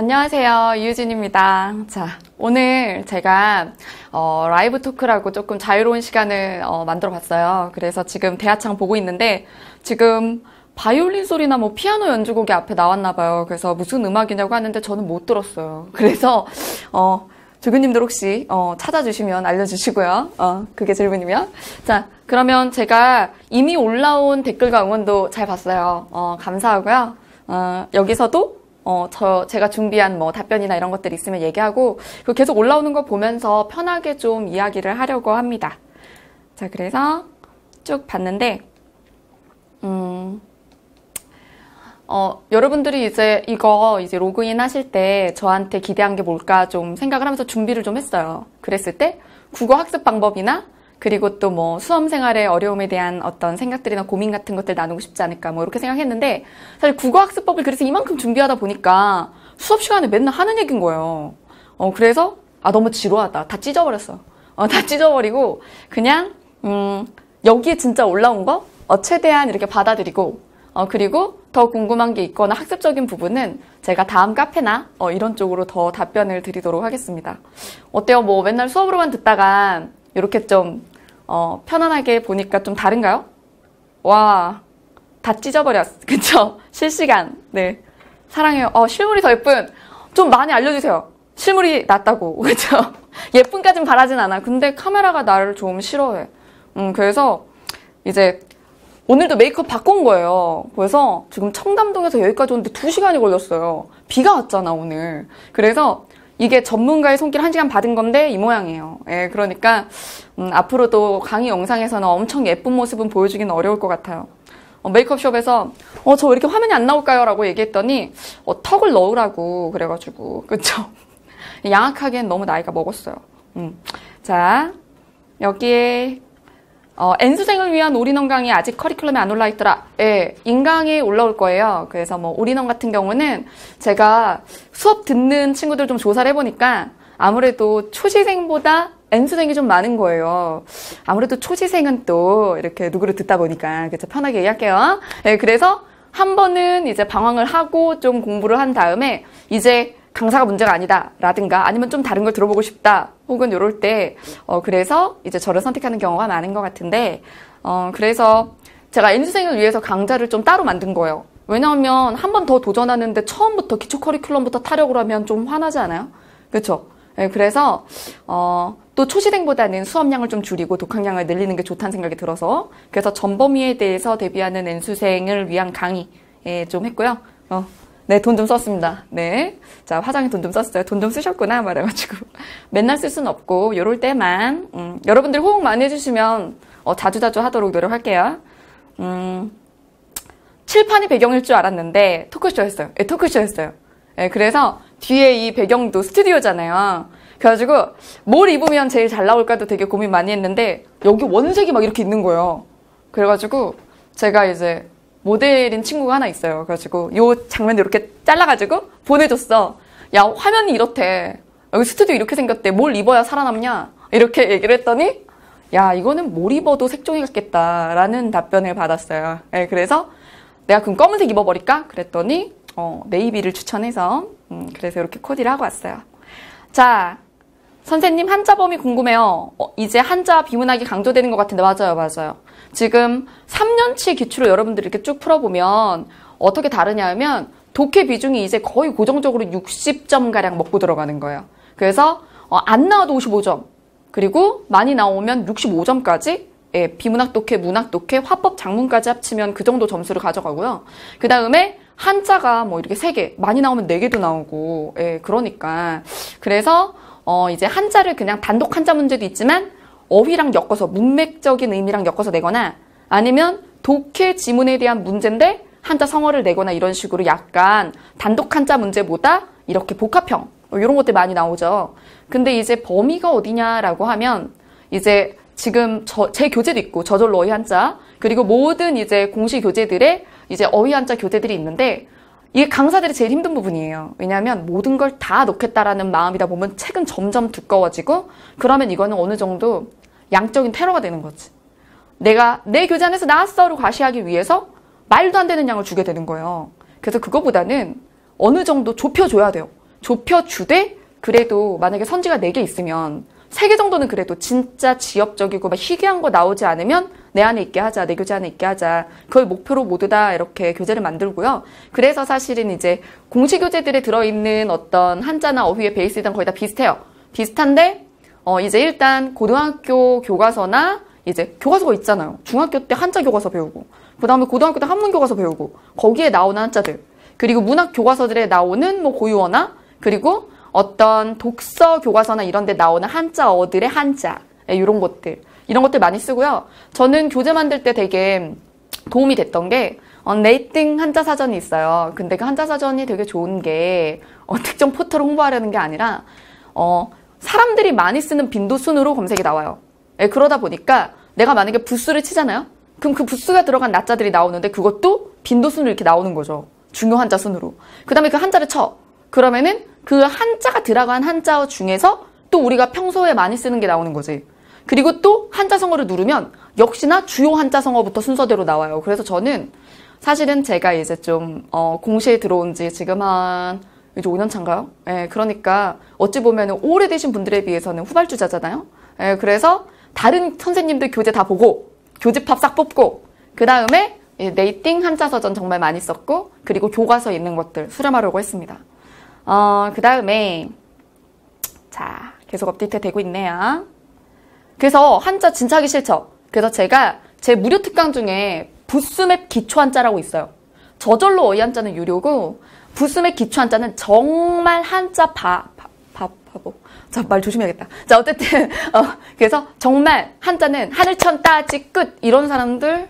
안녕하세요. 이유진입니다. 자, 오늘 제가 라이브 토크라고 조금 자유로운 시간을 만들어 봤어요. 그래서 지금 대화창 보고 있는데 지금 바이올린 소리나 뭐 피아노 연주곡이 앞에 나왔나 봐요. 그래서 무슨 음악이냐고 하는데 저는 못 들었어요. 그래서 조교님들 혹시 찾아주시면 알려주시고요. 그게 질문이면. 자, 그러면 제가 이미 올라온 댓글과 응원도 잘 봤어요. 감사하고요. 여기서도 제가 준비한 뭐 답변이나 이런 것들 있으면 얘기하고, 그리고 계속 올라오는 거 보면서 편하게 좀 이야기를 하려고 합니다. 자, 그래서 쭉 봤는데, 여러분들이 이제 로그인 하실 때 저한테 기대한 게 뭘까 좀 생각을 하면서 준비를 좀 했어요. 그랬을 때 국어 학습 방법이나 그리고 또 뭐 수험 생활의 어려움에 대한 어떤 생각들이나 고민 같은 것들 나누고 싶지 않을까 뭐 이렇게 생각했는데, 사실 국어 학습법을 그래서 이만큼 준비하다 보니까 수업 시간에 맨날 하는 얘기인 거예요. 그래서 너무 지루하다. 다 찢어버렸어. 다 찢어버리고 그냥 여기에 진짜 올라온 거 최대한 이렇게 받아들이고, 그리고 더 궁금한 게 있거나 학습적인 부분은 제가 다음 카페나 이런 쪽으로 더 답변을 드리도록 하겠습니다. 어때요? 뭐 맨날 수업으로만 듣다가 이렇게 좀 편안하게 보니까 좀 다른가요? 와, 다 찢어버렸어. 그쵸? 실시간. 네. 사랑해요. 실물이 더 예쁜. 좀 많이 알려주세요. 실물이 낫다고. 그쵸? 예쁜까진 바라진 않아. 근데 카메라가 나를 좀 싫어해. 그래서 이제 오늘도 메이크업 바꾼 거예요. 그래서 지금 청담동에서 여기까지 오는데 2시간이 걸렸어요. 비가 왔잖아, 오늘. 그래서 이게 전문가의 손길 1시간 받은 건데 이 모양이에요. 예, 그러니까 앞으로도 강의 영상에서는 엄청 예쁜 모습은 보여주기는 어려울 것 같아요. 메이크업숍에서 저 왜 이렇게 화면이 안 나올까요? 라고 얘기했더니 턱을 넣으라고 그래가지고, 그쵸? 양악하기엔 너무 나이가 먹었어요. 자, 여기에 N수생을 위한 올인원 강의 아직 커리큘럼에 안 올라 있더라. 예, 인강에 올라올 거예요. 그래서 뭐 올인원 같은 경우는 제가 수업 듣는 친구들 좀 조사를 해보니까 아무래도 초시생보다 N수생이 좀 많은 거예요. 아무래도 초시생은 또 이렇게 누구를 듣다 보니까 그래서 편하게 얘기할게요. 예, 그래서 한 번은 이제 방황을 하고 좀 공부를 한 다음에 이제 강사가 문제가 아니다 라든가 아니면 좀 다른 걸 들어보고 싶다 혹은 요럴 때 그래서 이제 저를 선택하는 경우가 많은 것 같은데, 그래서 제가 N수생을 위해서 강좌를 좀 따로 만든 거예요. 왜냐하면 한 번 더 도전하는데 처음부터 기초 커리큘럼부터 타려고 하면 좀 화나지 않아요? 그렇죠? 네, 그래서 또 초시생보다는 수업량을 좀 줄이고 독학량을 늘리는 게 좋다는 생각이 들어서, 그래서 전범위에 대해서 대비하는 N수생을 위한 강의 좀 했고요. 네, 돈 좀 썼습니다. 네. 자, 화장에 돈 좀 썼어요. 돈 좀 쓰셨구나, 말해가지고. 맨날 쓸 수는 없고, 요럴 때만, 여러분들 호응 많이 해주시면, 자주자주 하도록 노력할게요. 칠판이 배경일 줄 알았는데, 토크쇼 했어요. 예, 토크쇼 했어요. 예, 그래서, 뒤에 이 배경도 스튜디오잖아요. 그래가지고, 뭘 입으면 제일 잘 나올까도 되게 고민 많이 했는데, 여기 원색이 막 이렇게 있는 거예요. 그래가지고, 제가 이제, 모델인 친구가 하나 있어요. 그래가지고 요 장면을 이렇게 잘라가지고 보내줬어. 야, 화면이 이렇대. 여기 스튜디오 이렇게 생겼대. 뭘 입어야 살아남냐? 이렇게 얘기를 했더니 야, 이거는 뭘 입어도 색종이 같겠다라는 답변을 받았어요. 네, 그래서 내가 그럼 검은색 입어버릴까? 그랬더니 네이비를 추천해서 그래서 이렇게 코디를 하고 왔어요. 자, 선생님 한자 범위 궁금해요. 이제 한자 비문학이 강조되는 것 같은데. 맞아요. 지금 3년치 기출을 여러분들이 이렇게 쭉 풀어보면 어떻게 다르냐 하면 독해 비중이 이제 거의 고정적으로 60점가량 먹고 들어가는 거예요. 그래서 안 나와도 55점, 그리고 많이 나오면 65점까지, 예, 비문학 독해, 문학 독해, 화법 작문까지 합치면 그 정도 점수를 가져가고요. 그 다음에 한자가 뭐 이렇게 3개, 많이 나오면 4개도 나오고, 예, 그러니까. 그래서 이제 한자를 그냥 단독 한자 문제도 있지만 어휘랑 엮어서 문맥적인 의미랑 엮어서 내거나, 아니면 독해 지문에 대한 문제인데 한자 성어를 내거나, 이런 식으로 약간 단독 한자 문제보다 이렇게 복합형 이런 것들 많이 나오죠. 근데 이제 범위가 어디냐라고 하면 이제 지금 제 교재도 있고 저절로 어휘 한자, 그리고 모든 이제 공시 교재들의 이제 어휘 한자 교재들이 있는데, 이게 강사들이 제일 힘든 부분이에요. 왜냐하면 모든 걸 다 넣겠다라는 마음이다 보면 책은 점점 두꺼워지고, 그러면 이거는 어느 정도 양적인 테러가 되는 거지. 내가 내 교재 안에서 나왔어를 과시하기 위해서 말도 안 되는 양을 주게 되는 거예요. 그래서 그거보다는 어느 정도 좁혀줘야 돼요. 좁혀주되 그래도 만약에 선지가 4개 있으면 3개 정도는 그래도 진짜 지엽적이고 막 희귀한 거 나오지 않으면 내 안에 있게 하자, 내 교재 안에 있게 하자. 그걸 목표로 모두 다 이렇게 교재를 만들고요. 그래서 사실은 이제 공시 교재들에 들어있는 어떤 한자나 어휘의 베이스랑 거의 다 비슷해요. 비슷한데 이제 일단 고등학교 교과서나 이제 교과서가 있잖아요. 중학교 때 한자 교과서 배우고, 그 다음에 고등학교 때 한문 교과서 배우고, 거기에 나오는 한자들, 그리고 문학 교과서들에 나오는 뭐 고유어나, 그리고 어떤 독서 교과서나 이런 데 나오는 한자어들의 한자, 이런 것들 많이 쓰고요. 저는 교재 만들 때 되게 도움이 됐던 게 네이팅 한자 사전이 있어요. 근데 그 한자 사전이 되게 좋은 게 특정 포털을 홍보하려는 게 아니라 사람들이 많이 쓰는 빈도 순으로 검색이 나와요. 그러다 보니까 내가 만약에 부수를 치잖아요. 그럼 그 부수가 들어간 낮자들이 나오는데 그것도 빈도 순으로 이렇게 나오는 거죠. 중요 한자 순으로. 그 다음에 그 한자를 쳐. 그러면은 그 한자가 들어간 한자어 중에서 또 우리가 평소에 많이 쓰는 게 나오는 거지. 그리고 또 한자성어를 누르면 역시나 주요 한자성어부터 순서대로 나와요. 그래서 저는 사실은 제가 이제 좀 공시에 들어온 지 지금 한 이제 5년 차인가요? 그러니까 어찌 보면 오래되신 분들에 비해서는 후발주자잖아요. 그래서 다른 선생님들 교재 다 보고 교집합 싹 뽑고 그 다음에 네이팅 한자서전 정말 많이 썼고 그리고 교과서에 있는 것들 수렴하려고 했습니다. 그 다음에 자 계속 업데이트 되고 있네요. 그래서 한자 진짜 하기 싫죠. 그래서 제가 제 무료 특강 중에 부스맵 기초 한자라고 있어요. 저절로 어휘 한자는 유료고 부스맵 기초 한자는 정말 한자 바보. 자, 말 조심해야겠다. 자, 어쨌든 그래서 정말 한자는 하늘 천 따지 끝 이런 사람들을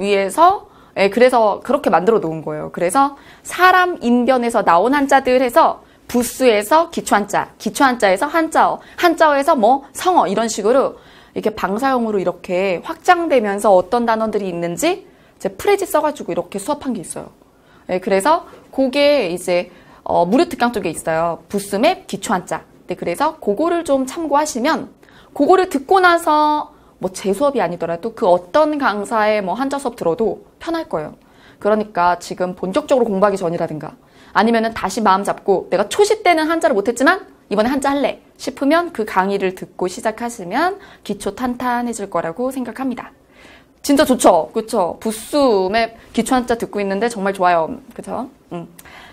위해서 그래서 그렇게 만들어 놓은 거예요. 그래서 사람 인변에서 나온 한자들 해서 부수에서 기초한자, 기초한자에서 한자어, 한자어에서 뭐 성어 이런 식으로 이렇게 방사형으로 이렇게 확장되면서 어떤 단어들이 있는지 제 프레지 써가지고 이렇게 수업한 게 있어요. 그래서 그게 이제 무료 특강 쪽에 있어요. 부스맵 기초한자. 그래서 그거를 좀 참고하시면 그거를 듣고 나서 뭐 제 수업이 아니더라도 그 어떤 강사의 뭐 한자 수업 들어도 편할 거예요. 그러니까 지금 본격적으로 공부하기 전이라든가 아니면은 다시 마음 잡고 내가 초시 때는 한자를 못했지만 이번에 한자 할래 싶으면 그 강의를 듣고 시작하시면 기초 탄탄해질 거라고 생각합니다. 진짜 좋죠? 그쵸? 부스맵 기초 한자 듣고 있는데 정말 좋아요. 그쵸?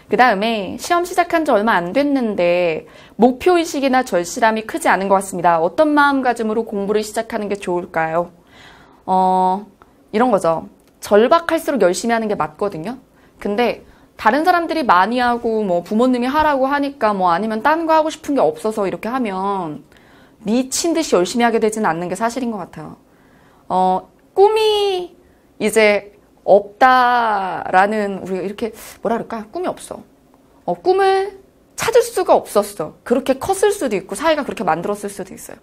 그 다음에 시험 시작한 지 얼마 안 됐는데 목표의식이나 절실함이 크지 않은 것 같습니다. 어떤 마음가짐으로 공부를 시작하는 게 좋을까요? 이런 거죠. 절박할수록 열심히 하는 게 맞거든요. 근데 다른 사람들이 많이 하고 뭐 부모님이 하라고 하니까 뭐 아니면 딴 거 하고 싶은 게 없어서 이렇게 하면 미친 듯이 열심히 하게 되지는 않는 게 사실인 것 같아요. 꿈이 이제 없다라는 우리가 이렇게 뭐라 그럴까? 꿈이 없어. 꿈을 찾을 수가 없었어. 그렇게 컸을 수도 있고 사회가 그렇게 만들었을 수도 있어요.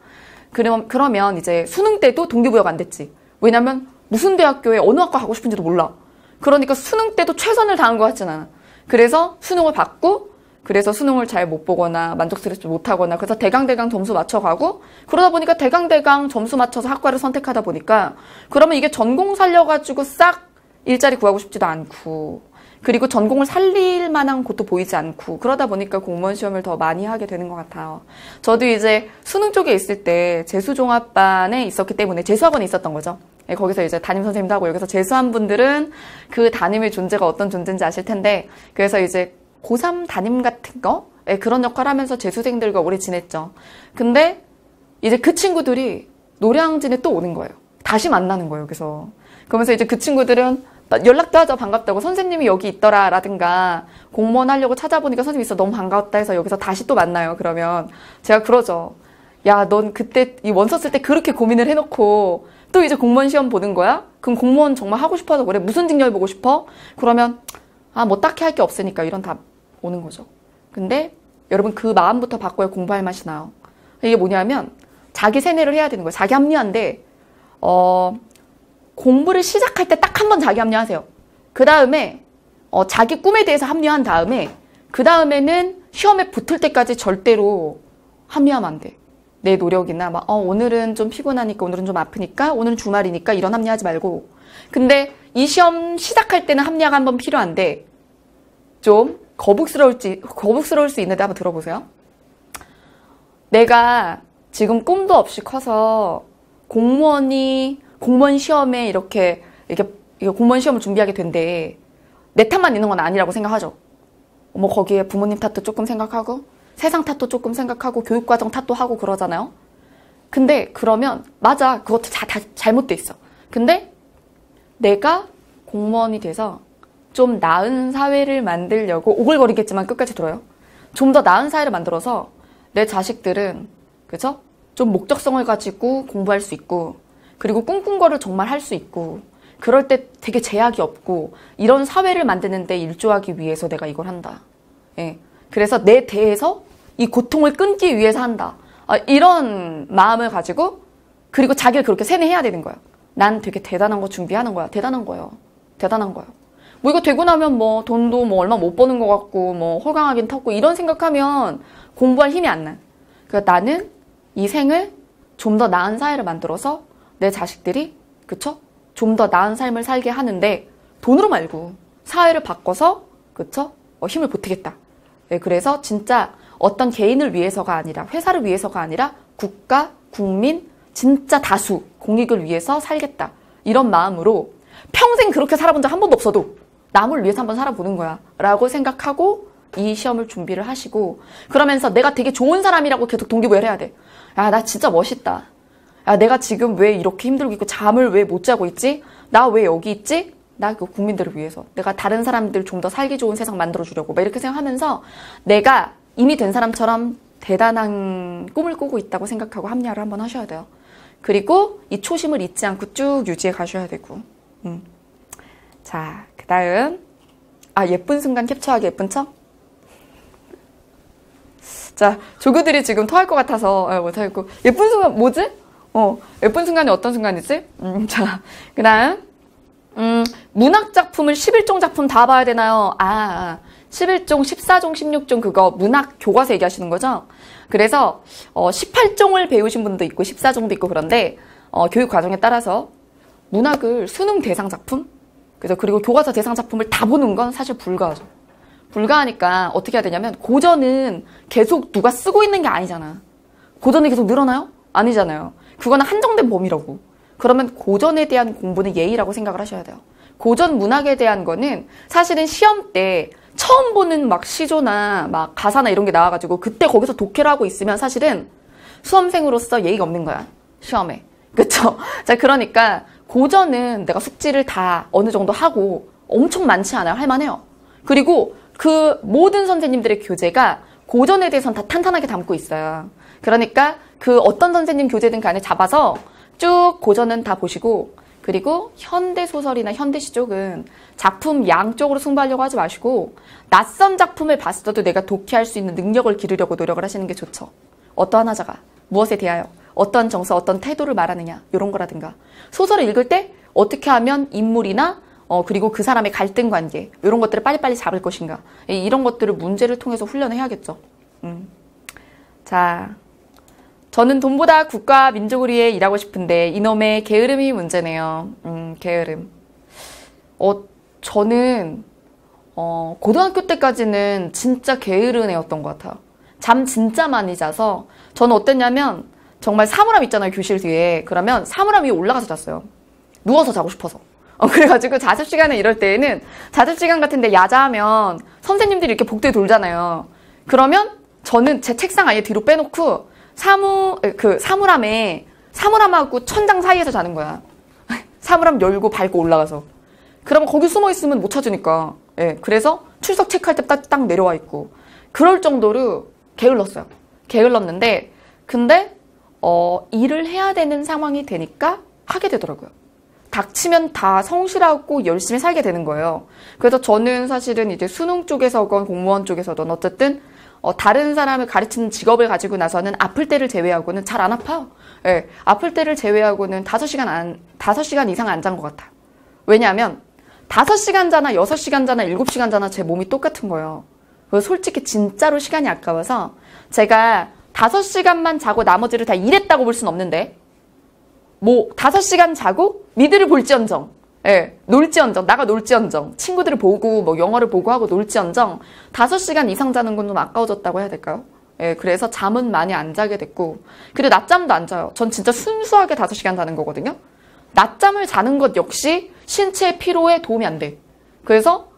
그러면 이제 수능 때도 동기부여가 안 됐지. 왜냐면 무슨 대학교에 어느 학과 가고 싶은지도 몰라. 그러니까 수능 때도 최선을 다한 것 같진 않아. 그래서 수능을 받고 그래서 수능을 잘 못 보거나 만족스럽지 못하거나 그래서 대강 점수 맞춰가고 그러다 보니까 대강 점수 맞춰서 학과를 선택하다 보니까 그러면 이게 전공 살려가지고 싹 일자리 구하고 싶지도 않고 그리고 전공을 살릴 만한 곳도 보이지 않고 그러다 보니까 공무원 시험을 더 많이 하게 되는 것 같아요. 저도 이제 수능 쪽에 있을 때 재수종합반에 있었기 때문에 재수학원에 있었던 거죠. 거기서 이제 담임 선생님도 하고 여기서 재수한 분들은 그 담임의 존재가 어떤 존재인지 아실 텐데 그래서 이제 고3 담임 같은 거? 그런 역할을 하면서 재수생들과 오래 지냈죠. 근데 이제 그 친구들이 노량진에 또 오는 거예요. 다시 만나는 거예요. 그러면서 이제 그 친구들은 연락도 하죠. 반갑다고. 선생님이 여기 있더라 라든가 공무원 하려고 찾아보니까 선생님 있어. 너무 반갑다 해서 여기서 다시 또 만나요. 그러면 제가 그러죠. 야, 넌 그때 이 원서 쓸 때 그렇게 고민을 해놓고 또 이제 공무원 시험 보는 거야? 그럼 공무원 정말 하고 싶어서 그래? 무슨 직렬 보고 싶어? 그러면 뭐 딱히 할 게 없으니까 이런 답 오는 거죠. 근데 여러분 그 마음부터 바꿔야 공부할 맛이 나요. 이게 뭐냐면 자기 세뇌를 해야 되는 거예요. 자기 합리화인데 공부를 시작할 때 딱 한 번 자기 합리화하세요. 그 다음에 자기 꿈에 대해서 합리화한 다음에 그 다음에는 시험에 붙을 때까지 절대로 합리화하면 안 돼. 내 노력이나 막 오늘은 좀 피곤하니까 오늘은 좀 아프니까 오늘은 주말이니까 이런 합리화하지 말고 근데 이 시험 시작할 때는 합리화가 한번 필요한데 좀 거북스러울 수 있는데 한번 들어보세요. 내가 지금 꿈도 없이 커서 공무원 시험에 이렇게 공무원 시험을 준비하게 된대. 내 탓만 있는 건 아니라고 생각하죠. 뭐 거기에 부모님 탓도 조금 생각하고 세상 탓도 조금 생각하고 교육과정 탓도 하고 그러잖아요. 근데 그러면 맞아, 그것도 다 잘못돼 있어. 근데 내가 공무원이 돼서 좀 나은 사회를 만들려고 오글거리겠지만 끝까지 들어요. 좀 더 나은 사회를 만들어서 내 자식들은 그죠? 좀 목적성을 가지고 공부할 수 있고, 그리고 꿈꾼 거를 정말 할 수 있고, 그럴 때 되게 제약이 없고, 이런 사회를 만드는데 일조하기 위해서 내가 이걸 한다. 예. 그래서 내 대에서 이 고통을 끊기 위해서 한다. 이런 마음을 가지고, 그리고 자기를 그렇게 세뇌해야 되는 거야. 난 되게 대단한 거 준비하는 거야. 대단한 거예요. 대단한 거예요. 뭐 이거 되고 나면 뭐 돈도 뭐 얼마 못 버는 것 같고, 뭐 홀강하긴 텄고, 이런 생각하면 공부할 힘이 안 나. 그러니까 나는 이 생을 좀 더 나은 사회를 만들어서 내 자식들이, 그쵸? 좀 더 나은 삶을 살게 하는데, 돈으로 말고 사회를 바꿔서, 그쵸? 힘을 보태겠다. 네, 그래서 진짜 어떤 개인을 위해서가 아니라, 회사를 위해서가 아니라 국가, 국민, 진짜 다수, 공익을 위해서 살겠다. 이런 마음으로 평생 그렇게 살아본 적 한 번도 없어도 남을 위해서 한번 살아보는 거야. 라고 생각하고 이 시험을 준비를 하시고, 그러면서 내가 되게 좋은 사람이라고 계속 동기부여를 해야 돼. 야, 나 진짜 멋있다. 야, 내가 지금 왜 이렇게 힘들고 있고 잠을 왜 못 자고 있지? 나 왜 여기 있지? 나 그 국민들을 위해서. 내가 다른 사람들 좀 더 살기 좋은 세상 만들어주려고. 막 이렇게 생각하면서 내가 이미 된 사람처럼 대단한 꿈을 꾸고 있다고 생각하고 합리화를 한번 하셔야 돼요. 그리고 이 초심을 잊지 않고 쭉 유지해 가셔야 되고. 자, 그 다음. 예쁜 순간 캡처하기 예쁜 척? 자, 조교들이 지금 토할 것 같아서 못하겠고. 예쁜 순간 뭐지? 예쁜 순간이 어떤 순간이지? 자, 그 다음. 문학작품을 11종 작품 다 봐야 되나요? 11종, 14종, 16종 그거 문학 교과서 얘기하시는 거죠? 그래서 18종을 배우신 분도 있고 14종도 있고 그런데 교육 과정에 따라서 문학을 수능 대상 작품, 그리고 교과서 대상 작품을 다 보는 건 사실 불가하죠. 불가하니까 어떻게 해야 되냐면, 고전은 계속 누가 쓰고 있는 게 아니잖아. 고전이 계속 늘어나요? 아니잖아요. 그거는 한정된 범위라고. 그러면 고전에 대한 공부는 예의라고 생각을 하셔야 돼요. 고전 문학에 대한 거는 사실은 시험 때 처음 보는 막 시조나 막 가사나 이런 게 나와가지고 그때 거기서 독해를 하고 있으면 사실은 수험생으로서 예의가 없는 거야. 시험에. 그쵸? 자, 그러니까 고전은 내가 숙지를 다 어느 정도 하고 엄청 많지 않아요. 할만해요. 그리고 그 모든 선생님들의 교재가 고전에 대해서는 다 탄탄하게 담고 있어요. 그러니까 그 어떤 선생님 교재든 간에 잡아서 쭉 고전은 다 보시고, 그리고 현대소설이나 현대시 쪽은 작품 양쪽으로 승부하려고 하지 마시고 낯선 작품을 봤어도 내가 독해할 수 있는 능력을 기르려고 노력을 하시는 게 좋죠. 어떠한 화자가 무엇에 대하여 어떤 정서, 어떤 태도를 말하느냐 이런 거라든가, 소설을 읽을 때 어떻게 하면 인물이나 그리고 그 사람의 갈등 관계 이런 것들을 빨리빨리 잡을 것인가, 이런 것들을 문제를 통해서 훈련을 해야겠죠. 자, 저는 돈보다 국가 민족을 위해 일하고 싶은데 이놈의 게으름이 문제네요. 게으름. 저는 고등학교 때까지는 진짜 게으른 애였던 것 같아요. 잠 진짜 많이 자서 저는 어땠냐면, 정말 사물함 있잖아요, 교실 뒤에. 그러면 사물함 위에 올라가서 잤어요. 누워서 자고 싶어서. 그래가지고 자습시간에 이럴 때에는, 자습시간 같은데 야자하면 선생님들이 이렇게 복도에 돌잖아요. 그러면 저는 제 책상 아예 뒤로 빼놓고 사물함하고 천장 사이에서 자는 거야. 사물함 열고 밟고 올라가서. 그러면 거기 숨어 있으면 못 찾으니까. 그래서 출석 체크할 때 딱 내려와 있고. 그럴 정도로 게을렀어요. 게을렀는데, 근데 일을 해야 되는 상황이 되니까 하게 되더라고요. 닥치면 다 성실하고 열심히 살게 되는 거예요. 그래서 저는 사실은 이제 수능 쪽에서건 공무원 쪽에서든 어쨌든 다른 사람을 가르치는 직업을 가지고 나서는 아플 때를 제외하고는 잘 안 아파요. 아플 때를 제외하고는 5시간 이상 안 잔 것 같아. 왜냐하면 5시간 자나 6시간 자나 7시간 자나 제 몸이 똑같은 거예요. 그래서 솔직히 진짜로 시간이 아까워서 제가 5시간만 자고 나머지를 다 일했다고 볼 순 없는데, 뭐 5시간 자고 미드를 볼지언정 예, 놀지언정, 나가 놀지언정, 친구들을 보고, 뭐, 영화를 보고 하고 놀지언정, 5시간 이상 자는 건 좀 아까워졌다고 해야 될까요? 예, 그래서 잠은 많이 안 자게 됐고, 그리고 낮잠도 안 자요. 전 진짜 순수하게 5시간 자는 거거든요? 낮잠을 자는 것 역시 신체 피로에 도움이 안 돼. 그래서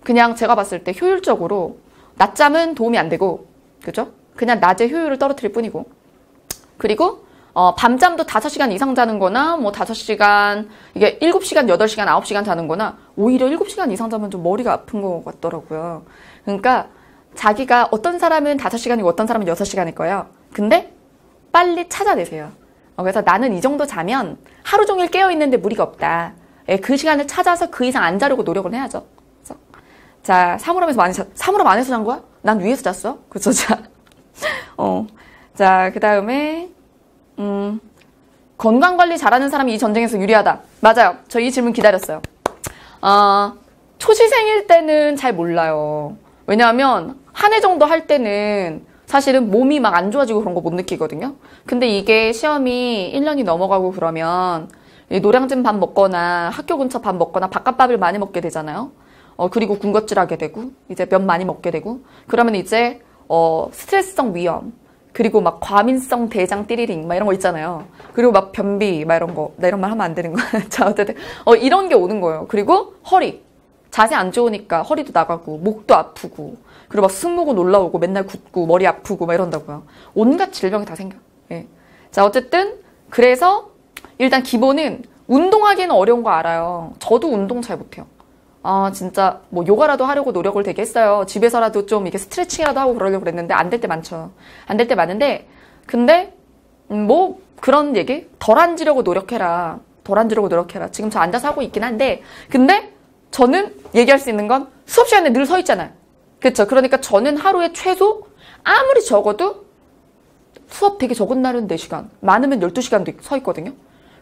그냥 제가 봤을 때 효율적으로 낮잠은 도움이 안 되고, 그죠? 그냥 낮에 효율을 떨어뜨릴 뿐이고. 그리고 밤잠도 5시간 이상 자는 거나, 뭐 5시간, 이게 7시간, 8시간, 9시간 자는 거나, 오히려 7시간 이상 자면 좀 머리가 아픈 것 같더라고요. 그러니까, 자기가 어떤 사람은 5시간이고 어떤 사람은 6시간일 거예요. 근데, 빨리 찾아내세요. 그래서 나는 이 정도 자면 하루 종일 깨어있는데 무리가 없다. 예, 그 시간을 찾아서 그 이상 안 자려고 노력을 해야죠. 그래서 자, 사물함 안에서 잔 거야? 난 위에서 잤어. 그쵸, 자. 자, 그 다음에, 건강관리 잘하는 사람이 이 전쟁에서 유리하다. 맞아요. 저 이 질문 기다렸어요. 초시생일 때는 잘 몰라요. 왜냐하면, 한 해 정도 할 때는 사실은 몸이 막 안 좋아지고 그런 거 못 느끼거든요. 근데 이게 시험이 1년이 넘어가고 그러면, 노량진 밥 먹거나, 학교 근처 밥 먹거나, 바깥밥을 많이 먹게 되잖아요. 그리고 군것질하게 되고, 이제 면 많이 먹게 되고, 그러면 이제, 스트레스성 위염, 그리고 막 과민성 대장 띠리링, 막 이런 거 있잖아요. 그리고 막 변비, 막 이런 거. 나 이런 말 하면 안 되는 거야. 자, 어쨌든. 이런 게 오는 거예요. 그리고 허리. 자세 안 좋으니까 허리도 나가고, 목도 아프고, 그리고 막 승모근 올라오고, 맨날 굽고, 머리 아프고, 막 이런다고요. 온갖 질병이 다 생겨. 예. 자, 어쨌든. 그래서, 일단 기본은, 운동하기는 어려운 거 알아요. 저도 운동 잘 못해요. 진짜, 뭐, 요가라도 하려고 노력을 되게 했어요. 집에서라도 좀 이렇게 스트레칭이라도 하고 그러려고 그랬는데, 안 될 때 많죠. 안 될 때 많은데, 근데, 뭐, 그런 얘기? 덜 앉으려고 노력해라. 덜 앉으려고 노력해라. 지금 저 앉아서 하고 있긴 한데, 근데, 저는 얘기할 수 있는 건 수업 시간에 늘 서 있잖아요. 그쵸? 그러니까 저는 하루에 최소, 아무리 적어도, 수업 되게 적은 날은 4시간, 많으면 12시간도 서 있거든요.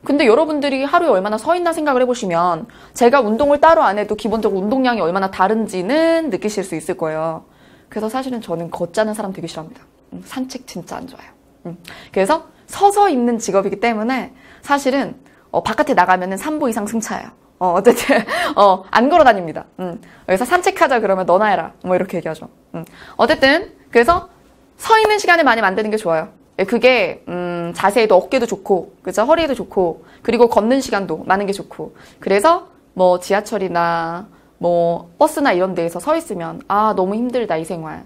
근데 여러분들이 하루에 얼마나 서 있나 생각을 해보시면 제가 운동을 따로 안 해도 기본적으로 운동량이 얼마나 다른지는 느끼실 수 있을 거예요. 그래서 사실은 저는 걷자는 사람 되게 싫어합니다. 산책 진짜 안 좋아해요. 그래서 서서 있는 직업이기 때문에 사실은 바깥에 나가면은 3보 이상 승차예요. 어쨌든 안 걸어 다닙니다. 그래서 산책하자 그러면 너나 해라. 뭐 이렇게 얘기하죠. 어쨌든 그래서 서 있는 시간을 많이 만드는 게 좋아요. 그게 자세에도 어깨도 좋고, 그죠? 허리에도 좋고, 그리고 걷는 시간도 많은 게 좋고. 그래서 뭐 지하철이나 뭐 버스나 이런 데에서 서 있으면 너무 힘들다 이 생활.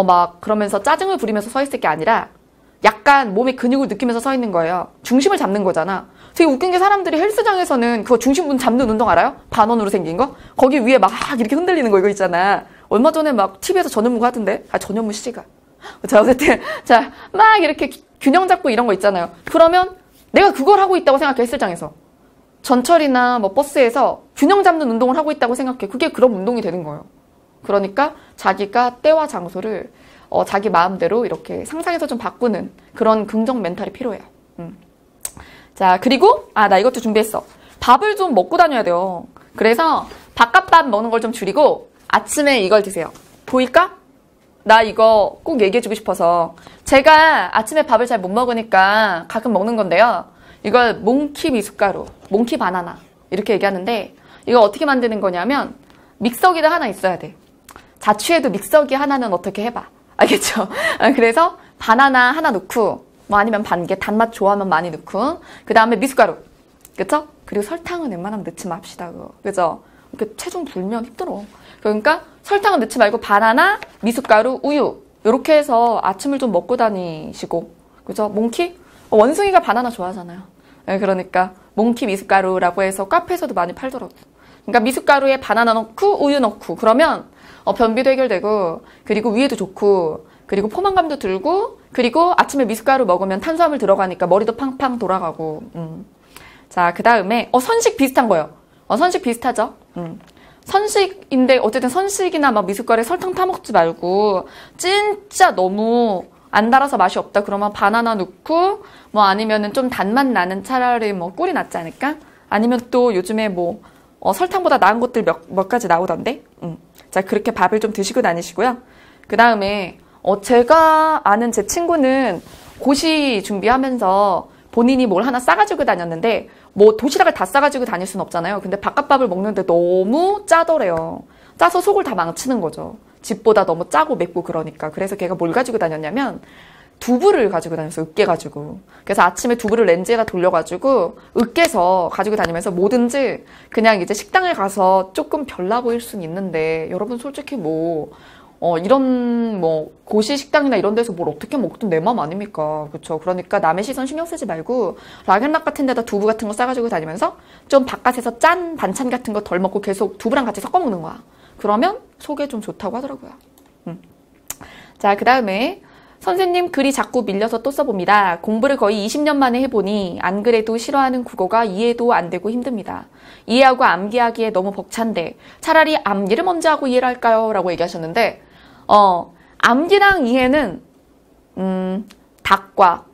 막 그러면서 짜증을 부리면서 서 있을 게 아니라 약간 몸의 근육을 느끼면서 서 있는 거예요. 중심을 잡는 거잖아. 되게 웃긴 게 사람들이 헬스장에서는 그거 중심 잡는 운동 알아요? 반원으로 생긴 거? 거기 위에 막 이렇게 흔들리는 거 이거 있잖아. 얼마 전에 막 TV에서 전현무가 하던데? 전현무 씨가. 자, 어쨌든, 자, 막 이렇게 균형 잡고 이런 거 있잖아요. 그러면 내가 그걸 하고 있다고 생각해, 헬스장에서. 전철이나 뭐 버스에서 균형 잡는 운동을 하고 있다고 생각해. 그게 그런 운동이 되는 거예요. 그러니까 자기가 때와 장소를 자기 마음대로 이렇게 상상해서 좀 바꾸는 그런 긍정 멘탈이 필요해요. 자, 그리고, 나 이것도 준비했어. 밥을 좀 먹고 다녀야 돼요. 그래서 바깥밥 먹는 걸 좀 줄이고 아침에 이걸 드세요. 보일까? 나 이거 꼭 얘기해주고 싶어서 제가 아침에 밥을 잘 못 먹으니까 가끔 먹는 건데요. 이걸 몽키 미숫가루, 몽키 바나나 이렇게 얘기하는데 이거 어떻게 만드는 거냐면 믹서기가 하나 있어야 돼. 자취해도 믹서기 하나는 어떻게 해봐. 알겠죠? 그래서 바나나 하나 넣고 뭐 아니면 반개 단맛 좋아하면 많이 넣고 그 다음에 미숫가루 그쵸? 그리고 설탕은 웬만하면 넣지 맙시다. 그죠? 이렇게 체중 불면 힘들어. 그러니까 설탕은 넣지 말고 바나나, 미숫가루, 우유 이렇게 해서 아침을 좀 먹고 다니시고 그죠? 몽키? 원숭이가 바나나 좋아하잖아요. 네, 그러니까 몽키 미숫가루라고 해서 카페에서도 많이 팔더라고. 그러니까 미숫가루에 바나나 넣고 우유 넣고 그러면 변비도 해결되고 그리고 위에도 좋고 그리고 포만감도 들고 그리고 아침에 미숫가루 먹으면 탄수화물 들어가니까 머리도 팡팡 돌아가고 자, 그 다음에 선식 비슷한 거예요. 선식 비슷하죠? 선식인데 어쨌든 선식이나 막 미숫가루에 설탕 타먹지 말고 진짜 너무 안 달아서 맛이 없다 그러면 바나나 넣고 뭐 아니면은 좀 단맛 나는 차라리 뭐 꿀이 낫지 않을까? 아니면 또 요즘에 뭐 설탕보다 나은 것들 몇 가지 나오던데 자, 그렇게 밥을 좀 드시고 다니시고요. 그 다음에 제가 아는 제 친구는 고시 준비하면서 본인이 뭘 하나 싸가지고 다녔는데 뭐 도시락을 다 싸가지고 다닐 순 없잖아요. 근데 바깥밥을 먹는데 너무 짜더래요. 짜서 속을 다 망치는 거죠. 집보다 너무 짜고 맵고 그러니까. 그래서 걔가 뭘 가지고 다녔냐면 두부를 가지고 다녔어요. 으깨 가지고. 그래서 아침에 두부를 렌즈에다 돌려가지고 으깨서 가지고 다니면서 뭐든지 그냥 이제 식당에 가서 조금 별나 보일 순 있는데 여러분 솔직히 뭐 이런 뭐 고시 식당이나 이런 데서 뭘 어떻게 먹든 내 맘 아닙니까? 그렇죠? 그러니까 남의 시선 신경 쓰지 말고 락앤락 같은 데다 두부 같은 거 싸가지고 다니면서 좀 바깥에서 짠 반찬 같은 거 덜 먹고 계속 두부랑 같이 섞어 먹는 거야. 그러면 속에 좀 좋다고 하더라고요. 자, 그 다음에 선생님 글이 자꾸 밀려서 또 써봅니다. 공부를 거의 20년 만에 해보니 안 그래도 싫어하는 국어가 이해도 안 되고 힘듭니다. 이해하고 암기하기에 너무 벅찬데 차라리 암기를 먼저 하고 이해를 할까요? 라고 얘기하셨는데 암기랑 이해는 닭과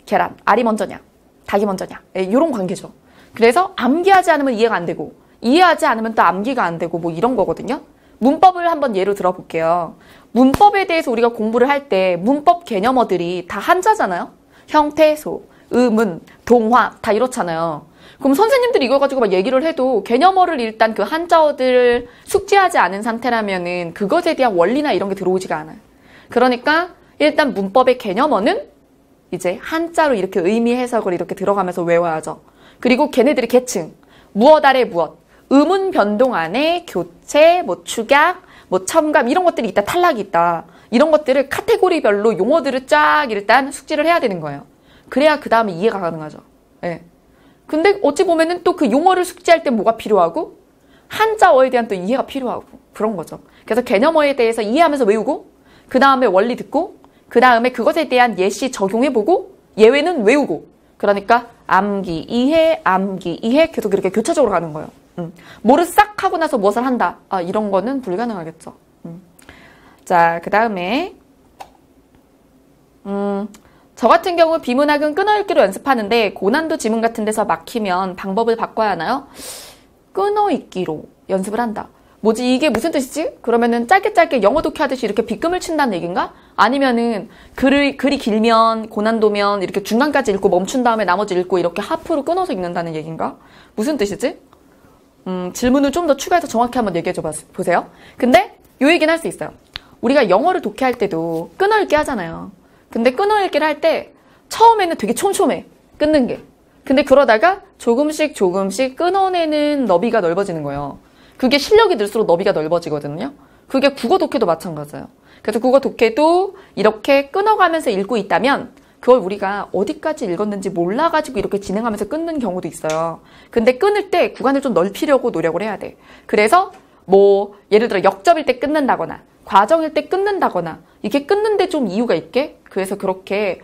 계란, 알이 먼저냐 닭이 먼저냐 이런 관계죠. 그래서 암기하지 않으면 이해가 안 되고 이해하지 않으면 또 암기가 안 되고 뭐 이런 거거든요. 문법을 한번 예로 들어볼게요. 문법에 대해서 우리가 공부를 할 때 문법 개념어들이 다 한자잖아요. 형태소, 의문, 동화 다 이렇잖아요. 그럼 선생님들이 이걸 가지고 막 얘기를 해도 개념어를 일단 그 한자어들을 숙지하지 않은 상태라면은 그것에 대한 원리나 이런 게 들어오지가 않아요. 그러니까 일단 문법의 개념어는 이제 한자로 이렇게 의미 해석을 이렇게 들어가면서 외워야죠. 그리고 걔네들의 계층, 무엇 아래 무엇, 의문 변동 안에 교체, 뭐 축약, 뭐 첨감 이런 것들이 있다, 탈락이 있다. 이런 것들을 카테고리별로 용어들을 쫙 일단 숙지를 해야 되는 거예요. 그래야 그 다음에 이해가 가능하죠. 예. 근데 어찌 보면은 또 그 용어를 숙지할 때 뭐가 필요하고 한자어에 대한 또 이해가 필요하고 그런 거죠. 그래서 개념어에 대해서 이해하면서 외우고 그 다음에 원리 듣고 그 다음에 그것에 대한 예시 적용해보고 예외는 외우고 그러니까 암기, 이해 계속 이렇게 교차적으로 가는 거예요. 뭐를 싹 하고 나서 무엇을 한다. 이런 거는 불가능하겠죠. 자, 그 다음에 저 같은 경우 비문학은 끊어읽기로 연습하는데 고난도 지문 같은 데서 막히면 방법을 바꿔야 하나요? 끊어읽기로 연습을 한다. 뭐지 이게 무슨 뜻이지? 그러면은 짧게 영어 독해하듯이 이렇게 빗금을 친다는 얘기인가? 아니면은 글이 길면 고난도면 이렇게 중간까지 읽고 멈춘 다음에 나머지 읽고 이렇게 하프로 끊어서 읽는다는 얘기인가? 무슨 뜻이지? 질문을 좀 더 추가해서 정확히 한번 얘기해 줘 보세요. 근데 요 얘기는 할 수 있어요. 우리가 영어를 독해할 때도 끊어읽기 하잖아요. 근데 끊어읽기를 할 때 처음에는 되게 촘촘해. 끊는 게. 근데 그러다가 조금씩 끊어내는 너비가 넓어지는 거예요. 그게 실력이 늘수록 너비가 넓어지거든요. 그게 국어 독해도 마찬가지예요. 그래서 국어 독해도 이렇게 끊어가면서 읽고 있다면 그걸 우리가 어디까지 읽었는지 몰라가지고 이렇게 진행하면서 끊는 경우도 있어요. 근데 끊을 때 구간을 좀 넓히려고 노력을 해야 돼. 그래서 뭐 예를 들어 역접일 때 끊는다거나 과정일 때 끊는다거나 이게 끊는데 좀 이유가 있게 그래서 그렇게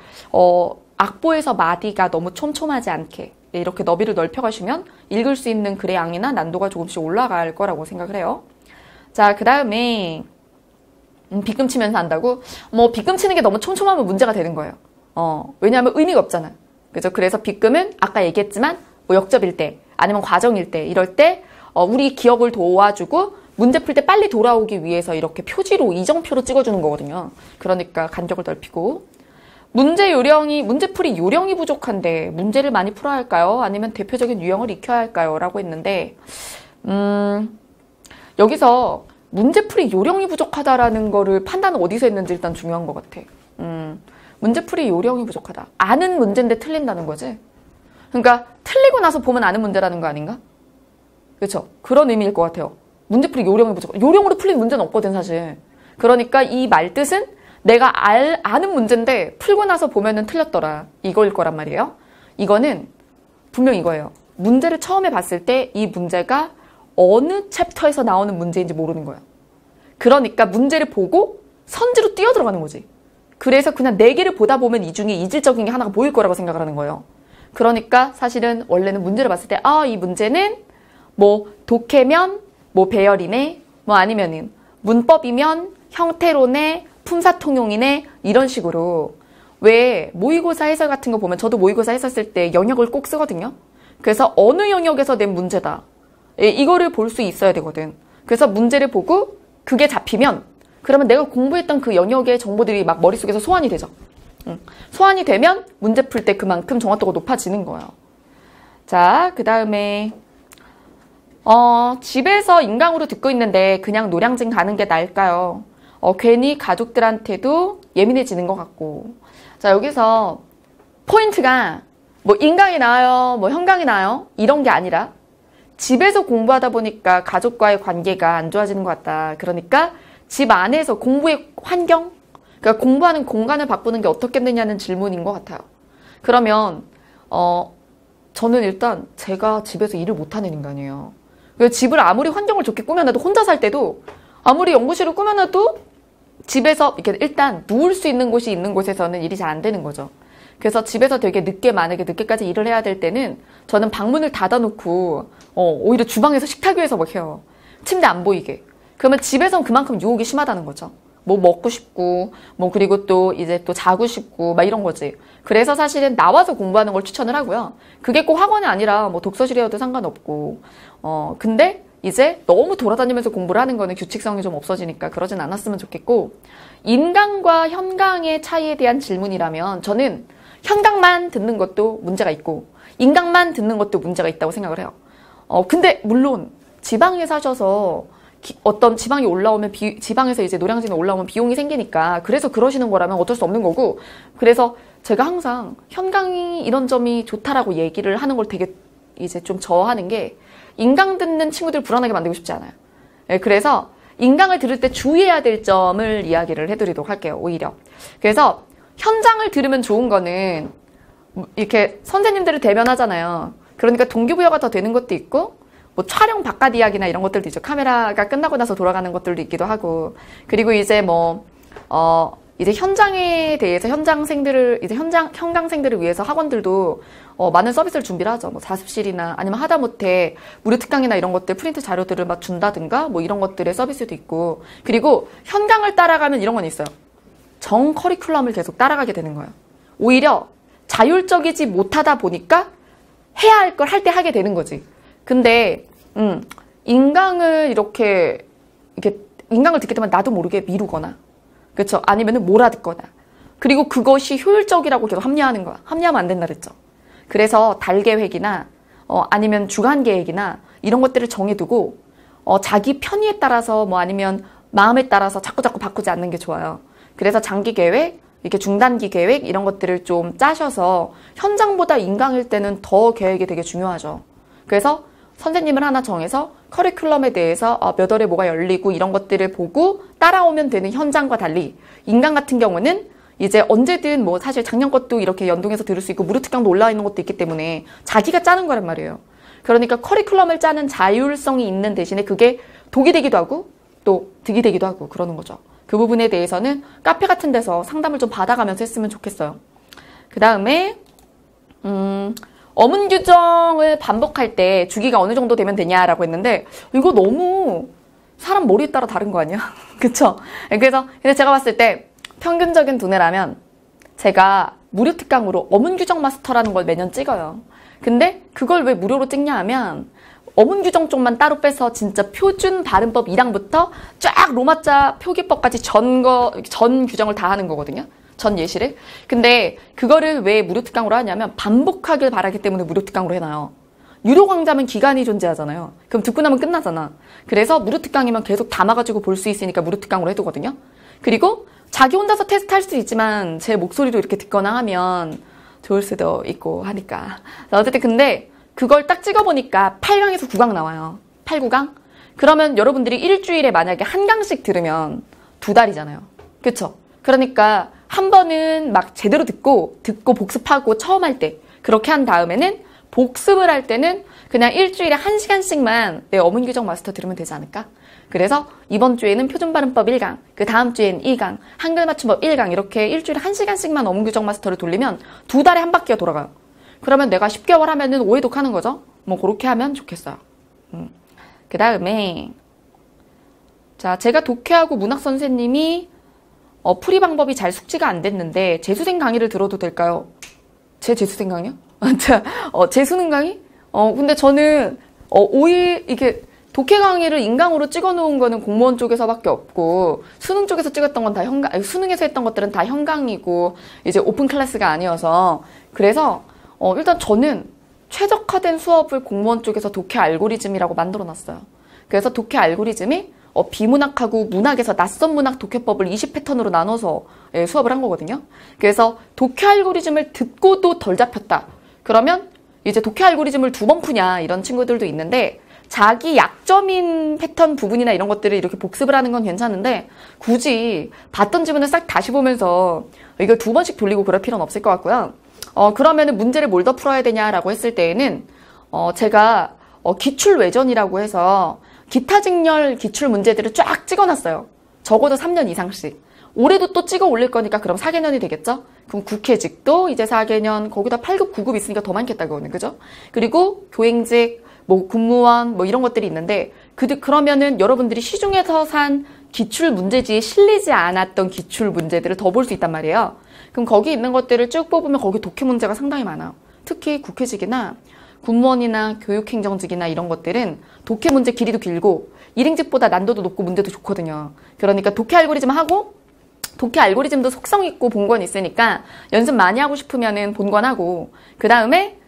악보에서 마디가 너무 촘촘하지 않게 이렇게 너비를 넓혀가시면 읽을 수 있는 글의 양이나 난도가 조금씩 올라갈 거라고 생각을 해요. 자, 그 다음에 빗금 치면서 한다고? 뭐 빗금 치는 게 너무 촘촘하면 문제가 되는 거예요. 왜냐하면 의미가 없잖아요. 그죠? 그래서 빗금은 아까 얘기했지만 뭐 역접일 때 아니면 과정일 때 이럴 때 우리 기억을 도와주고 문제 풀 때 빨리 돌아오기 위해서 이렇게 표지로 이정표로 찍어주는 거거든요. 그러니까 간격을 넓히고 문제풀이 요령이 부족한데 문제를 많이 풀어야 할까요? 아니면 대표적인 유형을 익혀야 할까요? 라고 했는데 여기서 문제풀이 요령이 부족하다라는 거를 판단은 어디서 했는지 일단 중요한 것 같아. 문제풀이 요령이 부족하다. 아는 문제인데 틀린다는 거지. 그러니까 틀리고 나서 보면 아는 문제라는 거 아닌가? 그렇죠? 그런 의미일 것 같아요. 문제풀이 요령이 부족하다. 요령으로 풀린 문제는 없거든 사실. 그러니까 이 말뜻은 내가 아는 문제인데 풀고 나서 보면은 틀렸더라. 이거일 거란 말이에요. 이거는 분명 이거예요. 문제를 처음에 봤을 때 이 문제가 어느 챕터에서 나오는 문제인지 모르는 거예요. 그러니까 문제를 보고 선지로 뛰어들어가는 거지. 그래서 그냥 4개를 보다 보면 이 중에 이질적인 게 하나가 보일 거라고 생각을 하는 거예요. 그러니까 사실은 원래는 문제를 봤을 때 이 문제는 뭐 독해면 뭐 배열이네 뭐 아니면은 문법이면 형태로네 품사통용이네 이런 식으로 왜 모의고사 해설 같은 거 보면 저도 모의고사 했었을 때 영역을 꼭 쓰거든요. 그래서 어느 영역에서 낸 문제다. 이거를 볼 수 있어야 되거든. 그래서 문제를 보고 그게 잡히면 그러면 내가 공부했던 그 영역의 정보들이 막 머릿속에서 소환이 되죠. 소환이 되면 문제 풀 때 그만큼 정확도가 높아지는 거예요. 자, 그 다음에 집에서 인강으로 듣고 있는데 그냥 노량진 가는 게 나을까요? 괜히 가족들한테도 예민해지는 것 같고. 자, 여기서 포인트가 뭐 인강이 나아요, 뭐 현강이 나아요 이런 게 아니라 집에서 공부하다 보니까 가족과의 관계가 안 좋아지는 것 같다. 그러니까 집 안에서 공부의 환경, 그러니까 공부하는 공간을 바꾸는 게 어떻겠느냐는 질문인 것 같아요. 그러면 저는 일단 제가 집에서 일을 못하는 인간이에요. 집을 아무리 환경을 좋게 꾸며놔도 혼자 살 때도 아무리 연구실을 꾸며놔도 집에서 이렇게 일단 누울 수 있는 곳이 있는 곳에서는 일이 잘 안 되는 거죠. 그래서 집에서 되게 만약에 늦게까지 일을 해야 될 때는 저는 방문을 닫아놓고 오히려 주방에서 식탁 위에서 막 해요. 침대 안 보이게. 그러면 집에서는 그만큼 유혹이 심하다는 거죠. 뭐 먹고 싶고 그리고 또 이제 또 자고 싶고 막 이런 거지. 그래서 사실은 나와서 공부하는 걸 추천을 하고요. 그게 꼭 학원이 아니라 뭐 독서실이어도 상관없고 근데 이제 너무 돌아다니면서 공부를 하는 거는 규칙성이 좀 없어지니까 그러진 않았으면 좋겠고, 인강과 현강의 차이에 대한 질문이라면 저는 현강만 듣는 것도 문제가 있고 인강만 듣는 것도 문제가 있다고 생각을 해요. 근데 물론 지방에 사셔서 어떤 지방이 올라오면 지방에서 이제 노량진에 올라오면 비용이 생기니까 그래서 그러시는 거라면 어쩔 수 없는 거고, 그래서 제가 항상 현강이 이런 점이 좋다라고 얘기를 하는 걸 되게 이제 좀 저하는 게, 인강 듣는 친구들 불안하게 만들고 싶지 않아요. 네, 그래서 인강을 들을 때 주의해야 될 점을 이야기를 해드리도록 할게요. 오히려. 그래서 현장을 들으면 좋은 거는 이렇게 선생님들을 대면하잖아요. 그러니까 동기부여가 더 되는 것도 있고, 뭐 촬영 바깥 이야기나 이런 것들도 있죠. 카메라가 끝나고 나서 돌아가는 것들도 있기도 하고, 그리고 이제 이제 현장에 대해서 현강생들을 위해서 학원들도 많은 서비스를 준비를 하죠. 뭐 자습실이나 아니면 하다못해 무료 특강이나 이런 것들 프린트 자료들을 막 준다든가 뭐 이런 것들의 서비스도 있고, 그리고 현강을 따라가면 이런 건 있어요. 정 커리큘럼을 계속 따라가게 되는 거예요. 오히려 자율적이지 못하다 보니까 해야 할 걸 할 때 하게 되는 거지. 근데 인강을 이렇게 인강을 듣게 되면 나도 모르게 미루거나, 그렇죠? 아니면은 몰아듣거나, 그리고 그것이 효율적이라고 계속 합리화하는 거야. 합리화하면 안 된다 그랬죠. 그래서 달 계획이나 아니면 주간 계획이나 이런 것들을 정해두고 자기 편의에 따라서 아니면 마음에 따라서 자꾸 바꾸지 않는 게 좋아요. 그래서 장기 계획, 이렇게 중단기 계획 이런 것들을 좀 짜셔서 현장보다 인강일 때는 더 계획이 되게 중요하죠. 그래서 선생님을 하나 정해서 커리큘럼에 대해서 몇 월에 뭐가 열리고 이런 것들을 보고 따라오면 되는 현장과 달리, 인강 같은 경우는 이제 언제든 사실 작년 것도 이렇게 연동해서 들을 수 있고 무료 특강도 올라와 있는 것도 있기 때문에 자기가 짜는 거란 말이에요. 그러니까 커리큘럼을 짜는 자율성이 있는 대신에 그게 독이 되기도 하고 또 득이 되기도 하고 그러는 거죠. 그 부분에 대해서는 카페 같은 데서 상담을 좀 받아가면서 했으면 좋겠어요. 그 다음에 어문 규정을 반복할 때 주기가 어느 정도 되면 되냐라고 했는데, 이거 너무 사람 머리에 따라 다른 거 아니야? 그쵸? 그래서 근데 제가 봤을 때 평균적인 두뇌라면 제가 무료 특강으로 어문 규정 마스터라는 걸 매년 찍어요. 근데 그걸 왜 무료로 찍냐 하면 어문 규정 쪽만 따로 빼서 진짜 표준 발음법 1항부터 쫙 로마자 표기법까지 전 규정을 다 하는 거거든요. 전 예시를. 근데 그거를 왜 무료 특강으로 하냐면 반복하길 바라기 때문에 무료 특강으로 해놔요. 유료 강좌면 기간이 존재하잖아요. 그럼 듣고 나면 끝나잖아. 그래서 무료 특강이면 계속 담아가지고 볼 수 있으니까 무료 특강으로 해두거든요. 그리고 자기 혼자서 테스트 할 수도 있지만 제 목소리로 이렇게 듣거나 하면 좋을 수도 있고 하니까. 어쨌든 근데 그걸 딱 찍어보니까 8강에서 9강 나와요. 8, 9강? 그러면 여러분들이 일주일에 만약에 한 강씩 들으면 2달이잖아요. 그쵸? 그러니까 한 번은 막 제대로 듣고 복습하고 처음 할 때 그렇게 한 다음에는 복습을 할 때는 그냥 일주일에 1시간씩만 내 어문 규정 마스터 들으면 되지 않을까? 그래서 이번 주에는 표준 발음법 1강, 그 다음 주엔 2강, 한글 맞춤법 1강 이렇게 일주일에 1시간씩만 어문 규정 마스터를 돌리면 2달에 한 바퀴가 돌아가요. 그러면 내가 10개월 하면은 5회 독하는 거죠? 그렇게 하면 좋겠어요. 그 다음에 자, 제가 독해하고 문학 선생님이 풀이 방법이 잘 숙지가 안 됐는데 재수생 강의를 들어도 될까요? 제 재수생 강의요? 재수능 강의? 근데 저는 오히려 이게 독해 강의를 인강으로 찍어놓은 거는 공무원 쪽에서밖에 없고 수능 쪽에서 찍었던 건 다 수능에서 했던 것들은 다 현강이고 이제 오픈 클래스가 아니어서 그래서 일단 저는 최적화된 수업을 공무원 쪽에서 독해 알고리즘이라고 만들어놨어요. 그래서 독해 알고리즘이 비문학하고 문학에서 낯선 문학 독해법을 20패턴으로 나눠서 수업을 한 거거든요. 그래서 독해 알고리즘을 듣고도 덜 잡혔다. 그러면 이제 독해 알고리즘을 2번 푸냐 이런 친구들도 있는데 자기 약점인 패턴 부분이나 이런 것들을 이렇게 복습을 하는 건 괜찮은데 굳이 봤던 지문을 싹 다시 보면서 이걸 2번씩 돌리고 그럴 필요는 없을 것 같고요. 그러면은 문제를 뭘 더 풀어야 되냐라고 했을 때에는 제가 기출 외전이라고 해서 기타 직렬 기출 문제들을 쫙 찍어놨어요. 적어도 3년 이상씩. 올해도 또 찍어 올릴 거니까 그럼 4개년이 되겠죠? 그럼 국회직도 이제 4개년, 거기다 8급, 9급 있으니까 더 많겠다, 그거는. 그죠? 그리고 교행직, 공무원, 이런 것들이 있는데, 그러면은 여러분들이 시중에서 산 기출 문제지에 실리지 않았던 기출 문제들을 더 볼 수 있단 말이에요. 그럼 거기 있는 것들을 쭉 뽑으면 거기 독해 문제가 상당히 많아요. 특히 국회직이나 군무원이나 교육행정직이나 이런 것들은 독해 문제 길이도 길고 일행직보다 난도도 높고 문제도 좋거든요. 그러니까 독해 알고리즘 하고 독해 알고리즘도 속성 있고 본권 있으니까 연습 많이 하고 싶으면은 본권하고 그 다음에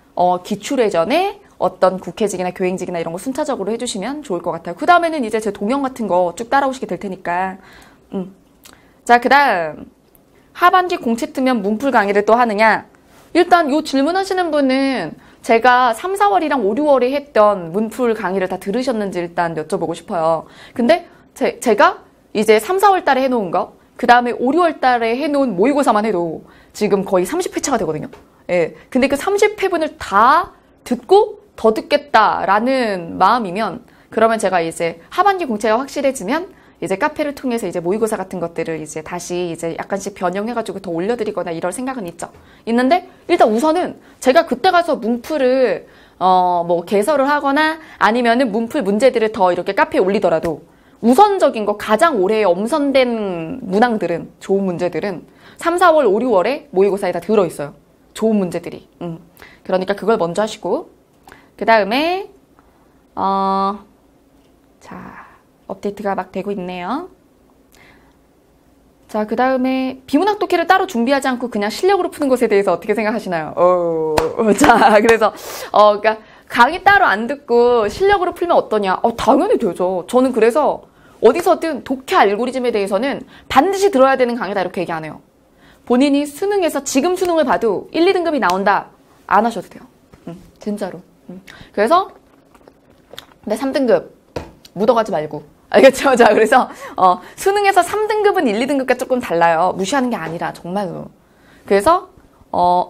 기출외전에 어떤 국회직이나 교행직이나 이런 거 순차적으로 해주시면 좋을 것 같아요. 그 다음에는 이제 제 동영 같은 거 쭉 따라오시게 될 테니까. 자, 그 다음 하반기 공채 뜨면 문풀 강의를 또 하느냐? 일단 요 질문하시는 분은 제가 3, 4월이랑 5, 6월에 했던 문풀 강의를 다 들으셨는지 일단 여쭤보고 싶어요. 근데 제가 이제 3, 4월 달에 해놓은 거, 그 다음에 5, 6월 달에 해놓은 모의고사만 해도 지금 거의 30회차가 되거든요. 예. 근데 그 30회분을 다 듣고 더 듣겠다라는 마음이면 그러면 제가 이제 하반기 공채가 확실해지면 이제 카페를 통해서 이제 모의고사 같은 것들을 이제 다시 이제 약간씩 변형해가지고 더 올려드리거나 이럴 생각은 있는데 일단 우선은 제가 그때 가서 문풀을 개설을 하거나 아니면은 문풀 문제들을 더 이렇게 카페에 올리더라도 우선적인 거 가장 오래 엄선된 문항들은 좋은 문제들은 3, 4월, 5, 6월에 모의고사에 다 들어있어요. 좋은 문제들이. 그러니까 그걸 먼저 하시고 그 다음에 자 업데이트가 막 되고 있네요. 자, 그 다음에 비문학 독해를 따로 준비하지 않고 그냥 실력으로 푸는 것에 대해서 어떻게 생각하시나요? 자, 그래서 그러니까 강의 따로 안 듣고 실력으로 풀면 어떠냐? 당연히 되죠. 저는 그래서 어디서든 독해 알고리즘에 대해서는 반드시 들어야 되는 강의다 이렇게 얘기 안 해요. 본인이 수능에서 지금 수능을 봐도 1, 2등급이 나온다. 안 하셔도 돼요. 진짜로. 그래서 내 3등급 묻어가지 말고. 알겠죠? 자, 그래서 수능에서 3등급은 1, 2등급과 조금 달라요. 무시하는 게 아니라 정말로. 그래서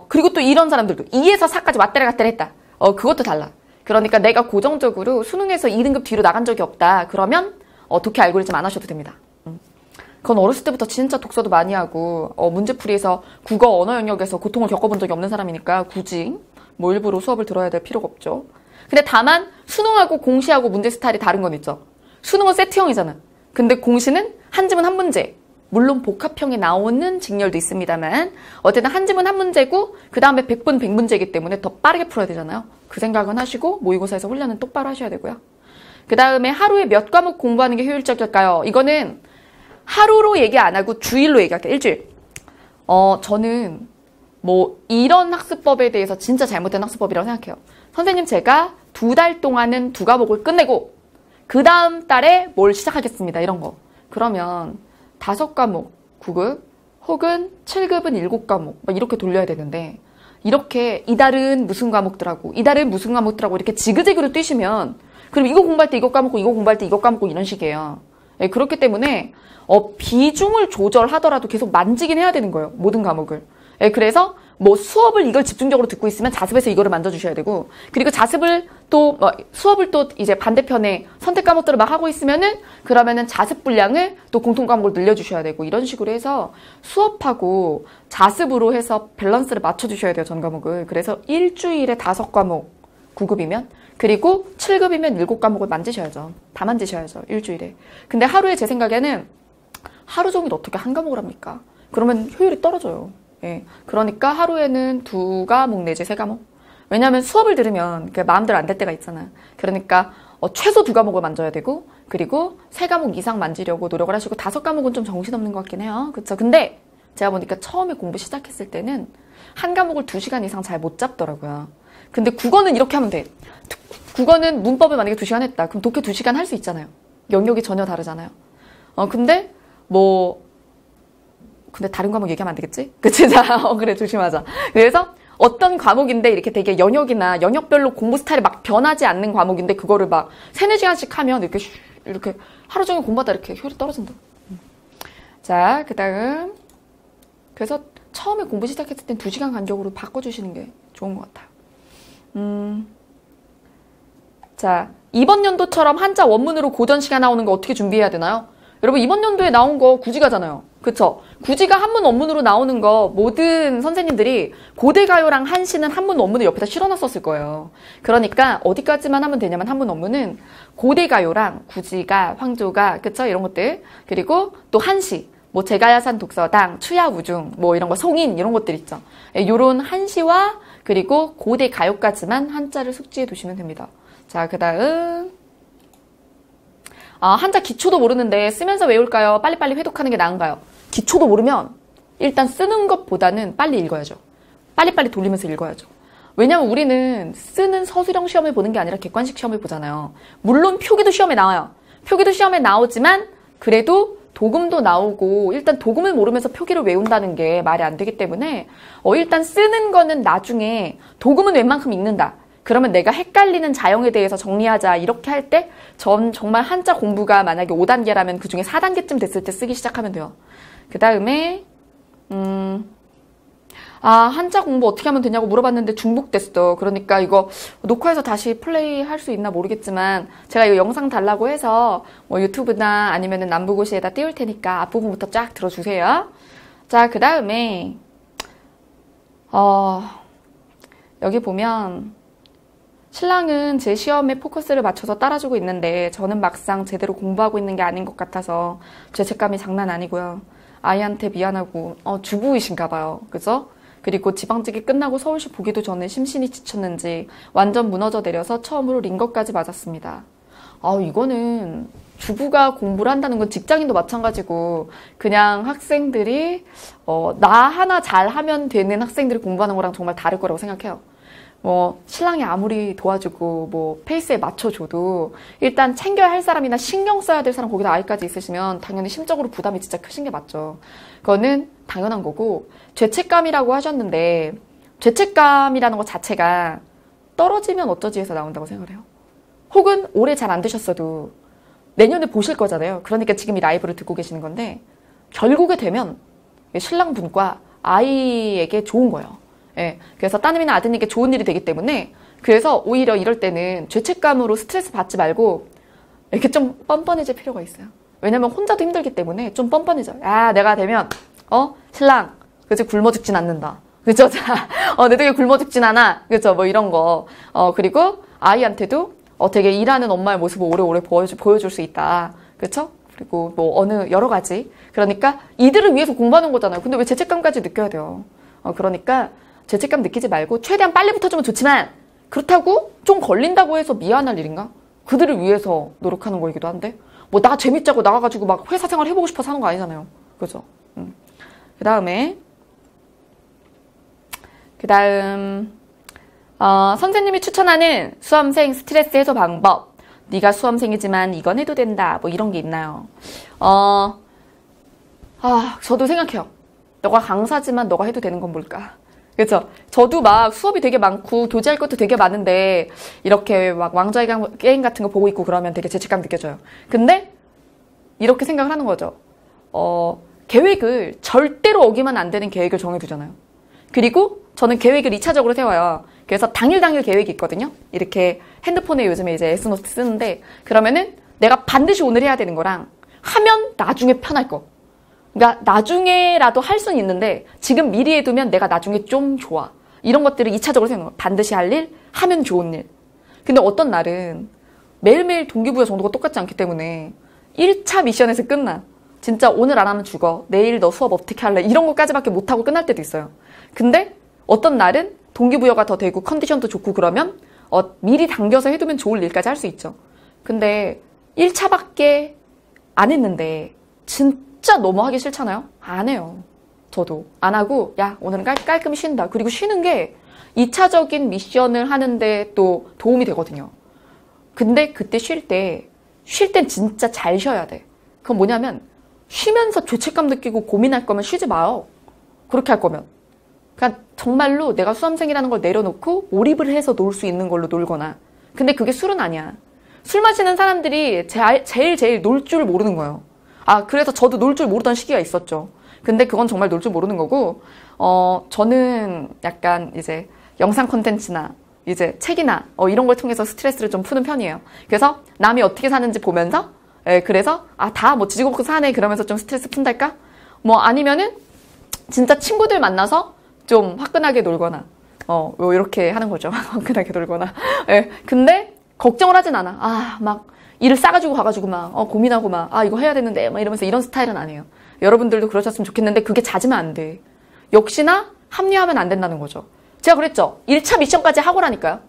그리고 또 이런 사람들도 2에서 4까지 왔다리 갔다리 했다. 그것도 달라. 그러니까 내가 고정적으로 수능에서 2등급 뒤로 나간 적이 없다. 그러면 독해 알고리즘 안 하셔도 됩니다. 그건 어렸을 때부터 진짜 독서도 많이 하고 문제풀이에서 국어 언어 영역에서 고통을 겪어본 적이 없는 사람이니까 굳이 일부러 수업을 들어야 될 필요가 없죠. 근데 다만 수능하고 공시하고 문제 스타일이 다른 건 있죠. 수능은 세트형이잖아. 근데 공시는 한 지문 한 문제. 물론 복합형에 나오는 직렬도 있습니다만 어쨌든 한 지문 한 문제고 그 다음에 100분 100문제이기 때문에 더 빠르게 풀어야 되잖아요. 그 생각은 하시고 모의고사에서 훈련은 똑바로 하셔야 되고요. 그 다음에 하루에 몇 과목 공부하는 게 효율적일까요? 이거는 하루로 얘기 안 하고 주일로 얘기할게요. 일주일. 저는 이런 학습법에 대해서 진짜 잘못된 학습법이라고 생각해요. 선생님 제가 2달 동안은 2과목을 끝내고 그 다음 달에 뭘 시작하겠습니다. 이런 거. 그러면 5과목 9급 혹은 7급은 7과목 이렇게 돌려야 되는데 이렇게 이달은 무슨 과목들하고 이달은 무슨 과목들하고 이렇게 지그재그로 뛰시면 그럼 이거 공부할 때 이거 까먹고 이거 공부할 때 이거 까먹고 이런 식이에요. 예, 그렇기 때문에 비중을 조절하더라도 계속 만지긴 해야 되는 거예요. 모든 과목을. 예, 그래서 수업을 이걸 집중적으로 듣고 있으면 자습에서 이거를 만져주셔야 되고 그리고 자습을 또 수업을 또 이제 반대편에 선택 과목들을 막 하고 있으면은 그러면은 자습 분량을 또 공통 과목을 늘려주셔야 되고 이런 식으로 해서 수업하고 자습으로 해서 밸런스를 맞춰주셔야 돼요. 전 과목을. 그래서 일주일에 5과목 9급이면 그리고 7급이면 7과목을 만지셔야죠. 다 만지셔야죠. 일주일에. 근데 하루에 제 생각에는 하루 종일 어떻게 한 과목을 합니까? 그러면 효율이 떨어져요. 예. 그러니까 하루에는 2과목 내지 3과목. 왜냐하면 수업을 들으면 마음대로 안 될 때가 있잖아. 그러니까 최소 2과목을 만져야 되고, 그리고 3과목 이상 만지려고 노력을 하시고, 5과목은 좀 정신없는 것 같긴 해요. 그쵸? 근데 제가 보니까 처음에 공부 시작했을 때는 한 과목을 2시간 이상 잘 못 잡더라고요. 근데 국어는 이렇게 하면 돼. 국어는 문법을 만약에 2시간 했다. 그럼 독해 2시간 할 수 있잖아요. 영역이 전혀 다르잖아요. 근데 다른 과목 얘기하면 안 되겠지? 그치? 자, 그래, 조심하자. 그래서 어떤 과목인데 이렇게 되게 영역이나 영역별로 공부 스타일이 막 변하지 않는 과목인데 그거를 막 3-4시간씩 하면 이렇게 하루 종일 공부하다 이렇게 효율이 떨어진다. 자, 그 다음. 그래서 처음에 공부 시작했을 땐 2시간 간격으로 바꿔주시는 게 좋은 것 같아요. 자, 이번 연도처럼 한자 원문으로 고전시가 나오는 거 어떻게 준비해야 되나요? 여러분, 이번 연도에 나온 거 구지가잖아요. 그쵸? 구지가 한문 원문으로 나오는 거 모든 선생님들이 고대가요랑 한시는 한문 원문을 옆에다 실어놨었을 거예요. 그러니까 어디까지만 하면 되냐면 한문 원문은 고대가요랑 구지가, 황조가, 그쵸? 이런 것들. 그리고 또 한시. 제가야산 독서당, 추야우중, 이런 거, 송인, 이런 것들 있죠. 요런 한시와 그리고 고대가요까지만 한자를 숙지해 두시면 됩니다. 자, 그 다음. 한자 기초도 모르는데 쓰면서 외울까요? 빨리빨리 회독하는 게 나은가요? 기초도 모르면 일단 쓰는 것보다는 빨리 읽어야죠. 빨리빨리 돌리면서 읽어야죠. 왜냐면 우리는 쓰는 서술형 시험을 보는 게 아니라 객관식 시험을 보잖아요. 물론 표기도 시험에 나와요. 표기도 시험에 나오지만 그래도 도금도 나오고 일단 도금을 모르면서 표기를 외운다는 게 말이 안 되기 때문에 일단 쓰는 거는 나중에 도금은 웬만큼 읽는다. 그러면 내가 헷갈리는 자형에 대해서 정리하자 이렇게 할 때 전 정말 한자 공부가 만약에 5단계라면 그중에 4단계쯤 됐을 때 쓰기 시작하면 돼요. 그 다음에 한자 공부 어떻게 하면 되냐고 물어봤는데 중복됐어. 그러니까 이거 녹화해서 다시 플레이 할 수 있나 모르겠지만 제가 이거 영상 달라고 해서 유튜브나 아니면은 남부고시에다 띄울 테니까 앞부분부터 쫙 들어주세요. 자, 그 다음에 여기 보면 신랑은 제 시험에 포커스를 맞춰서 따라주고 있는데 저는 막상 제대로 공부하고 있는 게 아닌 것 같아서 죄책감이 장난 아니고요. 아이한테 미안하고 주부이신가 봐요. 그죠? 그리고 지방직이 끝나고 서울시 보기도 전에 심신이 지쳤는지 완전 무너져 내려서 처음으로 링거까지 맞았습니다. 이거는 주부가 공부를 한다는 건 직장인도 마찬가지고 그냥 학생들이 나 하나 잘하면 되는 학생들이 공부하는 거랑 정말 다를 거라고 생각해요. 신랑이 아무리 도와주고 페이스에 맞춰줘도 일단 챙겨야 할 사람이나 신경 써야 될 사람 거기다 아이까지 있으시면 당연히 심적으로 부담이 진짜 크신 게 맞죠. 그거는 당연한 거고 죄책감이라고 하셨는데 죄책감이라는 것 자체가 떨어지면 어쩌지에서 나온다고 생각을 해요. 혹은 올해 잘 안 되셨어도 내년에 보실 거잖아요. 그러니까 지금 이 라이브를 듣고 계시는 건데 결국에 되면 신랑분과 아이에게 좋은 거예요. 예, 그래서 따님이나 아드님께 좋은 일이 되기 때문에 그래서 오히려 이럴 때는 죄책감으로 스트레스 받지 말고 이렇게 좀 뻔뻔해질 필요가 있어요. 왜냐면 혼자도 힘들기 때문에 좀 뻔뻔해져요. 내가 되면 신랑 그치 굶어 죽진 않는다. 그쵸? 자, 내 덕에 굶어 죽진 않아. 그쵸? 이런 거. 그리고 아이한테도 되게 일하는 엄마의 모습을 오래오래 보여줄 수 있다. 그쵸? 그리고 어느 여러 가지. 그러니까 이들을 위해서 공부하는 거잖아요. 근데 왜 죄책감까지 느껴야 돼요? 그러니까 죄책감 느끼지 말고 최대한 빨리 붙어주면 좋지만 그렇다고 좀 걸린다고 해서 미안할 일인가? 그들을 위해서 노력하는 거이기도 한데 나 재밌자고 나가가지고 막 회사 생활 해보고 싶어서 하는 거 아니잖아요. 그죠? 그 다음 선생님이 추천하는 수험생 스트레스 해소 방법 네가 수험생이지만 이건 해도 된다 이런 게 있나요? 저도 생각해요. 너가 강사지만 너가 해도 되는 건 뭘까? 그렇죠. 저도 막 수업이 되게 많고 교재할 것도 되게 많은데 이렇게 막 왕좌의 게임 같은 거 보고 있고 그러면 되게 죄책감 느껴져요. 근데 이렇게 생각을 하는 거죠. 계획을 절대로 어기면 안 되는 계획을 정해두잖아요. 그리고 저는 계획을 2차적으로 세워요. 그래서 당일 계획이 있거든요. 이렇게 핸드폰에 요즘에 이제 S노트 쓰는데 그러면은 내가 반드시 오늘 해야 되는 거랑 하면 나중에 편할 거. 그러니까 나중에라도 할 수는 있는데 지금 미리 해두면 내가 나중에 좀 좋아. 이런 것들을 2차적으로 세우는 거야. 반드시 할 일, 하면 좋은 일. 근데 어떤 날은 매일매일 동기부여 정도가 똑같지 않기 때문에 1차 미션에서 끝나. 진짜 오늘 안 하면 죽어. 내일 너 수업 어떻게 할래? 이런 것까지밖에 못하고 끝날 때도 있어요. 근데 어떤 날은 동기부여가 더 되고 컨디션도 좋고 그러면 미리 당겨서 해두면 좋을 일까지 할 수 있죠. 근데 1차밖에 안 했는데 진짜 너무 하기 싫잖아요? 안 해요. 저도 안 하고 야 오늘은 깔끔히 쉰다. 그리고 쉬는 게 2차적인 미션을 하는데 또 도움이 되거든요. 근데 그때 쉴 땐 진짜 잘 쉬어야 돼. 그건 뭐냐면 쉬면서 죄책감 느끼고 고민할 거면 쉬지 마요. 그렇게 할 거면. 그러니까 정말로 내가 수험생이라는 걸 내려놓고 몰입을 해서 놀 수 있는 걸로 놀거나. 근데 그게 술은 아니야. 술 마시는 사람들이 제일 놀 줄 모르는 거예요. 아, 그래서 저도 놀 줄 모르던 시기가 있었죠. 근데 그건 정말 놀 줄 모르는 거고, 저는 약간 이제 영상 콘텐츠나 이제 책이나 이런 걸 통해서 스트레스를 좀 푸는 편이에요. 그래서 남이 어떻게 사는지 보면서, 그래서 다 뭐 지지고 볶고 사네 그러면서 좀 스트레스 푼달까? 뭐 아니면은 진짜 친구들 만나서 좀 화끈하게 놀거나, 이렇게 하는 거죠. 화끈하게 놀거나. 근데 걱정을 하진 않아. 막 일을 싸가지고 가가지고 막 고민하고 막 이거 해야 되는데 막 이러면서 이런 스타일은 아니에요. 여러분들도 그러셨으면 좋겠는데 그게 잦으면 안 돼. 역시나 합리화하면 안 된다는 거죠. 제가 그랬죠. 1차 미션까지 하고라니까요.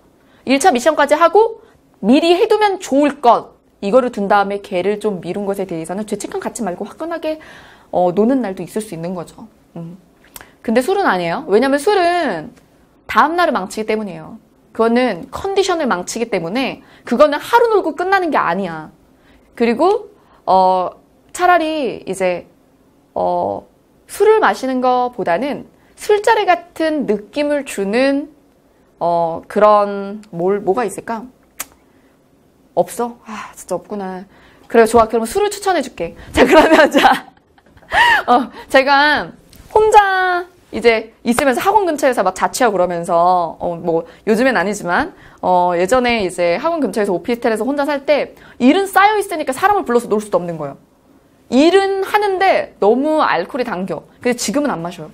1차 미션까지 하고 미리 해두면 좋을 것 이거를 둔 다음에 걔를 좀 미룬 것에 대해서는 죄책감 갖지 말고 화끈하게 노는 날도 있을 수 있는 거죠. 근데 술은 아니에요. 왜냐면 술은 다음날을 망치기 때문이에요. 그거는 컨디션을 망치기 때문에 그거는 하루 놀고 끝나는 게 아니야. 그리고 차라리 이제 술을 마시는 것보다는 술자리 같은 느낌을 주는 그런 뭐가 있을까? 없어? 진짜 없구나. 그래 좋아. 그럼 술을 추천해 줄게. 자 그러면 제가 혼자 이제 있으면서 학원 근처에서 막 자취하고 그러면서 뭐 요즘엔 아니지만 예전에 이제 학원 근처에서 오피스텔에서 혼자 살 때 일은 쌓여 있으니까 사람을 불러서 놀 수도 없는 거예요. 일은 하는데 너무 알코올이 당겨. 근데 지금은 안 마셔요.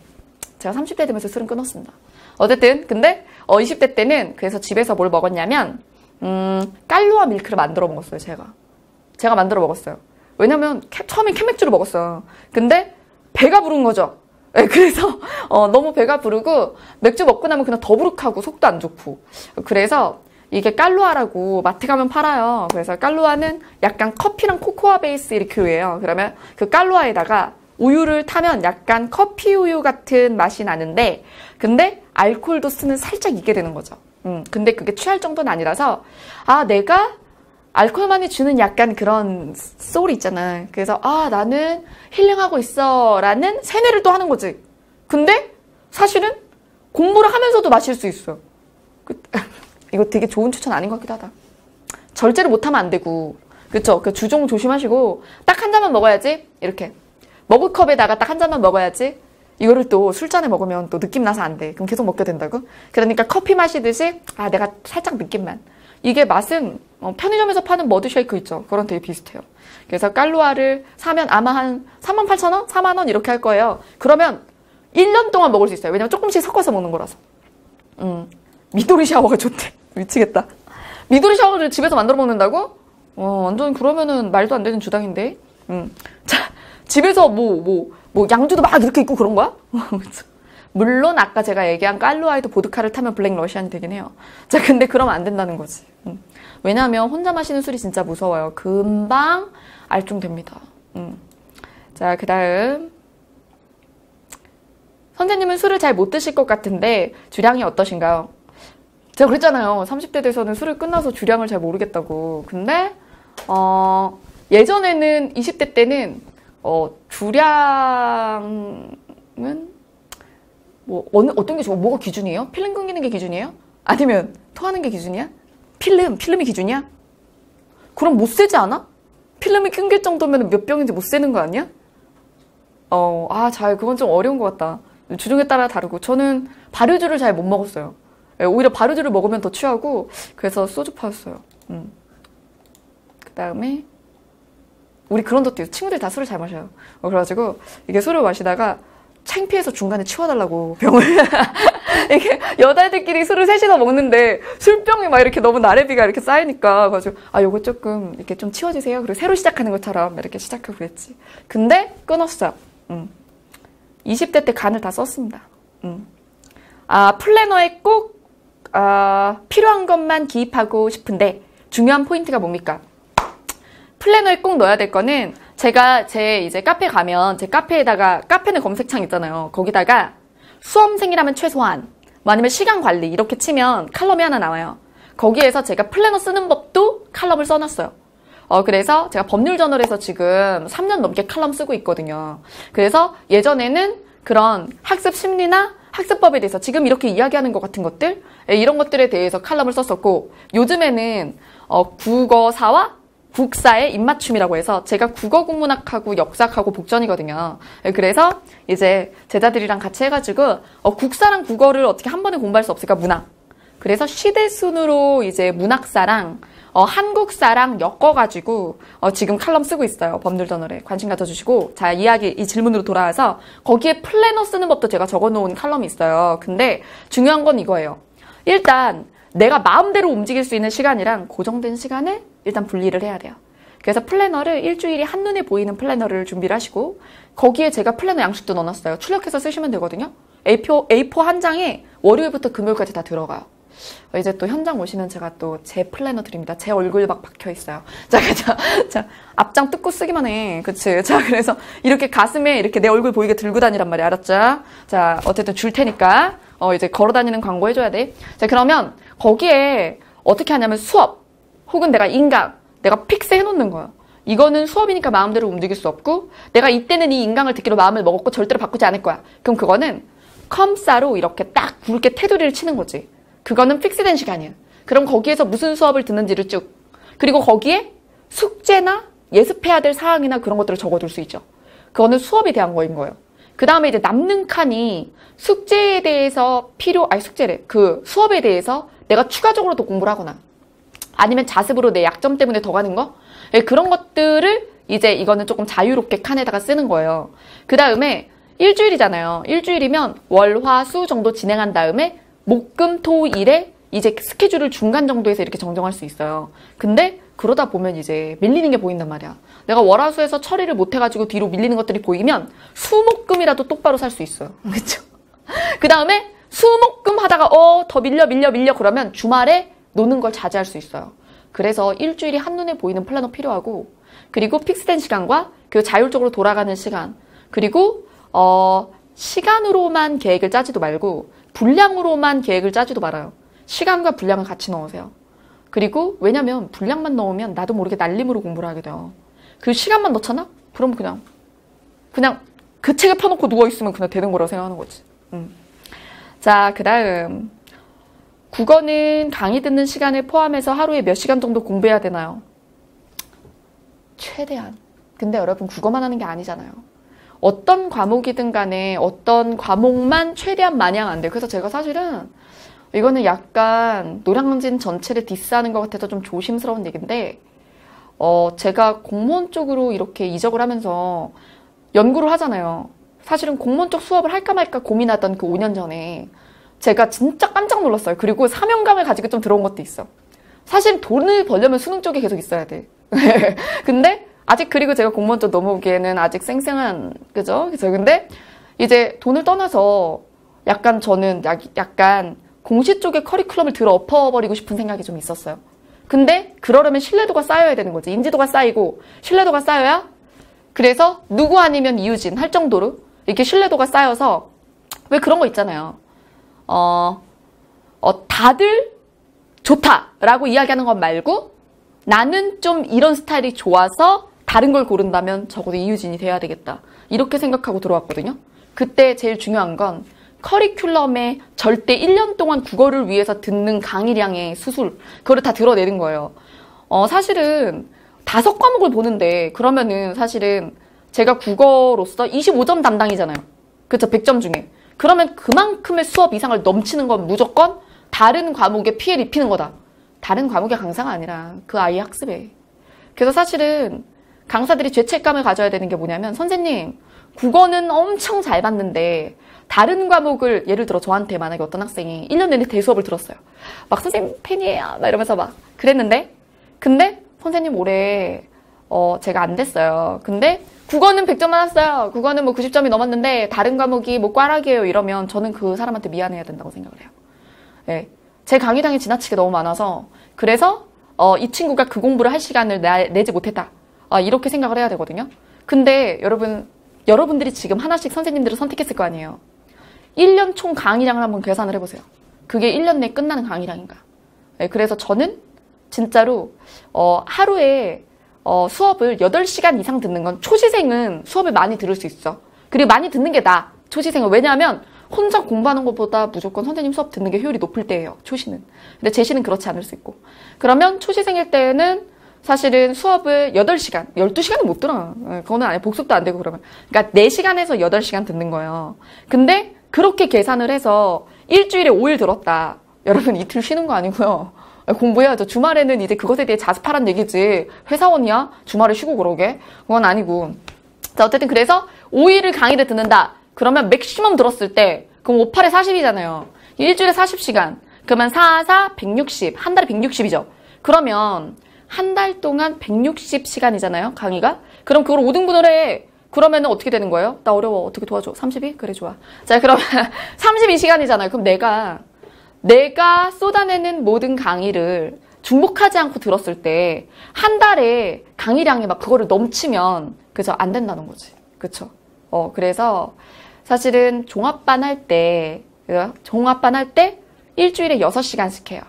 제가 30대 되면서 술은 끊었습니다. 어쨌든 근데 20대 때는 그래서 집에서 뭘 먹었냐면 깔루아 밀크를 만들어 먹었어요. 제가 만들어 먹었어요. 왜냐면 처음엔 캔맥주를 먹었어요. 근데 배가 부른 거죠. 그래서 너무 배가 부르고 맥주 먹고 나면 그냥 더부룩하고 속도 안 좋고 그래서 이게 깔루아라고 마트 가면 팔아요. 그래서 깔루아는 약간 커피랑 코코아 베이스 이렇게예요. 그러면 그 깔루아에다가 우유를 타면 약간 커피 우유 같은 맛이 나는데 근데 알코올 도수는 살짝 있게 되는 거죠. 근데 그게 취할 정도는 아니라서 내가 알코올만이 주는 약간 그런 소울 있잖아. 그래서 나는 힐링하고 있어 라는 세뇌를 또 하는 거지. 근데 사실은 공부를 하면서도 마실 수 있어. 이거 되게 좋은 추천 아닌 것 같기도 하다. 절제를 못하면 안 되고 그쵸? 그 주종 조심하시고 딱 한 잔만 먹어야지. 이렇게 머그컵에다가 딱 한 잔만 먹어야지. 이거를 또 술잔에 먹으면 또 느낌 나서 안 돼. 그럼 계속 먹게 된다고? 그러니까 커피 마시듯이 내가 살짝 느낌만. 이게 맛은 편의점에서 파는 머드쉐이크 있죠. 그런 되게 비슷해요. 그래서 깔루아를 사면 아마 한 38,000원? 4만원 이렇게 할 거예요. 그러면 1년 동안 먹을 수 있어요. 왜냐면 조금씩 섞어서 먹는 거라서. 미도리 샤워가 좋대. 미치겠다. 미도리 샤워를 집에서 만들어 먹는다고? 완전 그러면은 말도 안 되는 주당인데. 자, 집에서 뭐 양주도 막 이렇게 있고 그런 거야? 물론 아까 제가 얘기한 깔루아에도 보드카를 타면 블랙 러시안이 되긴 해요. 자, 근데 그러면 안 된다는 거지. 왜냐하면 혼자 마시는 술이 진짜 무서워요. 금방 알중됩니다. 자, 그 다음. 선생님은 술을 잘 못 드실 것 같은데 주량이 어떠신가요? 제가 그랬잖아요. 30대 돼서는 술을 끝나서 주량을 잘 모르겠다고. 근데 예전에는 20대 때는 주량은 어떤 게 좋아? 뭐가 기준이에요? 필름 끊기는 게 기준이에요? 아니면 토하는 게 기준이야? 필름이 기준이야? 그럼 못 세지 않아? 필름이 끊길 정도면 몇 병인지 못 세는 거 아니야? 그건 좀 어려운 것 같다. 주종에 따라 다르고 저는 발효주를 잘 못 먹었어요. 오히려 발효주를 먹으면 더 취하고 그래서 소주파였어요. 그 다음에 우리 그런 것도 있어요. 친구들이 다 술을 잘 마셔요. 그래가지고 이게 술을 마시다가 창피해서 중간에 치워달라고 병을 이렇게 여자애들끼리 술을 셋이서 먹는데 술병이 막 이렇게 너무 나래비가 이렇게 쌓이니까 그래가지고 요거 조금 이렇게 좀 치워주세요. 그리고 새로 시작하는 것처럼 이렇게 시작하고 그랬지. 근데 끊었어요. 20대 때 간을 다 썼습니다. 플래너에 꼭 필요한 것만 기입하고 싶은데 중요한 포인트가 뭡니까? 플래너에 꼭 넣어야 될 거는 제가 제 이제 카페 가면 제 카페에다가 카페는 검색창 있잖아요. 거기다가 수험생이라면 최소한 뭐 아니면 시간 관리 이렇게 치면 칼럼이 하나 나와요. 거기에서 제가 플래너 쓰는 법도 칼럼을 써놨어요. 그래서 제가 법률저널에서 지금 3년 넘게 칼럼 쓰고 있거든요. 그래서 예전에는 그런 학습 심리나 학습법에 대해서 지금 이렇게 이야기하는 것 같은 것들, 이런 것들에 대해서 칼럼을 썼었고, 요즘에는 국어사와 국사의 입맞춤이라고 해서 제가 국어국문학하고 역사하고 복전이거든요. 그래서 이제 제자들이랑 같이 해가지고 국사랑 국어를 어떻게 한 번에 공부할 수 없을까? 문학. 그래서 시대순으로 이제 문학사랑 한국사랑 엮어가지고 지금 칼럼 쓰고 있어요. 법률저널에 관심 가져주시고. 자, 이 질문으로 돌아와서 거기에 플래너 쓰는 법도 제가 적어놓은 칼럼이 있어요. 근데 중요한 건 이거예요. 일단 내가 마음대로 움직일 수 있는 시간이랑 고정된 시간을 일단 분리를 해야 돼요. 그래서 플래너를 일주일에 한눈에 보이는 플래너를 준비를 하시고 거기에 제가 플래너 양식도 넣어놨어요. 출력해서 쓰시면 되거든요. A4 한 장에 월요일부터 금요일까지 다 들어가요. 이제 또 현장 오시면 제가 또 제 플래너 드립니다. 제 얼굴 막 박혀 있어요. 자, 앞장 뜯고 쓰기만 해. 그치? 자, 그래서 이렇게 가슴에 이렇게 내 얼굴 보이게 들고 다니란 말이야. 알았죠? 자, 어쨌든 줄 테니까, 이제 걸어 다니는 광고 해줘야 돼. 자, 그러면 거기에 어떻게 하냐면 수업, 혹은 내가 인강, 내가 픽스 해놓는 거예요. 이거는 수업이니까 마음대로 움직일 수 없고, 내가 이때는 이 인강을 듣기로 마음을 먹었고 절대로 바꾸지 않을 거야. 그럼 그거는 컴사로 이렇게 딱 굵게 테두리를 치는 거지. 그거는 픽스된 시간이야. 그럼 거기에서 무슨 수업을 듣는지를 쭉. 그리고 거기에 숙제나 예습해야 될 사항이나 그런 것들을 적어둘 수 있죠. 그거는 수업에 대한 거인 거예요. 그 다음에 이제 남는 칸이 숙제에 대해서 그 수업에 대해서 내가 추가적으로 더 공부를 하거나 아니면 자습으로 내 약점 때문에 더 가는 거? 그런 것들을 이제 이거는 조금 자유롭게 칸에다가 쓰는 거예요. 그 다음에 일주일이잖아요. 일주일이면 월, 화, 수 정도 진행한 다음에 목, 금, 토, 일에 이제 스케줄을 중간 정도에서 이렇게 정정할 수 있어요. 근데 그러다 보면 이제 밀리는 게 보인단 말이야. 내가 월화수에서 처리를 못 해가지고 뒤로 밀리는 것들이 보이면 수, 목, 금이라도 똑바로 살 수 있어요. 그렇죠? 그 다음에 수, 목, 금 하다가 더 밀려 그러면 주말에 노는 걸 자제할 수 있어요. 그래서 일주일이 한눈에 보이는 플래너 필요하고 그리고 픽스된 시간과 그 자율적으로 돌아가는 시간 그리고 시간으로만 계획을 짜지도 말고 분량으로만 계획을 짜지도 말아요. 시간과 분량을 같이 넣으세요. 그리고 왜냐면 분량만 넣으면 나도 모르게 날림으로 공부를 하게 돼요. 그 시간만 넣잖아? 그럼 그냥 그 책을 펴놓고 누워있으면 그냥 되는 거라고 생각하는 거지. 자, 그 다음 국어는 강의 듣는 시간을 포함해서 하루에 몇 시간 정도 공부해야 되나요? 최대한. 근데 여러분 국어만 하는 게 아니잖아요. 어떤 과목이든 간에 어떤 과목만 최대한 마냥 안 돼요. 그래서 제가 사실은 이거는 약간 노량진 전체를 디스하는 것 같아서 좀 조심스러운 얘기인데 제가 공무원 쪽으로 이렇게 이적을 하면서 연구를 하잖아요. 사실은 공무원 쪽 수업을 할까 말까 고민하던 그 5년 전에 제가 진짜 깜짝 놀랐어요. 그리고 사명감을 가지고 좀 들어온 것도 있어. 사실 돈을 벌려면 수능 쪽에 계속 있어야 돼. 근데 아직 그리고 제가 공무원 쪽 넘어오기에는 아직 쌩쌩한 그죠? 그래서 근데 이제 돈을 떠나서 약간 저는 약간 공시 쪽의 커리큘럼을 들어 엎어버리고 싶은 생각이 좀 있었어요. 근데 그러려면 신뢰도가 쌓여야 되는 거지. 인지도가 쌓이고 신뢰도가 쌓여야 그래서 누구 아니면 이유진 할 정도로 이렇게 신뢰도가 쌓여서 왜 그런 거 있잖아요. 다들 좋다라고 이야기하는 것 말고 나는 좀 이런 스타일이 좋아서 다른 걸 고른다면 적어도 이유진이 돼야 되겠다. 이렇게 생각하고 들어왔거든요. 그때 제일 중요한 건 커리큘럼에 절대 1년 동안 국어를 위해서 듣는 강의량의 수술 그거를 다 드러내는 거예요. 사실은 5과목을 보는데 그러면은 사실은 제가 국어로서 25점 담당이잖아요. 그렇죠? 100점 중에. 그러면 그만큼의 수업 이상을 넘치는 건 무조건 다른 과목에 피해를 입히는 거다. 다른 과목의 강사가 아니라 그 아이의 학습에. 그래서 사실은 강사들이 죄책감을 가져야 되는 게 뭐냐면 선생님 국어는 엄청 잘 봤는데 다른 과목을 예를 들어 저한테 만약에 어떤 학생이 1년 내내 대수업을 들었어요. 막 선생님 팬이에요 막 이러면서 막 그랬는데 근데 선생님 올해 제가 안 됐어요. 근데 국어는 100점 맞았어요. 국어는 뭐 90점이 넘었는데 다른 과목이 뭐 꽈락이에요 이러면 저는 그 사람한테 미안해야 된다고 생각을 해요. 네. 제 강의량이 지나치게 너무 많아서 그래서 이 친구가 그 공부를 할 시간을 내지 못했다. 이렇게 생각을 해야 되거든요. 근데 여러분들이 지금 하나씩 선생님들을 선택했을 거 아니에요. 1년 총 강의량을 한번 계산을 해보세요. 그게 1년 내에 끝나는 강의량인가. 네, 그래서 저는 진짜로 하루에 수업을 8시간 이상 듣는 건 초시생은 수업을 많이 들을 수 있어. 그리고 많이 듣는 게 나아. 초시생은. 왜냐하면 혼자 공부하는 것보다 무조건 선생님 수업 듣는 게 효율이 높을 때예요. 초시는. 근데 제시는 그렇지 않을 수 있고. 그러면 초시생일 때는 사실은 수업을 8시간, 12시간은 못 들어. 그거는 아예 복습도 안 되고 그러면. 그러니까 4시간에서 8시간 듣는 거예요. 근데 그렇게 계산을 해서 일주일에 5일 들었다. 여러분 이틀 쉬는 거 아니고요. 공부해야죠. 주말에는 이제 그것에 대해 자습하란 얘기지. 회사원이야? 주말에 쉬고 그러게? 그건 아니고. 자, 어쨌든 그래서 5일을 강의를 듣는다. 그러면 맥시멈 들었을 때 그럼 5, 8에 40이잖아요. 일주일에 40시간. 그러면 4, 4, 160. 한 달에 160이죠. 그러면 한 달 동안 160시간이잖아요. 강의가. 그럼 그걸 5등분을 해. 그러면은 어떻게 되는 거예요? 나 어려워. 어떻게 도와줘? 32? 그래, 좋아. 자, 그러면 32시간이잖아요. 그럼 내가 쏟아내는 모든 강의를 중복하지 않고 들었을 때 한 달에 강의량이 막 그거를 넘치면 그죠? 안 된다는 거지. 그쵸? 그래서 사실은 종합반 할 때 일주일에 6시간씩 해요.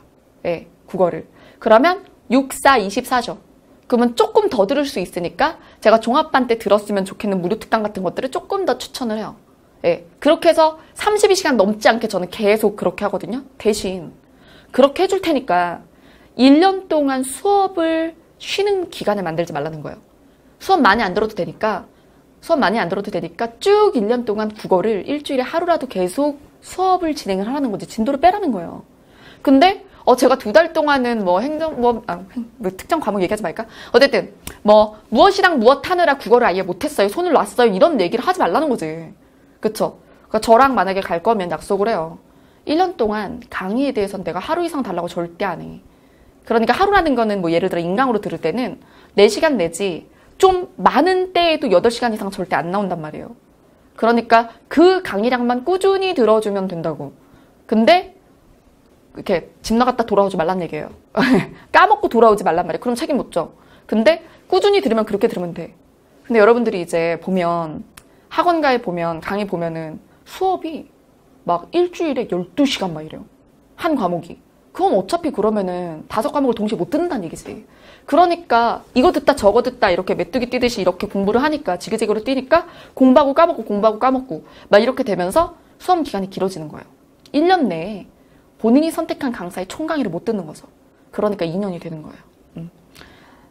예, 국어를. 그러면 6, 4, 24죠. 그러면 조금 더 들을 수 있으니까 제가 종합반 때 들었으면 좋겠는 무료 특강 같은 것들을 조금 더 추천을 해요. 예, 그렇게 해서 32시간 넘지 않게 저는 계속 그렇게 하거든요. 대신 그렇게 해줄 테니까 1년 동안 수업을 쉬는 기간을 만들지 말라는 거예요. 수업 많이 안 들어도 되니까 쭉 1년 동안 국어를 일주일에 하루라도 계속 수업을 진행을 하라는 거지. 진도를 빼라는 거예요. 근데 제가 2달 동안은 특정 과목 얘기하지 말까? 어쨌든 무엇이랑 무엇 하느라 국어를 아예 못했어요. 손을 놨어요. 이런 얘기를 하지 말라는 거지. 그쵸? 그러니까 저랑 만약에 갈 거면 약속을 해요. 1년 동안 강의에 대해서는 내가 하루 이상 달라고 절대 안 해. 그러니까 하루라는 거는 예를 들어 인강으로 들을 때는 4시간 내지 좀 많은 때에도 8시간 이상 절대 안 나온단 말이에요. 그러니까 그 강의량만 꾸준히 들어주면 된다고. 근데 이렇게 집 나갔다 돌아오지 말란 얘기예요. 까먹고 돌아오지 말란 말이에요. 그럼 책임 못 져. 근데 꾸준히 들으면 그렇게 들으면 돼. 근데 여러분들이 이제 보면 학원가에 보면 강의 보면은 수업이 막 일주일에 12시간 막 이래요. 한 과목이. 그럼 어차피 그러면은 5과목을 동시에 못 듣는다는 얘기지. 그러니까 이거 듣다 저거 듣다 이렇게 메뚜기 뛰듯이 이렇게 공부를 하니까 지그재그로 뛰니까 공부하고 까먹고 막 이렇게 되면서 수업 기간이 길어지는 거예요. 1년 내에 본인이 선택한 강사의 총 강의를 못 듣는 거죠. 그러니까 2년이 되는 거예요.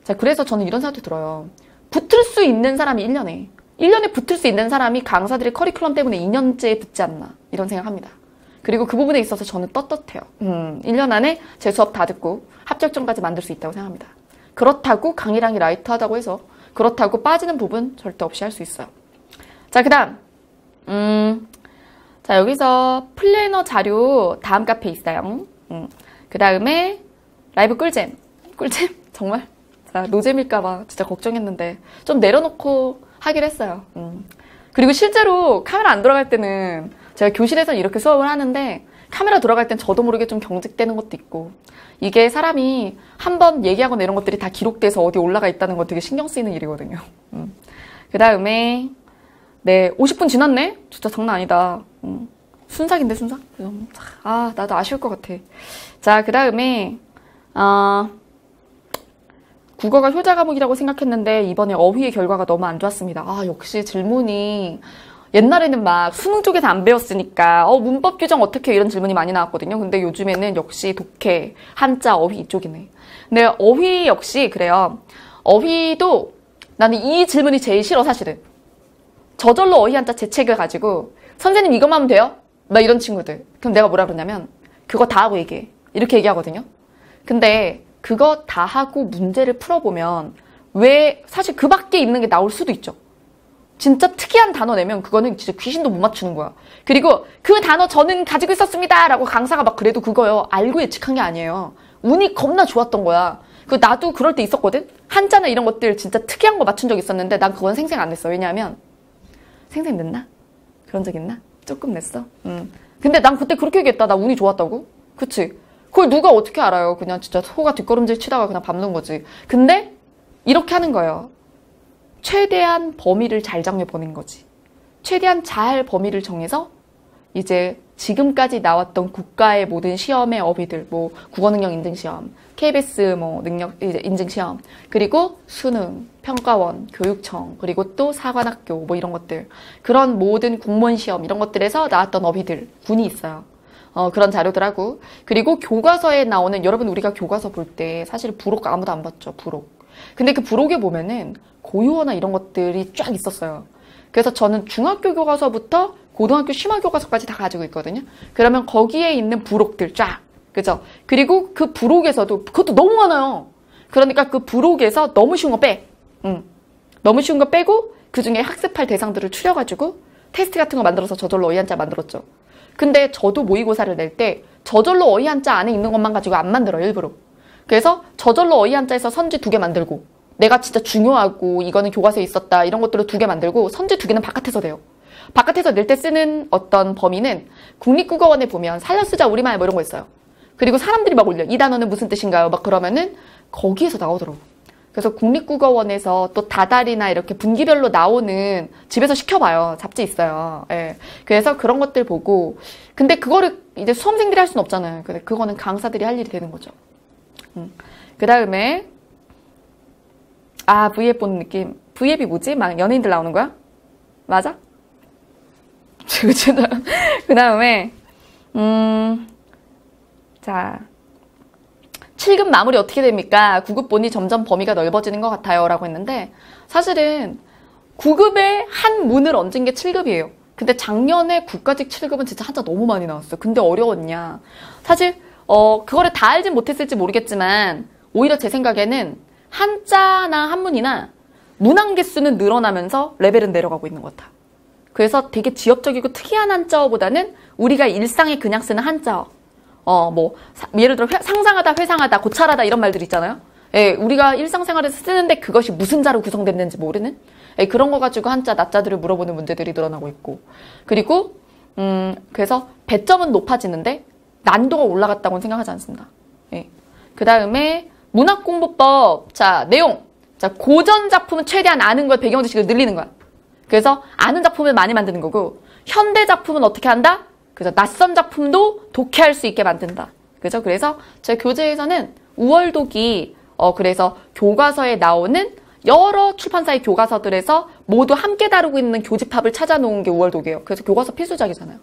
자, 그래서 저는 이런 생각도 들어요. 붙을 수 있는 사람이 1년에 붙을 수 있는 사람이 강사들의 커리큘럼 때문에 2년째에 붙지 않나 이런 생각합니다. 그리고 그 부분에 있어서 저는 떳떳해요. 1년 안에 제 수업 다 듣고 합격점까지 만들 수 있다고 생각합니다. 그렇다고 강의량이 라이트하다고 해서 그렇다고 빠지는 부분 절대 없이 할 수 있어요. 자, 그 다음 자, 여기서 플래너 자료 다음 카페에 있어요. 그 다음에 라이브 꿀잼 정말 자, 노잼일까봐 진짜 걱정했는데 좀 내려놓고 하기로 했어요. 그리고 실제로 카메라 안 돌아갈 때는 제가 교실에서 이렇게 수업을 하는데 카메라 돌아갈 땐 저도 모르게 좀 경직되는 것도 있고 이게 사람이 한번 얘기하거나 이런 것들이 다 기록돼서 어디 올라가 있다는 건 되게 신경 쓰이는 일이거든요. 그 다음에 네 50분 지났네? 진짜 장난 아니다. 순삭인데 순삭? 나도 아쉬울 것 같아. 자, 그 다음에 국어가 효자 과목이라고 생각했는데 이번에 어휘의 결과가 너무 안 좋았습니다. 역시 질문이 옛날에는 막 수능 쪽에서 안 배웠으니까 문법 규정 어떻게 이런 질문이 많이 나왔거든요. 근데 요즘에는 역시 독해, 한자, 어휘 이쪽이네. 근데 어휘 역시 그래요. 어휘도 나는 이 질문이 제일 싫어 사실은. 저절로 어휘 한자 재책을 가지고 선생님 이것만 하면 돼요? 막 이런 친구들. 그럼 내가 뭐라 그러냐면 그거 다 하고 얘기해. 이렇게 얘기하거든요. 근데 그거 다 하고 문제를 풀어보면 왜 사실 그 밖에 있는 게 나올 수도 있죠. 진짜 특이한 단어 내면 그거는 진짜 귀신도 못 맞추는 거야. 그리고 그 단어 저는 가지고 있었습니다 라고 강사가 막 그래도 그거요. 알고 예측한 게 아니에요. 운이 겁나 좋았던 거야. 나도 그럴 때 있었거든. 한자나 이런 것들 진짜 특이한 거 맞춘 적 있었는데 난 그건 생생 안 냈어. 왜냐하면 생생 냈나? 그런 적 있나? 조금 냈어. 근데 난 그때 그렇게 얘기했다. 나 운이 좋았다고? 그치? 그걸 누가 어떻게 알아요? 그냥 진짜 소가 뒷걸음질 치다가 그냥 밟는 거지. 근데 이렇게 하는 거예요. 최대한 범위를 잘 정해보는 거지. 최대한 잘 범위를 정해서 이제 지금까지 나왔던 국가의 모든 시험의 어휘들, 뭐 국어능력 인증시험, KBS 뭐 능력 이제 인증시험, 그리고 수능, 평가원, 교육청, 그리고 또 사관학교 뭐 이런 것들, 그런 모든 공무원 시험 이런 것들에서 나왔던 어휘들 군이 있어요. 그런 자료들하고, 그리고 교과서에 나오는, 여러분 우리가 교과서 볼 때 사실 부록 아무도 안 봤죠, 부록. 근데 그 부록에 보면은 고유어나 이런 것들이 쫙 있었어요. 그래서 저는 중학교 교과서부터 고등학교 심화 교과서까지 다 가지고 있거든요. 그러면 거기에 있는 부록들 쫙, 그죠? 그리고 그 부록에서도 그것도 너무 많아요. 그러니까 그 부록에서 너무 쉬운 거 빼. 너무 쉬운 거 빼고 그 중에 학습할 대상들을 추려가지고 테스트 같은 거 만들어서 저절로 어휘 한자 만들었죠. 근데 저도 모의고사를 낼 때 저절로 어휘 한자 안에 있는 것만 가지고 안 만들어요, 일부러. 그래서 저절로 어휘 한자에서 선지 2개 만들고, 내가 진짜 중요하고 이거는 교과서에 있었다 이런 것들을 2개 만들고, 선지 2개는 바깥에서 내요. 바깥에서 낼 때 쓰는 어떤 범위는 국립국어원에 보면 살려쓰자 우리말 뭐 이런 거 있어요. 그리고 사람들이 막 올려. 이 단어는 무슨 뜻인가요? 막 그러면은 거기에서 나오더라고. 그래서 국립국어원에서 또 다달이나 이렇게 분기별로 나오는, 집에서 시켜봐요. 잡지 있어요. 예. 그래서 그런 것들 보고, 근데 그거를 이제 수험생들이 할 수는 없잖아요. 근데 그거는 강사들이 할 일이 되는 거죠. 그 다음에 V앱 보는 느낌. V앱이 뭐지? 막 연예인들 나오는 거야? 맞아? 그 다음에 자, 7급 마무리 어떻게 됩니까? 9급 보니 점점 범위가 넓어지는 것 같아요 라고 했는데, 사실은 9급에 한 문을 얹은 게 7급이에요. 근데 작년에 국가직 7급은 진짜 한자 너무 많이 나왔어요. 근데 어려웠냐? 사실 그거를 다 알진 못했을지 모르겠지만, 오히려 제 생각에는 한자나 한문이나 문항 개수는 늘어나면서 레벨은 내려가고 있는 것 같아. 그래서 되게 지엽적이고 특이한 한자어보다는 우리가 일상에 그냥 쓰는 한자어, 예를 들어 상상하다, 회상하다, 고찰하다 이런 말들 있잖아요. 예, 우리가 일상생활에서 쓰는데 그것이 무슨 자로 구성됐는지 모르는, 예, 그런 거 가지고 한자, 낮자들을 물어보는 문제들이 늘어나고 있고, 그리고 그래서 배점은 높아지는데 난도가 올라갔다고는 생각하지 않습니다. 예. 그 다음에 문학공부법, 자, 내용. 자, 고전 작품은 최대한 아는 걸 배경 지식을 늘리는 거야. 그래서 아는 작품을 많이 만드는 거고, 현대 작품은 어떻게 한다? 그래서 낯선 작품도 독해할 수 있게 만든다. 그죠? 그래서 제 교재에서는 우월독이, 그래서 교과서에 나오는 여러 출판사의 교과서들에서 모두 함께 다루고 있는 교집합을 찾아놓은 게 우월독이에요. 그래서 교과서 필수작이잖아요.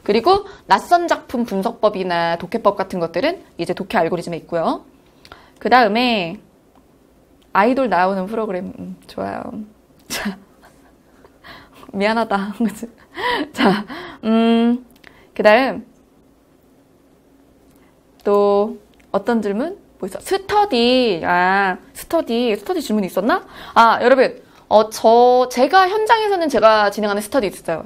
그리고 낯선 작품 분석법이나 독해법 같은 것들은 이제 독해 알고리즘에 있고요. 그 다음에 아이돌 나오는 프로그램, 좋아요. 자, 미안하다. 자, 그 다음 또 어떤 질문? 뭐 있어? 스터디. 스터디 질문이 있었나? 여러분, 제가 현장에서는 제가 진행하는 스터디 있어요.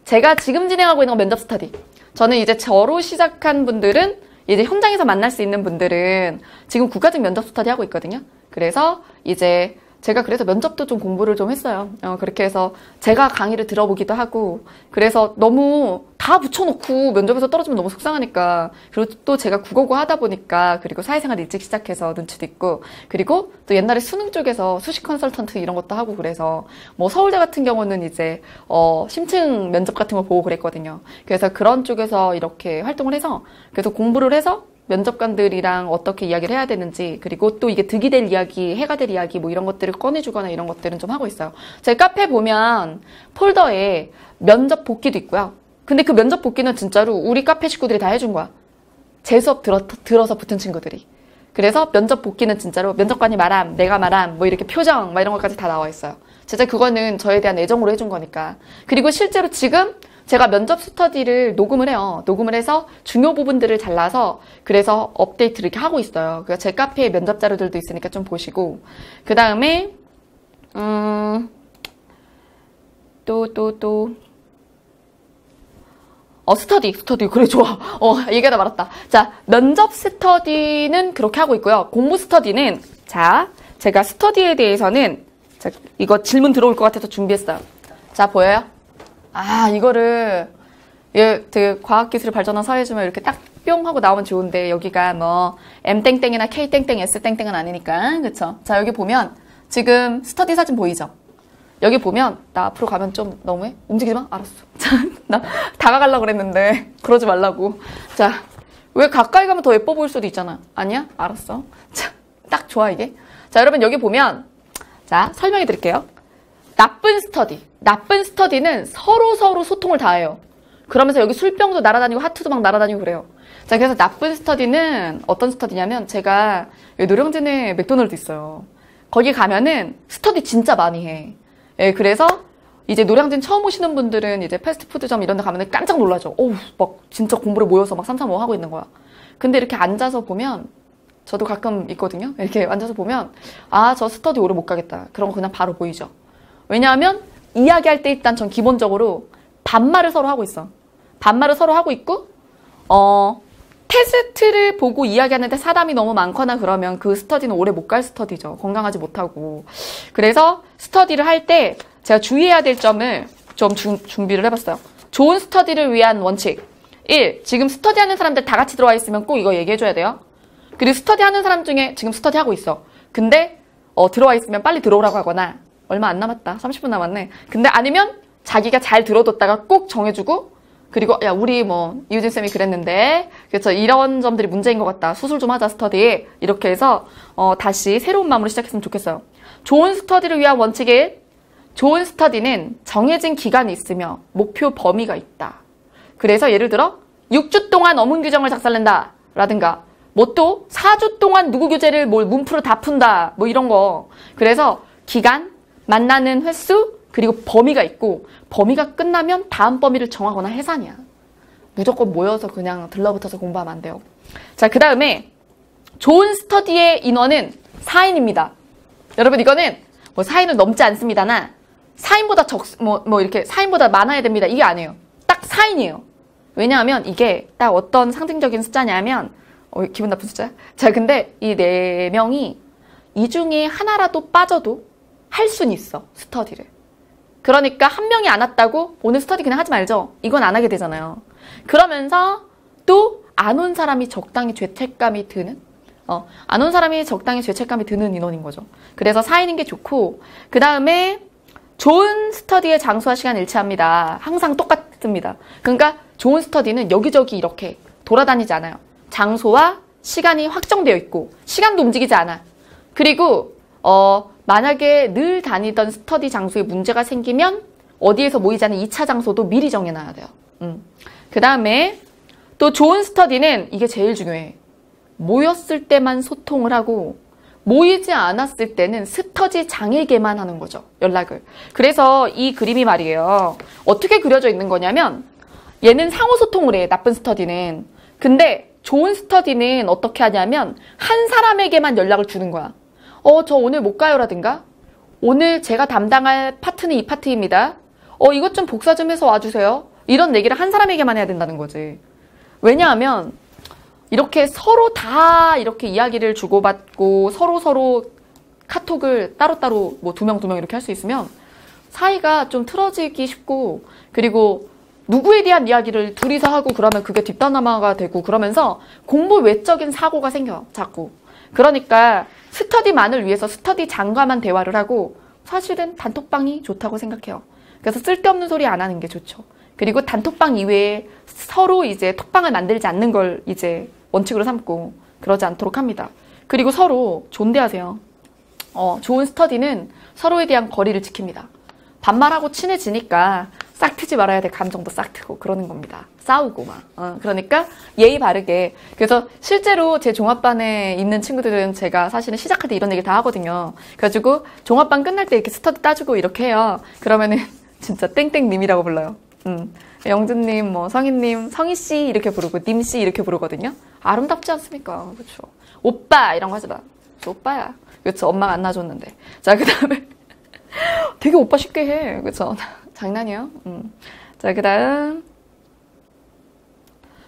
제가 지금 진행하고 있는 건 면접 스터디. 저는 이제 저로 시작한 분들은, 이제 현장에서 만날 수 있는 분들은 지금 국가직 면접 스터디 하고 있거든요. 그래서 이제 제가 그래서 면접도 좀 공부를 좀 했어요. 그렇게 해서 제가 강의를 들어보기도 하고, 그래서 너무 다 붙여놓고 면접에서 떨어지면 너무 속상하니까, 그리고 또 제가 국어고 하다 보니까, 그리고 사회생활 일찍 시작해서 눈치도 있고, 그리고 또 옛날에 수능 쪽에서 수시 컨설턴트 이런 것도 하고, 그래서 뭐 서울대 같은 경우는 이제 심층 면접 같은 거 보고 그랬거든요. 그래서 그런 쪽에서 이렇게 활동을 해서, 그래서 공부를 해서 면접관들이랑 어떻게 이야기를 해야 되는지, 그리고 또 이게 득이 될 이야기, 해가 될 이야기 뭐 이런 것들을 꺼내주거나 이런 것들은 좀 하고 있어요. 제 카페 보면 폴더에 면접 복귀도 있고요. 근데 그 면접 복귀는 진짜로 우리 카페 식구들이 다 해준 거야. 제 수업 들어서 붙은 친구들이. 그래서 면접 복귀는 진짜로 면접관이 말함, 내가 말함, 뭐 이렇게 표정, 막 이런 것까지 다 나와 있어요. 진짜 그거는 저에 대한 애정으로 해준 거니까. 그리고 실제로 지금 제가 면접 스터디를 녹음을 해요. 녹음을 해서 중요 부분들을 잘라서, 그래서 업데이트를 이렇게 하고 있어요. 그래서 제 카페에 면접 자료들도 있으니까 좀 보시고. 그 다음에 스터디. 그래, 좋아. 얘기하다 말았다. 자, 면접 스터디는 그렇게 하고 있고요. 공부 스터디는, 자, 제가 스터디에 대해서는, 자, 이거 질문 들어올 것 같아서 준비했어요. 자, 보여요? 이거를, 되게 과학기술이 발전한 사회지만 이렇게 딱 뿅 하고 나오면 좋은데, 여기가 뭐, M 땡땡이나 K 땡땡, S 땡땡은 아니니까. 그쵸? 자, 여기 보면, 지금 스터디 사진 보이죠? 여기 보면 나 앞으로 가면 좀 너무해? 움직이지 마? 알았어. 자, 나 다가가려고 그랬는데 그러지 말라고. 자, 왜 가까이 가면 더 예뻐 보일 수도 있잖아. 아니야? 알았어. 자, 딱 좋아 이게. 자, 여러분 여기 보면 자, 설명해 드릴게요. 나쁜 스터디. 나쁜 스터디는 서로 소통을 다 해요. 그러면서 여기 술병도 날아다니고 하트도 막 날아다니고 그래요. 자, 그래서 나쁜 스터디는 어떤 스터디냐면 제가 여기 노량진에 맥도날드 있어요. 거기 가면은 스터디 진짜 많이 해. 예, 그래서 이제 노량진 처음 오시는 분들은 이제 패스트푸드점 이런 데 가면은 깜짝 놀라죠. 어우, 막 진짜 공부를 모여서 막 삼삼오오 하고 있는 거야. 근데 이렇게 앉아서 보면 저도 가끔 있거든요. 이렇게 앉아서 보면 아, 저 스터디 오래 못 가겠다. 그런 거 그냥 바로 보이죠. 왜냐하면 이야기할 때 일단 전 기본적으로 반말을 서로 하고 있어. 반말을 서로 하고 있고 테스트를 보고 이야기하는데 사람이 너무 많거나 그러면 그 스터디는 오래 못 갈 스터디죠. 건강하지 못하고. 그래서 스터디를 할 때 제가 주의해야 될 점을 좀 준비를 해봤어요. 좋은 스터디를 위한 원칙. 1. 지금 스터디하는 사람들 다 같이 들어와 있으면 꼭 이거 얘기해줘야 돼요. 그리고 스터디하는 사람 중에 지금 스터디하고 있어. 근데 들어와 있으면 빨리 들어오라고 하거나 얼마 안 남았다. 30분 남았네. 근데 아니면 자기가 잘 들어뒀다가 꼭 정해주고 그리고 야 우리 뭐 이유진 쌤이 그랬는데 그래서 이런 점들이 문제인 것 같다. 수술 좀 하자 스터디. 이렇게 해서 다시 새로운 마음으로 시작했으면 좋겠어요. 좋은 스터디를 위한 원칙이 좋은 스터디는 정해진 기간이 있으며 목표 범위가 있다. 그래서 예를 들어 6주 동안 어문 규정을 작살낸다 라든가 뭐 또 4주 동안 누구 교재를 뭘 문프로 다 푼다 뭐 이런 거. 그래서 기간, 만나는 횟수 그리고 범위가 있고 범위가 끝나면 다음 범위를 정하거나 해산이야. 무조건 모여서 그냥 들러붙어서 공부하면 안 돼요. 자, 그 다음에 좋은 스터디의 인원은 4인입니다. 여러분 이거는 뭐 4인을 넘지 않습니다나 4인보다 이렇게 4인보다 많아야 됩니다. 이게 아니에요. 딱 4인이에요. 왜냐하면 이게 딱 어떤 상징적인 숫자냐면 기분 나쁜 숫자야? 자, 근데 이 4명이 이 중에 하나라도 빠져도 할 수는 있어. 스터디를. 그러니까 한 명이 안 왔다고 오늘 스터디 그냥 하지 말죠. 이건 안 하게 되잖아요. 그러면서 또 안 온 사람이 적당히 죄책감이 드는 안 온 사람이 적당히 죄책감이 드는 인원인 거죠. 그래서 4인인 게 좋고 그 다음에 좋은 스터디의 장소와 시간 일치합니다. 항상 똑같습니다. 그러니까 좋은 스터디는 여기저기 이렇게 돌아다니지 않아요. 장소와 시간이 확정되어 있고 시간도 움직이지 않아. 그리고 만약에 늘 다니던 스터디 장소에 문제가 생기면 어디에서 모이자는 2차 장소도 미리 정해놔야 돼요. 그 다음에 또 좋은 스터디는 이게 제일 중요해. 모였을 때만 소통을 하고 모이지 않았을 때는 스터디 장에게만 하는 거죠. 연락을. 그래서 이 그림이 말이에요. 어떻게 그려져 있는 거냐면 얘는 상호소통을 해. 나쁜 스터디는. 근데 좋은 스터디는 어떻게 하냐면 한 사람에게만 연락을 주는 거야. 저 오늘 못 가요 라든가 오늘 제가 담당할 파트는 이 파트입니다. 이것 좀 복사 좀 해서 와주세요. 이런 얘기를 한 사람에게만 해야 된다는 거지. 왜냐하면 이렇게 서로 다 이렇게 이야기를 주고받고 서로 카톡을 따로따로 뭐 2명 이렇게 할 수 있으면 사이가 좀 틀어지기 쉽고 그리고 누구에 대한 이야기를 둘이서 하고 그러면 그게 뒷담화가 되고 그러면서 공부 외적인 사고가 생겨 자꾸. 그러니까 스터디만을 위해서 스터디 장과만 대화를 하고 사실은 단톡방이 좋다고 생각해요. 그래서 쓸데없는 소리 안 하는 게 좋죠. 그리고 단톡방 이외에 서로 이제 톡방을 만들지 않는 걸 이제 원칙으로 삼고 그러지 않도록 합니다. 그리고 서로 존대하세요. 좋은 스터디는 서로에 대한 거리를 지킵니다. 반말하고 친해지니까 싹 트지 말아야 될 감정도 싹 트고 그러는 겁니다. 싸우고 막. 그러니까 예의 바르게. 그래서 실제로 제 종합반에 있는 친구들은 제가 사실은 시작할 때 이런 얘기 다 하거든요. 그래가지고 종합반 끝날 때 이렇게 스터디 따주고 이렇게 해요. 그러면은 진짜 땡땡님이라고 불러요. 영준님, 뭐 성희님, 성희씨 이렇게 부르고 님씨 이렇게 부르거든요. 아름답지 않습니까? 그렇죠. 오빠 이런 거 하지 마. 저 오빠야. 그렇죠. 엄마가 안 낳아줬는데. 자, 그 다음에 되게 오빠 쉽게 해. 그렇죠. 장난이에요. 자, 그 다음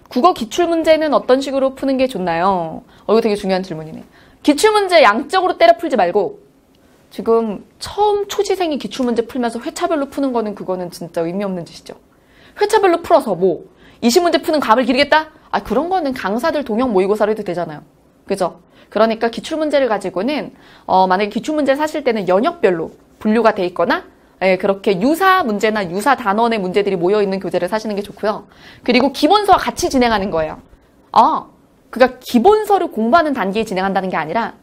국어 기출문제는 어떤 식으로 푸는 게 좋나요? 이거 되게 중요한 질문이네. 기출문제 양적으로 때려 풀지 말고 지금 처음 초지생이 기출문제 풀면서 회차별로 푸는 거는 그거는 진짜 의미 없는 짓이죠. 회차별로 풀어서 뭐 20문제 푸는 감을 기르겠다? 그런 거는 강사들 동영 모의고사로 해도 되잖아요. 그죠? 그러니까 기출문제를 가지고는 만약에 기출문제 사실 때는 영역별로 분류가 돼 있거나 예, 그렇게 유사 문제나 유사 단원의 문제들이 모여있는 교재를 사시는 게 좋고요. 그리고 기본서와 같이 진행하는 거예요. 그러니까 기본서를 공부하는 단계에 진행한다는 게 아니라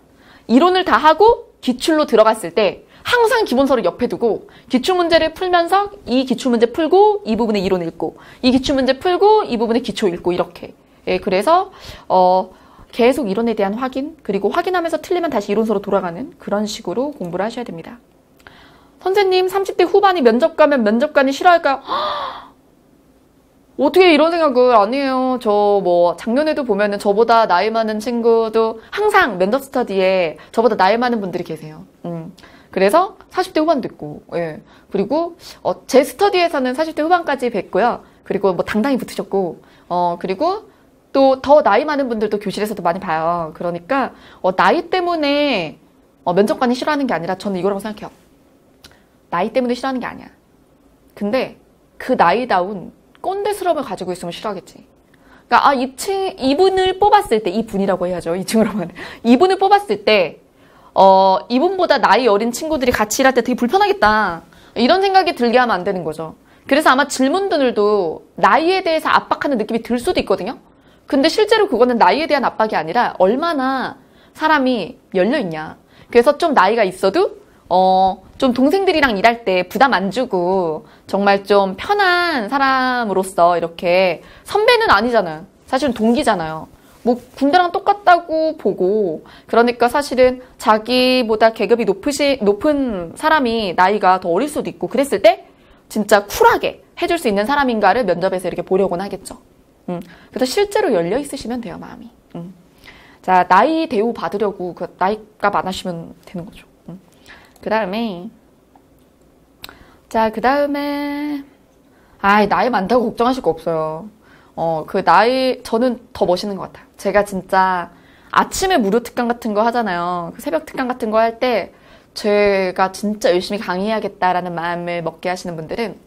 이론을 다 하고 기출로 들어갔을 때 항상 기본서를 옆에 두고 기출문제를 풀면서 이 기출문제 풀고 이 부분에 이론 읽고 이 기출문제 풀고 이 부분에 기초 읽고 이렇게. 예, 그래서 계속 이론에 대한 확인, 그리고 확인하면서 틀리면 다시 이론서로 돌아가는 그런 식으로 공부를 하셔야 됩니다. 선생님, 30대 후반이 면접 가면 면접관이 싫어할까요? 어떻게 이런 생각을 아니에요. 저 작년에도 보면은 저보다 나이 많은 친구도 항상 면접 스터디에 저보다 나이 많은 분들이 계세요. 그래서 40대 후반도 있고, 예. 그리고, 제 스터디에서는 40대 후반까지 뵀고요. 그리고 당당히 붙으셨고, 그리고 또 더 나이 많은 분들도 교실에서도 많이 봐요. 그러니까, 나이 때문에 면접관이 싫어하는 게 아니라 저는 이거라고 생각해요. 나이 때문에 싫어하는 게 아니야. 근데 그 나이다운 꼰대스러움을 가지고 있으면 싫어하겠지. 그러니까 이분을 뽑았을 때, 이분이라고 해야죠. 이층으로 하면. 이분을 뽑았을 때 이분보다 나이 어린 친구들이 같이 일할 때 되게 불편하겠다. 이런 생각이 들게 하면 안 되는 거죠. 그래서 아마 질문들도 나이에 대해서 압박하는 느낌이 들 수도 있거든요. 근데 실제로 그거는 나이에 대한 압박이 아니라 얼마나 사람이 열려있냐. 그래서 좀 나이가 있어도 좀 동생들이랑 일할 때 부담 안 주고 정말 좀 편한 사람으로서 이렇게 선배는 아니잖아요. 사실은 동기잖아요. 군대랑 똑같다고 보고 그러니까 사실은 자기보다 계급이 높은 사람이 나이가 더 어릴 수도 있고 그랬을 때 진짜 쿨하게 해줄 수 있는 사람인가를 면접에서 이렇게 보려고는 하겠죠. 그래서 실제로 열려 있으시면 돼요, 마음이. 자, 나이 대우 받으려고 나이가 많으시면 되는 거죠. 그 다음에 나이 많다고 걱정하실 거 없어요. 저는 더 멋있는 것 같아요. 제가 진짜 아침에 무료 특강 같은 거 하잖아요. 새벽 특강 같은 거 할 때 제가 진짜 열심히 강의해야겠다라는 마음을 먹게 하시는 분들은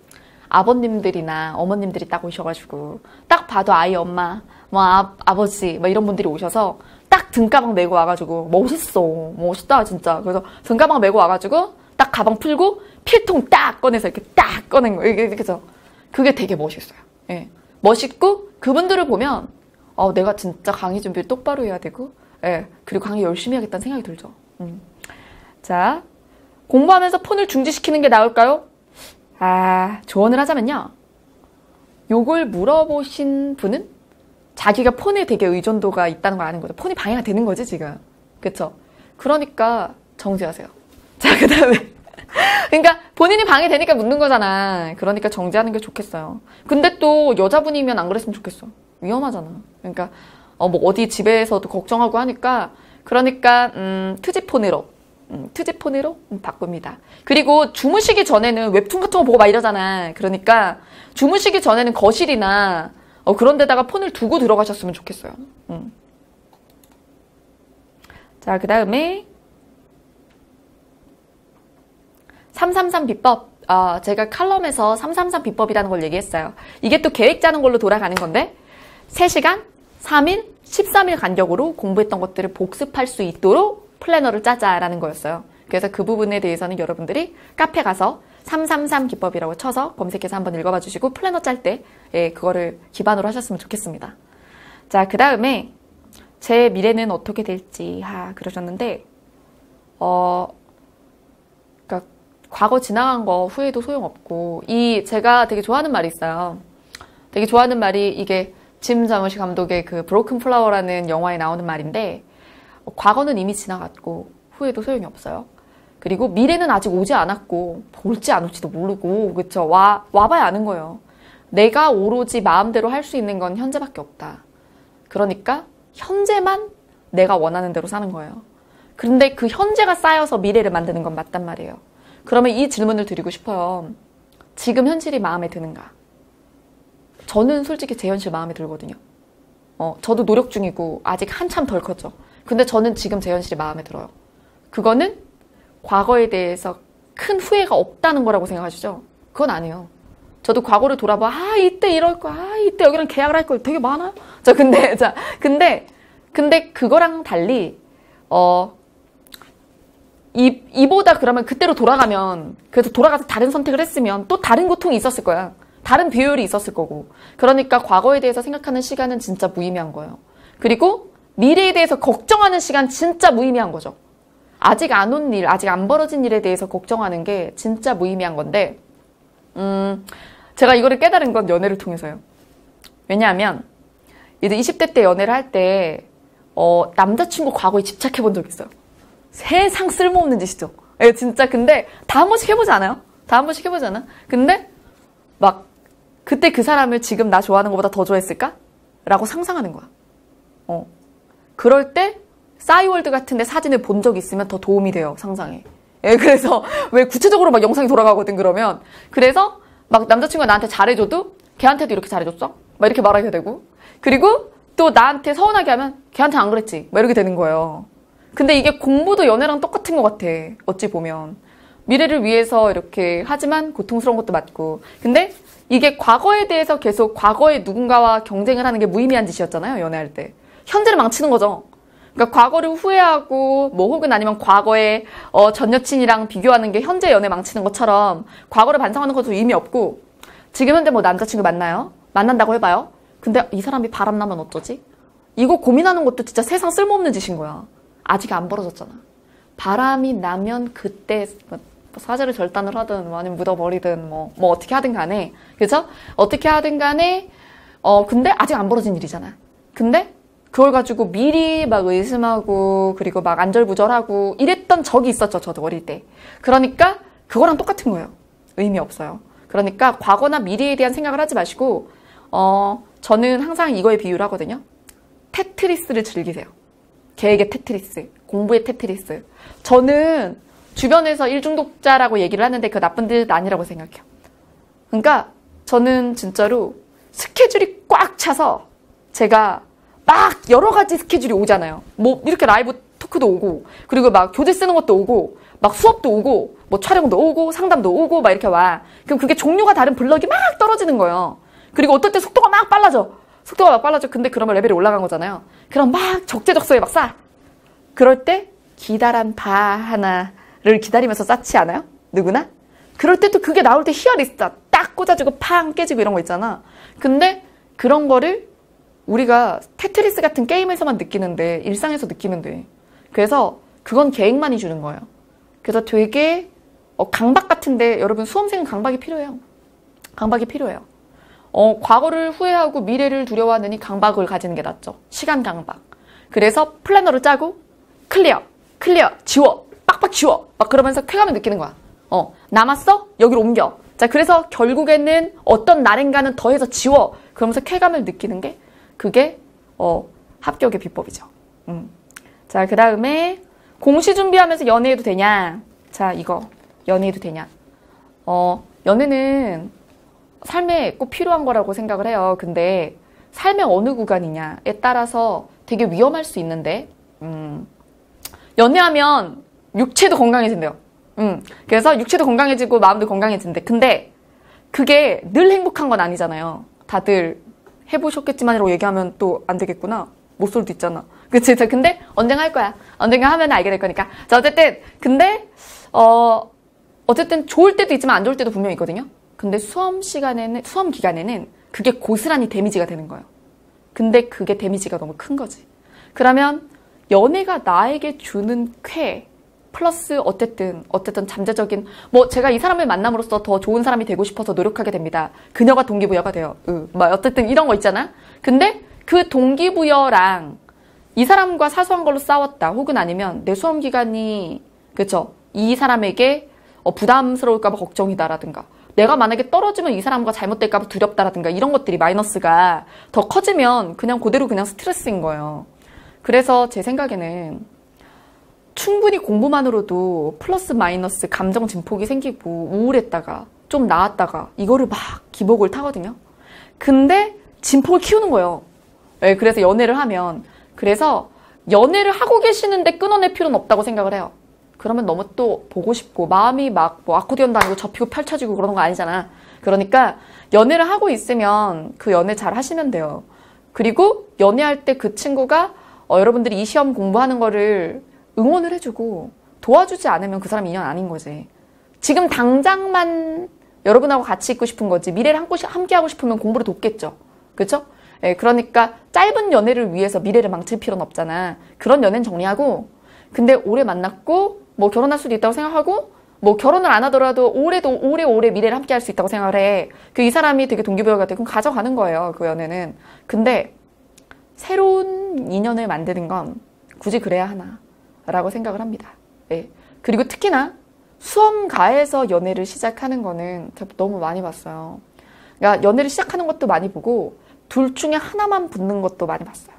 아버님들이나 어머님들이 딱 오셔가지고 딱 봐도 아이 엄마, 아버지 이런 분들이 오셔서 딱 등가방 메고 와가지고 멋있다 진짜. 그래서 등가방 메고 와가지고 딱 가방 풀고 필통 딱 꺼내서 이렇게 딱 꺼낸 거. 그래서 그게 되게 멋있어요. 예. 멋있고 그분들을 보면 내가 진짜 강의 준비를 똑바로 해야 되고, 예. 그리고 강의 열심히 해야겠다는 생각이 들죠. 자, 공부하면서 폰을 중지시키는 게 나을까요? 조언을 하자면요. 요걸 물어보신 분은 자기가 폰에 되게 의존도가 있다는 걸 아는 거죠. 폰이 방해가 되는 거지, 지금. 그쵸? 그러니까 정지하세요. 자, 그 다음에. 그러니까 본인이 방해되니까 묻는 거잖아. 그러니까 정지하는 게 좋겠어요. 근데 또 여자분이면 안 그랬으면 좋겠어. 위험하잖아. 그러니까 어디 집에서도 걱정하고 하니까 그러니까 투지폰으로 바꿉니다. 그리고 주무시기 전에는 웹툰 같은 거 보고 막 이러잖아. 그러니까 주무시기 전에는 거실이나 그런 데다가 폰을 두고 들어가셨으면 좋겠어요. 자, 그 다음에 333 비법. 제가 칼럼에서 333 비법이라는 걸 얘기했어요. 이게 또 계획 짜는 걸로 돌아가는 건데 3시간, 3일, 13일 간격으로 공부했던 것들을 복습할 수 있도록 플래너를 짜자라는 거였어요. 그래서 그 부분에 대해서는 여러분들이 카페 가서 333 기법이라고 쳐서 검색해서 한번 읽어봐 주시고 플래너 짤 때 그거를 기반으로 하셨으면 좋겠습니다. 자, 그 다음에 제 미래는 어떻게 될지 그러셨는데 그러니까 과거 지나간 거 후회도 소용없고 제가 되게 좋아하는 말이 있어요. 되게 좋아하는 말이 이게 짐 자무시 감독의 그 브로큰 플라워라는 영화에 나오는 말인데 과거는 이미 지나갔고 후회도 소용이 없어요. 그리고 미래는 아직 오지 않았고 올지 안 올지도 모르고 그쵸? 와봐야 아는 거예요. 내가 오로지 마음대로 할 수 있는 건 현재밖에 없다. 그러니까 현재만 내가 원하는 대로 사는 거예요. 그런데 그 현재가 쌓여서 미래를 만드는 건 맞단 말이에요. 그러면 이 질문을 드리고 싶어요. 지금 현실이 마음에 드는가? 저는 솔직히 제 현실 마음에 들거든요. 저도 노력 중이고 아직 한참 덜 컸죠. 근데 저는 지금 제 현실이 마음에 들어요. 그거는 과거에 대해서 큰 후회가 없다는 거라고 생각하시죠? 그건 아니에요. 저도 과거를 돌아봐. 이때 이럴 거야. 이때 여기랑 계약을 할 거 되게 많아요. 근데 근데 그거랑 달리 이보다 그러면 그때로 돌아가면, 그래서 돌아가서 다른 선택을 했으면 또 다른 고통이 있었을 거야. 다른 비효율이 있었을 거고. 그러니까 과거에 대해서 생각하는 시간은 진짜 무의미한 거예요. 그리고 미래에 대해서 걱정하는 시간 진짜 무의미한 거죠. 아직 안 온 일, 아직 안 벌어진 일에 대해서 걱정하는 게 진짜 무의미한 건데, 제가 이거를 깨달은 건 연애를 통해서요. 왜냐하면 이제 20대 때 연애를 할 때 남자친구 과거에 집착해 본 적 있어요. 세상 쓸모없는 짓이죠. 예, 진짜. 근데 다 한 번씩 해보지 않아요? 다 한 번씩 해보지 않아? 근데 막 그때 그 사람을 지금 나 좋아하는 것보다 더 좋아했을까? 라고 상상하는 거야. 그럴 때 싸이월드 같은 데 사진을 본 적이 있으면 더 도움이 돼요, 상상에. 예, 그래서 왜 구체적으로 막 영상이 돌아가거든, 그러면. 그래서 막 남자친구가 나한테 잘해줘도 걔한테도 이렇게 잘해줬어? 막 이렇게 말하게 되고. 그리고 또 나한테 서운하게 하면 걔한테 안 그랬지? 막 이렇게 되는 거예요. 근데 이게 공부도 연애랑 똑같은 것 같아, 어찌 보면. 미래를 위해서 이렇게 하지만 고통스러운 것도 맞고. 근데 이게 과거에 대해서 계속 과거에 누군가와 경쟁을 하는 게 무의미한 짓이었잖아요, 연애할 때. 현재를 망치는 거죠. 그러니까 과거를 후회하고 뭐 혹은 아니면 과거에 전 여친이랑 비교하는 게 현재 연애 망치는 것처럼 과거를 반성하는 것도 의미 없고, 지금 현재 뭐 남자친구 만나요? 만난다고 해봐요. 근데 이 사람이 바람나면 어쩌지? 이거 고민하는 것도 진짜 세상 쓸모없는 짓인 거야. 아직 안 벌어졌잖아. 바람이 나면 그때 사제를 절단을 하든 아니면 묻어버리든 뭐 어떻게 하든 간에, 그죠? 어떻게 하든 간에 근데 아직 안 벌어진 일이잖아. 근데 그걸 가지고 미리 막 의심하고 그리고 막 안절부절하고 이랬던 적이 있었죠, 저도 어릴 때. 그러니까 그거랑 똑같은 거예요. 의미 없어요. 그러니까 과거나 미래에 대한 생각을 하지 마시고 저는 항상 이거에 비유를 하거든요. 테트리스를 즐기세요. 계획의 테트리스, 공부의 테트리스. 저는 주변에서 일중독자라고 얘기를 하는데 그 나쁜 뜻 아니라고 생각해요. 그러니까 저는 진짜로 스케줄이 꽉 차서 제가 막 여러 가지 스케줄이 오잖아요. 뭐 이렇게 라이브 토크도 오고, 그리고 막 교재 쓰는 것도 오고, 막 수업도 오고, 뭐 촬영도 오고, 상담도 오고, 막 이렇게 와. 그럼 그게 종류가 다른 블럭이 막 떨어지는 거예요. 그리고 어떨 때 속도가 막 빨라져. 속도가 막 빨라져. 근데 그러면 레벨이 올라간 거잖아요. 그럼 막 적재적소에 막 쌓아. 그럴 때 기다란 바 하나를 기다리면서 쌓지 않아요? 누구나? 그럴 때 또 그게 나올 때 희열이 있어. 딱 꽂아주고 팡 깨지고 이런 거 있잖아. 근데 그런 거를 우리가 테트리스 같은 게임에서만 느끼는데 일상에서 느끼면 돼. 그래서 그건 계획만이 주는 거예요. 그래서 되게 강박 같은데 여러분 수험생은 강박이 필요해요. 강박이 필요해요. 과거를 후회하고 미래를 두려워하느니 강박을 가지는 게 낫죠. 시간 강박. 그래서 플래너를 짜고 클리어, 지워, 빡빡 지워. 막 그러면서 쾌감을 느끼는 거야. 남았어? 여기로 옮겨. 자, 그래서 결국에는 어떤 날인가는 더해서 지워. 그러면서 쾌감을 느끼는 게 그게 합격의 비법이죠. 자, 그 다음에 공시 준비하면서 연애해도 되냐? 자, 이거 연애해도 되냐? 연애는 삶에 꼭 필요한 거라고 생각을 해요. 근데 삶의 어느 구간이냐에 따라서 되게 위험할 수 있는데, 연애하면 육체도 건강해진대요. 그래서 육체도 건강해지고 마음도 건강해진대. 근데 그게 늘 행복한 건 아니잖아요. 다들 해보셨겠지만이라고 얘기하면 또 안 되겠구나. 못쏠도 있잖아. 그치? 근데 언젠가 할 거야. 언젠가 하면 알게 될 거니까. 자, 어쨌든 근데 어쨌든 좋을 때도 있지만 안 좋을 때도 분명히 있거든요. 근데 수험 기간에는 그게 고스란히 데미지가 되는 거예요. 근데 그게 데미지가 너무 큰 거지. 그러면 연애가 나에게 주는 쾌 플러스 어쨌든 잠재적인 뭐 제가 이 사람을 만남으로써 더 좋은 사람이 되고 싶어서 노력하게 됩니다. 그녀가 동기부여가 돼요. 막 어쨌든 이런 거 있잖아. 근데 그 동기부여랑 이 사람과 사소한 걸로 싸웠다. 혹은 아니면 내 수험 기간이 그쵸? 이 사람에게 부담스러울까봐 걱정이다라든가 내가 만약에 떨어지면 이 사람과 잘못될까봐 두렵다라든가 이런 것들이 마이너스가 더 커지면 그냥 그대로 그냥 스트레스인 거예요. 그래서 제 생각에는 충분히 공부만으로도 플러스 마이너스 감정 진폭이 생기고 우울했다가 좀 나았다가 이거를 막 기복을 타거든요. 근데 진폭을 키우는 거예요. 네, 그래서 연애를 하면 그래서 연애를 하고 계시는데 끊어낼 필요는 없다고 생각을 해요. 그러면 너무 또 보고 싶고 마음이 막 뭐 아코디언도 아니고 접히고 펼쳐지고 그러는 거 아니잖아. 그러니까 연애를 하고 있으면 그 연애 잘 하시면 돼요. 그리고 연애할 때 그 친구가 여러분들이 이 시험 공부하는 거를 응원을 해주고 도와주지 않으면 그 사람 인연 아닌 거지. 지금 당장만 여러분하고 같이 있고 싶은 거지 미래를 함께 하고 싶으면 공부를 돕겠죠. 그렇죠? 예, 그러니까 짧은 연애를 위해서 미래를 망칠 필요는 없잖아. 그런 연애는 정리하고 근데 오래 만났고 뭐 결혼할 수도 있다고 생각하고 뭐 결혼을 안 하더라도 오래 미래를 함께 할 수 있다고 생각을 해. 그 이 사람이 되게 동기부여 같아. 그럼 가져가는 거예요. 그 연애는. 근데 새로운 인연을 만드는 건 굳이 그래야 하나 라고 생각을 합니다. 예. 그리고 특히나 수험가에서 연애를 시작하는 거는 제가 너무 많이 봤어요. 그러니까 연애를 시작하는 것도 많이 보고 둘 중에 하나만 붙는 것도 많이 봤어요.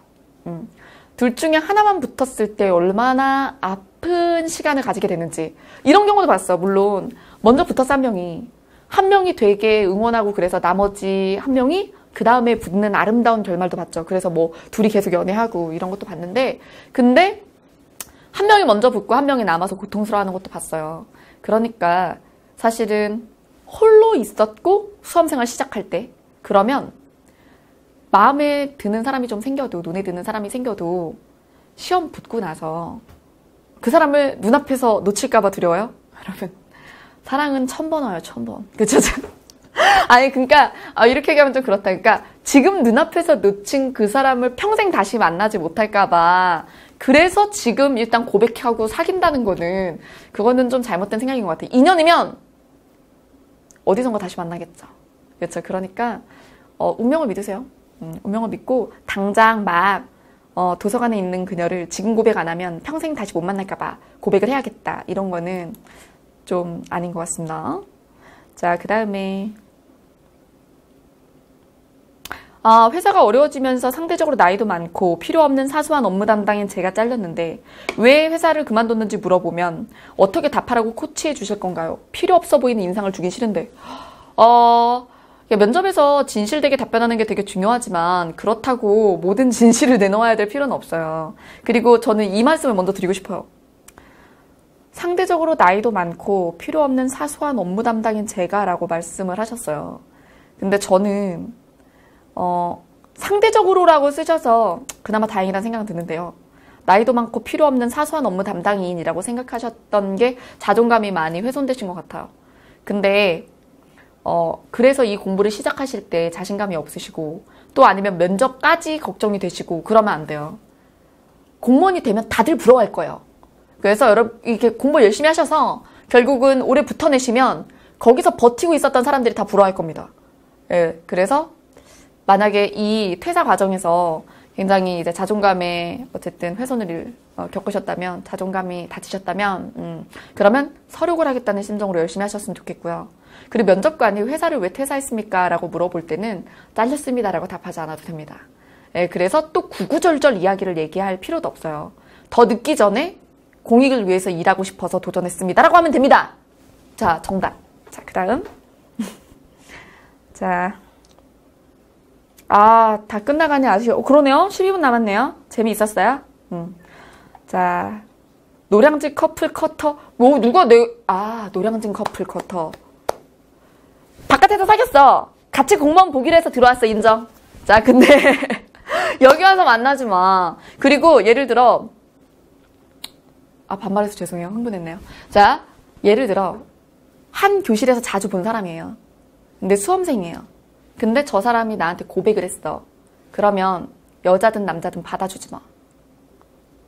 둘 중에 하나만 붙었을 때 얼마나 아픈 시간을 가지게 되는지 이런 경우도 봤어요. 물론 먼저 붙었어 한 명이 되게 응원하고 그래서 나머지 한 명이 그 다음에 붙는 아름다운 결말도 봤죠. 그래서 뭐 둘이 계속 연애하고 이런 것도 봤는데 근데 한 명이 먼저 붙고 한 명이 남아서 고통스러워하는 것도 봤어요. 그러니까 사실은 홀로 있었고 수험생활 시작할 때 그러면 마음에 드는 사람이 좀 생겨도 눈에 드는 사람이 생겨도 시험 붙고 나서 그 사람을 눈앞에서 놓칠까봐 두려워요? 여러분 사랑은 1000번 와요 1000번. 그쵸? 아니 그러니까 이렇게 얘기하면 좀 그렇다. 그러니까 지금 눈앞에서 놓친 그 사람을 평생 다시 만나지 못할까봐 그래서 지금 일단 고백하고 사귄다는 거는 그거는 좀 잘못된 생각인 것 같아요. 인연이면 어디선가 다시 만나겠죠. 그렇죠? 그러니까 운명을 믿으세요. 운명을 믿고 당장 막 도서관에 있는 그녀를 지금 고백 안 하면 평생 다시 못 만날까봐 고백을 해야겠다. 이런 거는 좀 아닌 것 같습니다. 자, 그 다음에 회사가 어려워지면서 상대적으로 나이도 많고 필요 없는 사소한 업무 담당인 제가 잘렸는데 왜 회사를 그만뒀는지 물어보면 어떻게 답하라고 코치해 주실 건가요? 필요 없어 보이는 인상을 주긴 싫은데 면접에서 진실되게 답변하는 게 되게 중요하지만 그렇다고 모든 진실을 내놓아야 될 필요는 없어요. 그리고 저는 이 말씀을 먼저 드리고 싶어요. 상대적으로 나이도 많고 필요 없는 사소한 업무 담당인 제가 라고 말씀을 하셨어요. 근데 저는 상대적으로라고 쓰셔서 그나마 다행이라는 생각은 드는데요. 나이도 많고 필요 없는 사소한 업무 담당인이라고 생각하셨던 게 자존감이 많이 훼손되신 것 같아요. 근데 그래서 이 공부를 시작하실 때 자신감이 없으시고 또 아니면 면접까지 걱정이 되시고 그러면 안 돼요. 공무원이 되면 다들 부러워할 거예요. 그래서 여러분 이렇게 공부 열심히 하셔서 결국은 오래 붙어내시면 거기서 버티고 있었던 사람들이 다 부러워할 겁니다. 예, 그래서 만약에 이 퇴사 과정에서 굉장히 이제 자존감에 어쨌든 훼손을 겪으셨다면 자존감이 다치셨다면 그러면 서력을 하겠다는 심정으로 열심히 하셨으면 좋겠고요. 그리고 면접관이 회사를 왜 퇴사했습니까? 라고 물어볼 때는 잘렸습니다 라고 답하지 않아도 됩니다. 예, 그래서 또 구구절절 이야기를 얘기할 필요도 없어요. 더 늦기 전에 공익을 위해서 일하고 싶어서 도전했습니다 라고 하면 됩니다. 자, 정답. 자, 그 다음 자, 다 끝나가니 아쉬워. 그러네요. 12분 남았네요. 재미있었어요? 자, 노량진 커플 커터. 뭐, 노량진 커플 커터. 바깥에서 사귀었어. 같이 공무원 보기로 해서 들어왔어. 인정. 자, 근데, 여기 와서 만나지 마. 그리고, 예를 들어, 반말해서 죄송해요. 흥분했네요. 자, 예를 들어, 한 교실에서 자주 본 사람이에요. 근데 수험생이에요. 근데 저 사람이 나한테 고백을 했어. 그러면 여자든 남자든 받아주지 마.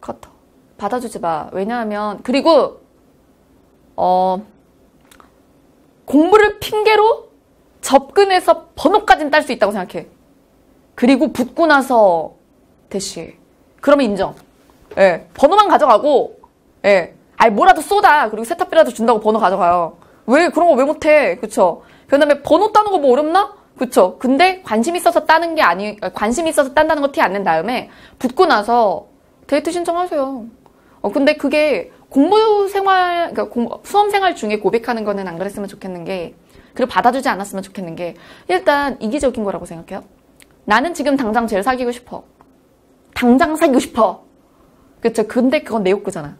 커터. 받아주지 마. 왜냐하면 그리고 공부를 핑계로 접근해서 번호까지는 딸 수 있다고 생각해. 그리고 붙고 나서 대시해. 그러면 인정. 예, 번호만 가져가고 예, 뭐라도 쏟아. 그리고 세탁비라도 준다고 번호 가져가요. 왜 그런 거 왜 못해? 그쵸? 그 다음에 번호 따는 거 뭐 어렵나? 그쵸? 근데 관심 있어서 따는 게 관심 있어서 딴다는 거 티 안 낸 다음에 붙고 나서 데이트 신청하세요. 근데 그게 그러니까 수험 생활 중에 고백하는 거는 안 그랬으면 좋겠는 게, 그리고 받아주지 않았으면 좋겠는 게, 일단 이기적인 거라고 생각해요. 나는 지금 당장 쟤를 사귀고 싶어. 당장 사귀고 싶어. 그쵸? 근데 그건 내 욕구잖아.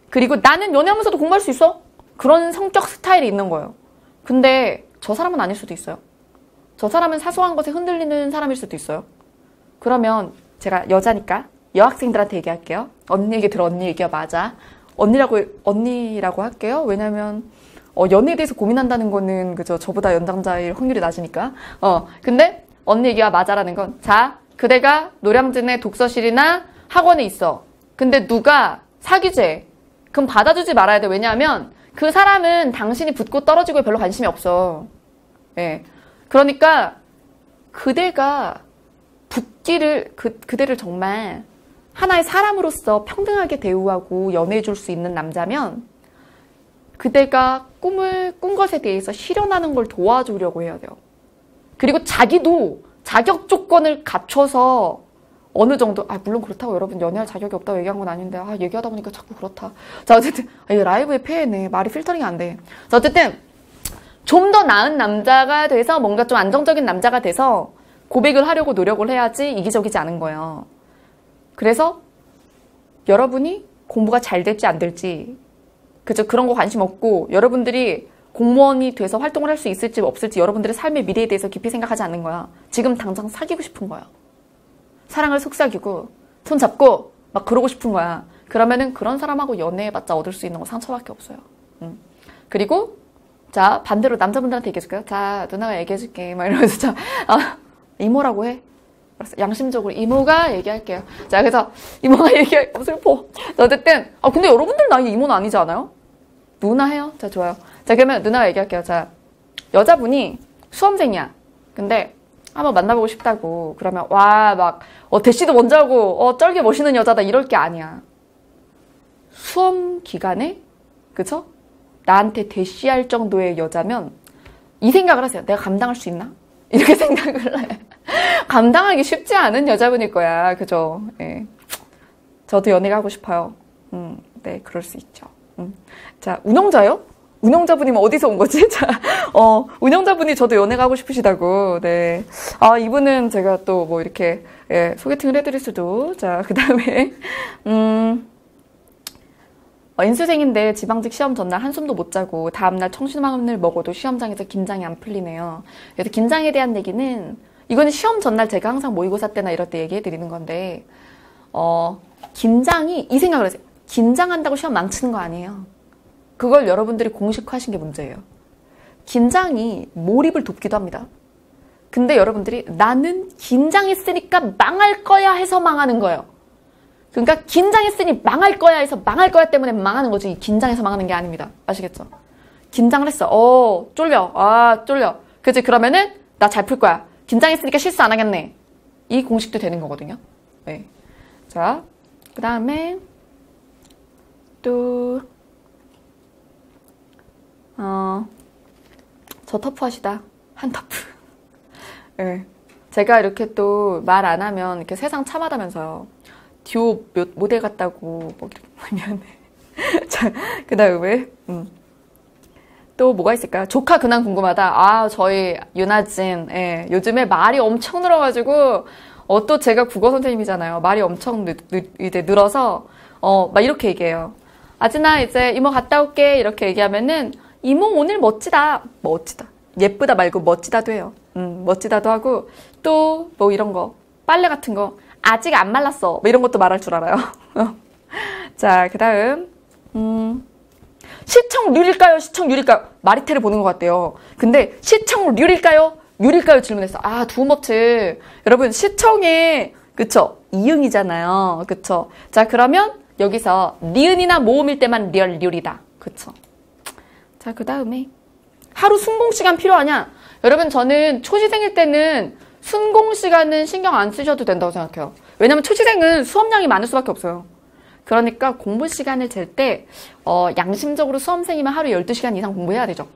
그리고 나는 연애하면서도 공부할 수 있어. 그런 성격 스타일이 있는 거예요. 근데 저 사람은 아닐 수도 있어요. 저 사람은 사소한 것에 흔들리는 사람일 수도 있어요. 그러면 제가 여자니까 여학생들한테 얘기할게요. 언니 얘기 들어. 언니 얘기가 맞아. 언니라고 할게요. 왜냐면 연애에 대해서 고민한다는 거는 그죠, 저보다 연장자일 확률이 낮으니까. 근데 언니 얘기가 맞아라는 건, 자, 그대가 노량진의 독서실이나 학원에 있어. 근데 누가 사귀재. 그럼 받아주지 말아야 돼. 왜냐하면 그 사람은 당신이 붙고 떨어지고에 별로 관심이 없어. 예. 그러니까 그대가 그대를 정말 하나의 사람으로서 평등하게 대우하고 연애해줄 수 있는 남자면 그대가 꾼 것에 대해서 실현하는 걸 도와주려고 해야 돼요. 그리고 자기도 자격 조건을 갖춰서 어느 정도, 물론 그렇다고 여러분 연애할 자격이 없다고 얘기한 건 아닌데, 얘기하다 보니까 자꾸 그렇다. 자, 어쨌든, 이게 라이브의 폐해네. 말이 필터링이 안 돼. 자, 어쨌든, 좀 더 나은 남자가 돼서 뭔가 좀 안정적인 남자가 돼서 고백을 하려고 노력을 해야지 이기적이지 않은 거예요. 그래서 여러분이 공부가 잘 될지 안 될지, 그죠? 그런 거 관심 없고, 여러분들이 공무원이 돼서 활동을 할 수 있을지 없을지 여러분들의 삶의 미래에 대해서 깊이 생각하지 않는 거야. 지금 당장 사귀고 싶은 거야. 사랑을 속삭이고 손잡고 막 그러고 싶은 거야. 그러면은 그런 사람하고 연애해봤자 얻을 수 있는 거 상처밖에 없어요. 그리고 자, 반대로 남자분들한테 얘기해줄까요? 자, 누나가 얘기해줄게. 막 이러면서 자, 이모라고 해. 알았어. 양심적으로 이모가 얘기할게요. 자, 그래서 이모가 얘기할, 슬퍼. 자, 어쨌든 근데 여러분들 나이 이모는 아니지 않아요? 누나 해요? 자, 좋아요. 자, 그러면 누나가 얘기할게요. 자, 여자분이 수험생이야. 근데 한번 만나보고 싶다고. 그러면 대시도 먼저 하고 쩔게 멋있는 여자다 이럴 게 아니야. 수험 기간에 그쵸? 나한테 대시할 정도의 여자면 이 생각을 하세요. 내가 감당할 수 있나? 이렇게 생각을 해. 감당하기 쉽지 않은 여자분일 거야. 그죠? 예. 저도 연애가 하고 싶어요. 네, 그럴 수 있죠. 자, 운영자요? 운영자분이면 어디서 온 거지? 자, 운영자분이 저도 연애가 하고 싶으시다고. 네. 이분은 제가 또 뭐 이렇게, 소개팅을 해드릴 수도. 자, 그 다음에, 인수생인데 지방직 시험 전날 한숨도 못 자고 다음날 청심환을 먹어도 시험장에서 긴장이 안 풀리네요. 그래서 긴장에 대한 얘기는, 이거는 시험 전날 제가 항상 모의고사 때나 이럴 때 얘기해 드리는 건데, 긴장이, 이 생각을 하세요. 긴장한다고 시험 망치는 거 아니에요. 그걸 여러분들이 공식화하신 게 문제예요. 긴장이 몰입을 돕기도 합니다. 근데 여러분들이 나는 긴장했으니까 망할 거야 해서 망하는 거예요. 그러니까 긴장했으니 망할 거야 해서 망할 거야 때문에 망하는 거지, 긴장해서 망하는 게 아닙니다. 아시겠죠? 긴장을 했어. 쫄려. 쫄려. 그치? 그러면은 나 잘 풀 거야. 긴장했으니까 실수 안 하겠네. 이 공식도 되는 거거든요. 네. 자, 그 다음에 또 저 터프 하시다. 한 터프. 네. 제가 이렇게 또 말 안 하면 이렇게 세상 참하다면서요. 듀오 모델 같다고 뭐 이렇게 미안해. 자, 그 다음에 또 뭐가 있을까요? 조카 근황 궁금하다. 저희 유나진, 요즘에 말이 엄청 늘어가지고 또 제가 국어 선생님이잖아요. 말이 엄청 이제 늘어서 막 이렇게 얘기해요. 아진아 이제 이모 갔다 올게 이렇게 얘기하면은 이모 오늘 멋지다. 멋지다. 예쁘다 말고 멋지다도 해요. 멋지다도 하고 또 뭐 이런 거 빨래 같은 거 아직 안 말랐어. 뭐 이런 것도 말할 줄 알아요. 자, 그 다음 시청률일까요? 시청률일까요? 마리텔을 보는 것 같대요. 근데 시청률일까요? 률일까요? 질문했어. 두음업체. 여러분 시청에 그쵸? 이응이잖아요. 그쵸? 자, 그러면 여기서 니은이나 모음일 때만 률이다. 그쵸? 자, 그 다음에 하루 순공시간 필요하냐? 여러분 저는 초시생일 때는 순공시간은 신경 안 쓰셔도 된다고 생각해요. 왜냐면 초시생은 수업량이 많을 수밖에 없어요. 그러니까 공부 시간을 잴 때 양심적으로 수험생이면 하루 12시간 이상 공부해야 되죠.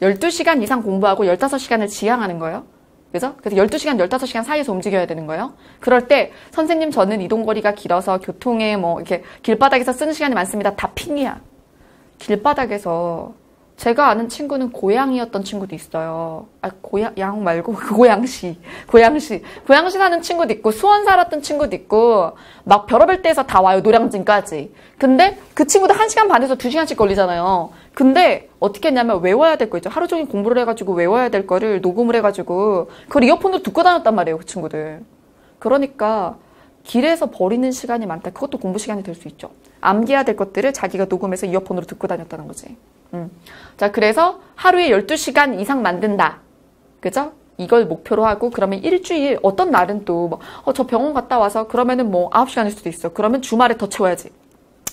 12시간 이상 공부하고 15시간을 지향하는 거예요. 그죠? 그래서 12시간, 15시간 사이에서 움직여야 되는 거예요. 그럴 때 선생님 저는 이동거리가 길어서 교통에 뭐 이렇게 길바닥에서 쓰는 시간이 많습니다. 다 핑이야. 길바닥에서 제가 아는 친구는 고양이였던 친구도 있어요. 양 말고 고양시 사는 친구도 있고 수원 살았던 친구도 있고 막 별의별 데에서 다 와요. 노량진까지. 근데 그 친구도 1시간 반에서 2시간씩 걸리잖아요. 근데 어떻게 했냐면 외워야 될 거 있죠. 하루 종일 공부를 해가지고 외워야 될 거를 녹음을 해가지고 그걸 이어폰으로 듣고 다녔단 말이에요. 그 친구들. 그러니까 길에서 버리는 시간이 많다. 그것도 공부 시간이 될 수 있죠. 암기해야 될 것들을 자기가 녹음해서 이어폰으로 듣고 다녔다는 거지. 자, 그래서 하루에 12시간 이상 만든다. 그죠? 이걸 목표로 하고, 그러면 일주일, 어떤 날은 또, 뭐, 저 병원 갔다 와서, 그러면은 뭐, 9시간일 수도 있어. 그러면 주말에 더 채워야지.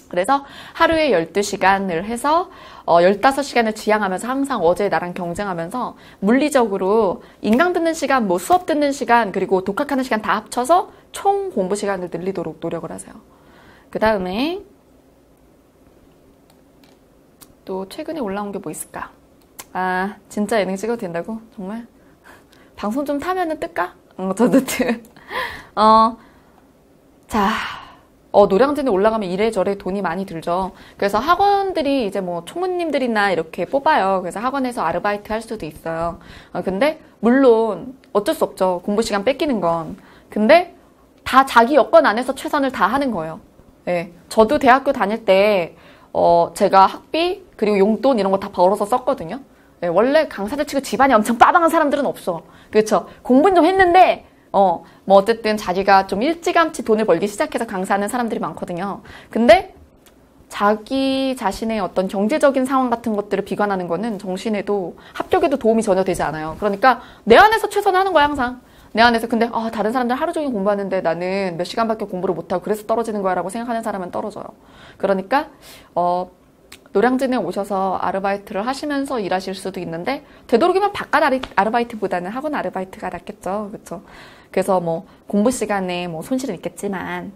그래서 하루에 12시간을 해서 15시간을 지향하면서 항상 어제 나랑 경쟁하면서 물리적으로 인강 듣는 시간, 뭐 수업 듣는 시간, 그리고 독학하는 시간 다 합쳐서 총 공부 시간을 늘리도록 노력을 하세요. 그 다음에 또 최근에 올라온 게 뭐 있을까? 아, 진짜 예능 찍어도 된다고? 정말? 방송 좀 타면은 뜰까? 어쨌든 자, 노량진에 올라가면 이래저래 돈이 많이 들죠. 그래서 학원들이 이제 뭐 총무님들이나 이렇게 뽑아요. 그래서 학원에서 아르바이트 할 수도 있어요. 근데 물론 어쩔 수 없죠. 공부 시간 뺏기는 건. 근데 다 자기 여건 안에서 최선을 다하는 거예요. 네. 저도 대학교 다닐 때 제가 학비 그리고 용돈 이런 거 다 벌어서 썼거든요. 네. 원래 강사들 치고 집안이 엄청 빠방한 사람들은 없어. 그렇죠. 공부는 좀 했는데 뭐 어쨌든 자기가 좀 일찌감치 돈을 벌기 시작해서 강사하는 사람들이 많거든요. 근데 자기 자신의 어떤 경제적인 상황 같은 것들을 비관하는 거는 정신에도 합격에도 도움이 전혀 되지 않아요. 그러니까 내 안에서 최선을 하는 거야, 항상. 내 안에서. 근데 다른 사람들 하루 종일 공부하는데 나는 몇 시간밖에 공부를 못하고 그래서 떨어지는 거야 라고 생각하는 사람은 떨어져요. 그러니까 노량진에 오셔서 아르바이트를 하시면서 일하실 수도 있는데 되도록이면 바깥 아르바이트보다는 학원 아르바이트가 낫겠죠. 그렇죠? 그래서 뭐 공부 시간에 뭐 손실은 있겠지만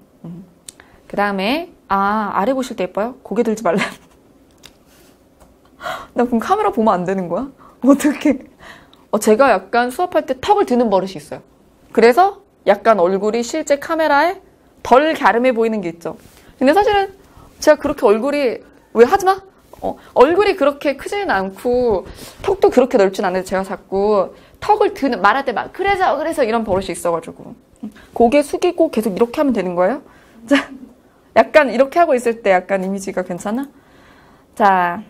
그 다음에 아래 보실 때 예뻐요? 고개 들지 말래. 나 그럼 카메라 보면 안 되는 거야? 어떡해. 제가 약간 수업할 때 턱을 드는 버릇이 있어요. 그래서 약간 얼굴이 실제 카메라에 덜 갸름해 보이는 게 있죠. 근데 사실은 제가 그렇게 얼굴이 왜 하지마? 얼굴이 그렇게 크지는 않고 턱도 그렇게 넓진 않은데 제가 자꾸 턱을 드는, 말할 때 막 그래서 이런 버릇이 있어가지고 고개 숙이고 계속 이렇게 하면 되는 거예요? 자, 약간 이렇게 하고 있을 때 약간 이미지가 괜찮아? 자,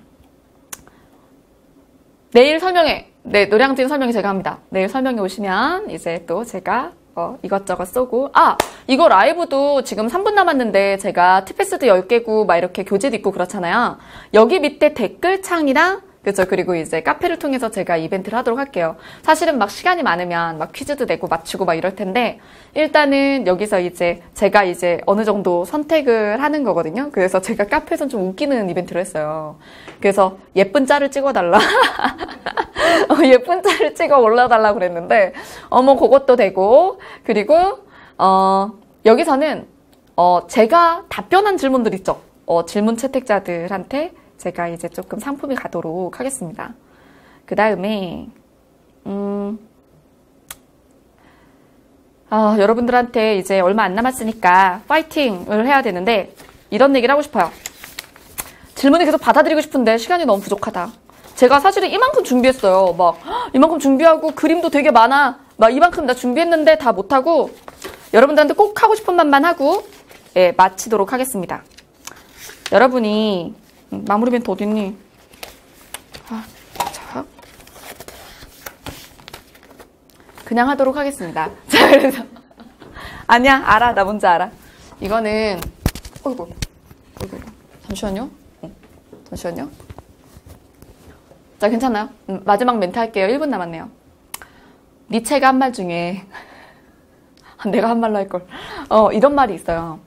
내일 설명회, 네, 노량진 설명회 제가 합니다. 내일 설명회 오시면 이제 또 제가 이것저것 쏘고, 이거 라이브도 지금 3분 남았는데 제가 티패스도 10개고 막 이렇게 교재도 있고 그렇잖아요. 여기 밑에 댓글창이랑 그렇죠. 그리고 이제 카페를 통해서 제가 이벤트를 하도록 할게요. 사실은 막 시간이 많으면 막 퀴즈도 내고 맞추고 막 이럴 텐데 일단은 여기서 이제 제가 이제 어느 정도 선택을 하는 거거든요. 그래서 제가 카페에선 좀 웃기는 이벤트를 했어요. 그래서 예쁜 짤을 찍어달라. 예쁜 짤을 찍어 올려달라 그랬는데 뭐 그것도 되고 그리고 여기서는 제가 답변한 질문들 있죠. 질문 채택자들한테 제가 이제 조금 상품이 가도록 하겠습니다. 그 다음에 여러분들한테 이제 얼마 안 남았으니까 파이팅을 해야 되는데 이런 얘기를 하고 싶어요. 질문을 계속 받아들이고 싶은데 시간이 너무 부족하다. 제가 사실은 이만큼 준비했어요. 막 이만큼 준비하고 그림도 되게 많아. 막 이만큼 나 준비했는데 다 못하고 여러분들한테 꼭 하고 싶은 말만 하고 마치도록 하겠습니다. 여러분이 마무리 멘트 어딨니? 자, 그냥 하도록 하겠습니다. 자, 그래서 아니야, 알아, 나 뭔지 알아. 이거는 어이구, 잠시만요. 잠시만요. 자, 괜찮아요. 마지막 멘트 할게요. 1분 남았네요. 니체가 한 말 중에 내가 한 말로 할걸. 이런 말이 있어요.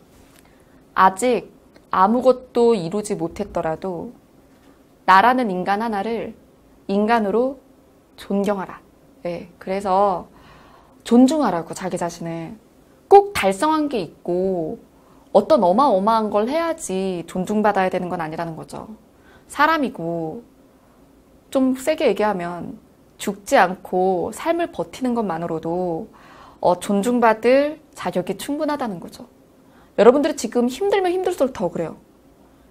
아직 아무것도 이루지 못했더라도 나라는 인간 하나를 인간으로 존경하라. 네, 그래서 존중하라고 자기 자신을. 꼭 달성한 게 있고 어떤 어마어마한 걸 해야지 존중받아야 되는 건 아니라는 거죠. 사람이고 좀 세게 얘기하면 죽지 않고 삶을 버티는 것만으로도 존중받을 자격이 충분하다는 거죠. 여러분들이 지금 힘들면 힘들수록 더 그래요.